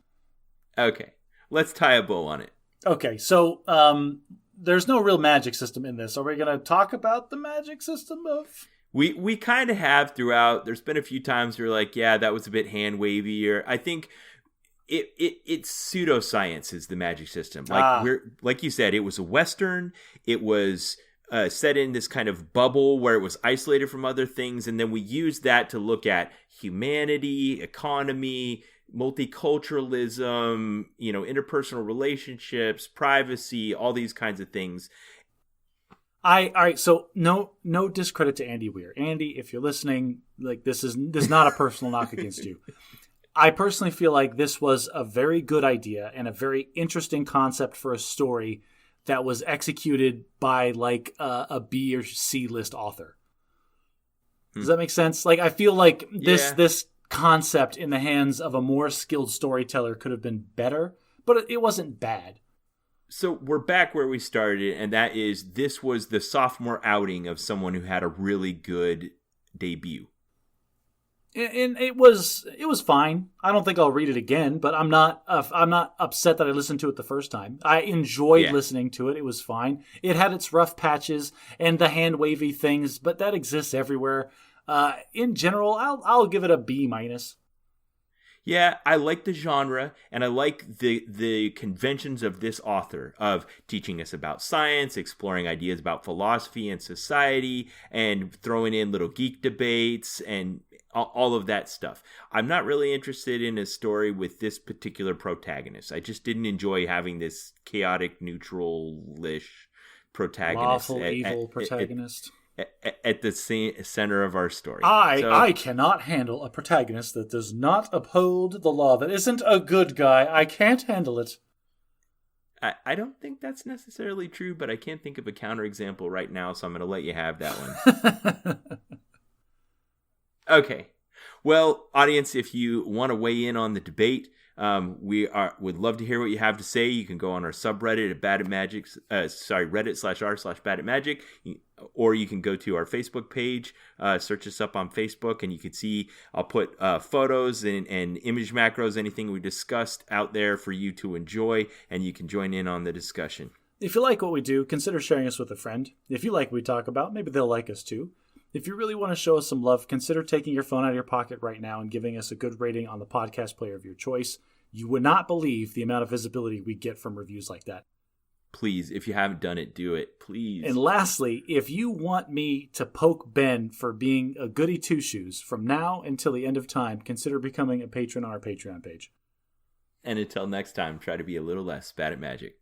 Okay, let's tie a bow on it. Okay, so there's no real magic system in this. Are we going to talk about the magic system of? We kind of have throughout. There's been a few times where like, yeah, that was a bit hand wavy, or I think it's pseudoscience is the magic system. Like you said, it was a Western. It was set in this kind of bubble where it was isolated from other things, and then we used that to look at humanity, economy, multiculturalism, interpersonal relationships, privacy, all these kinds of things. All right, so no discredit to Andy Weir. Andy, if you're listening, like this is not a personal knock against you. I personally feel like this was a very good idea and a very interesting concept for a story that was executed by like a B or C list author. Does that make sense? Like, I feel like this concept in the hands of a more skilled storyteller could have been better, but it wasn't bad. So we're back where we started, and that is this was the sophomore outing of someone who had a really good debut. And it was fine. I don't think I'll read it again, but I'm not upset that I listened to it the first time. I enjoyed listening to it. It was fine. It had its rough patches and the hand wavy things, but that exists everywhere. In general, I'll give it a B-. Yeah, I like the genre, and I like the conventions of this author of teaching us about science, exploring ideas about philosophy and society, and throwing in little geek debates and all of that stuff. I'm not really interested in a story with this particular protagonist. I just didn't enjoy having this chaotic, neutral-ish protagonist. Lawful, evil protagonist. At the center of our story. I cannot handle a protagonist that does not uphold the law, that isn't a good guy. I can't handle it. I don't think that's necessarily true, but I can't think of a counterexample right now, so I'm going to let you have that one. Okay. Well, audience, if you want to weigh in on the debate, would love to hear what you have to say. You can go on our subreddit at reddit.r/bad@magic, or you can go to our Facebook page, search us up on Facebook, and you can see I'll put photos and image macros, anything we discussed out there for you to enjoy, and you can join in on the discussion. If you like what we do, consider sharing us with a friend. If you like what we talk about, maybe they'll like us too. If you really want to show us some love, consider taking your phone out of your pocket right now and giving us a good rating on the podcast player of your choice. You would not believe the amount of visibility we get from reviews like that. Please, if you haven't done it, do it. Please. And lastly, if you want me to poke Ben for being a goody two-shoes from now until the end of time, consider becoming a patron on our Patreon page. And until next time, try to be a little less bad at magic.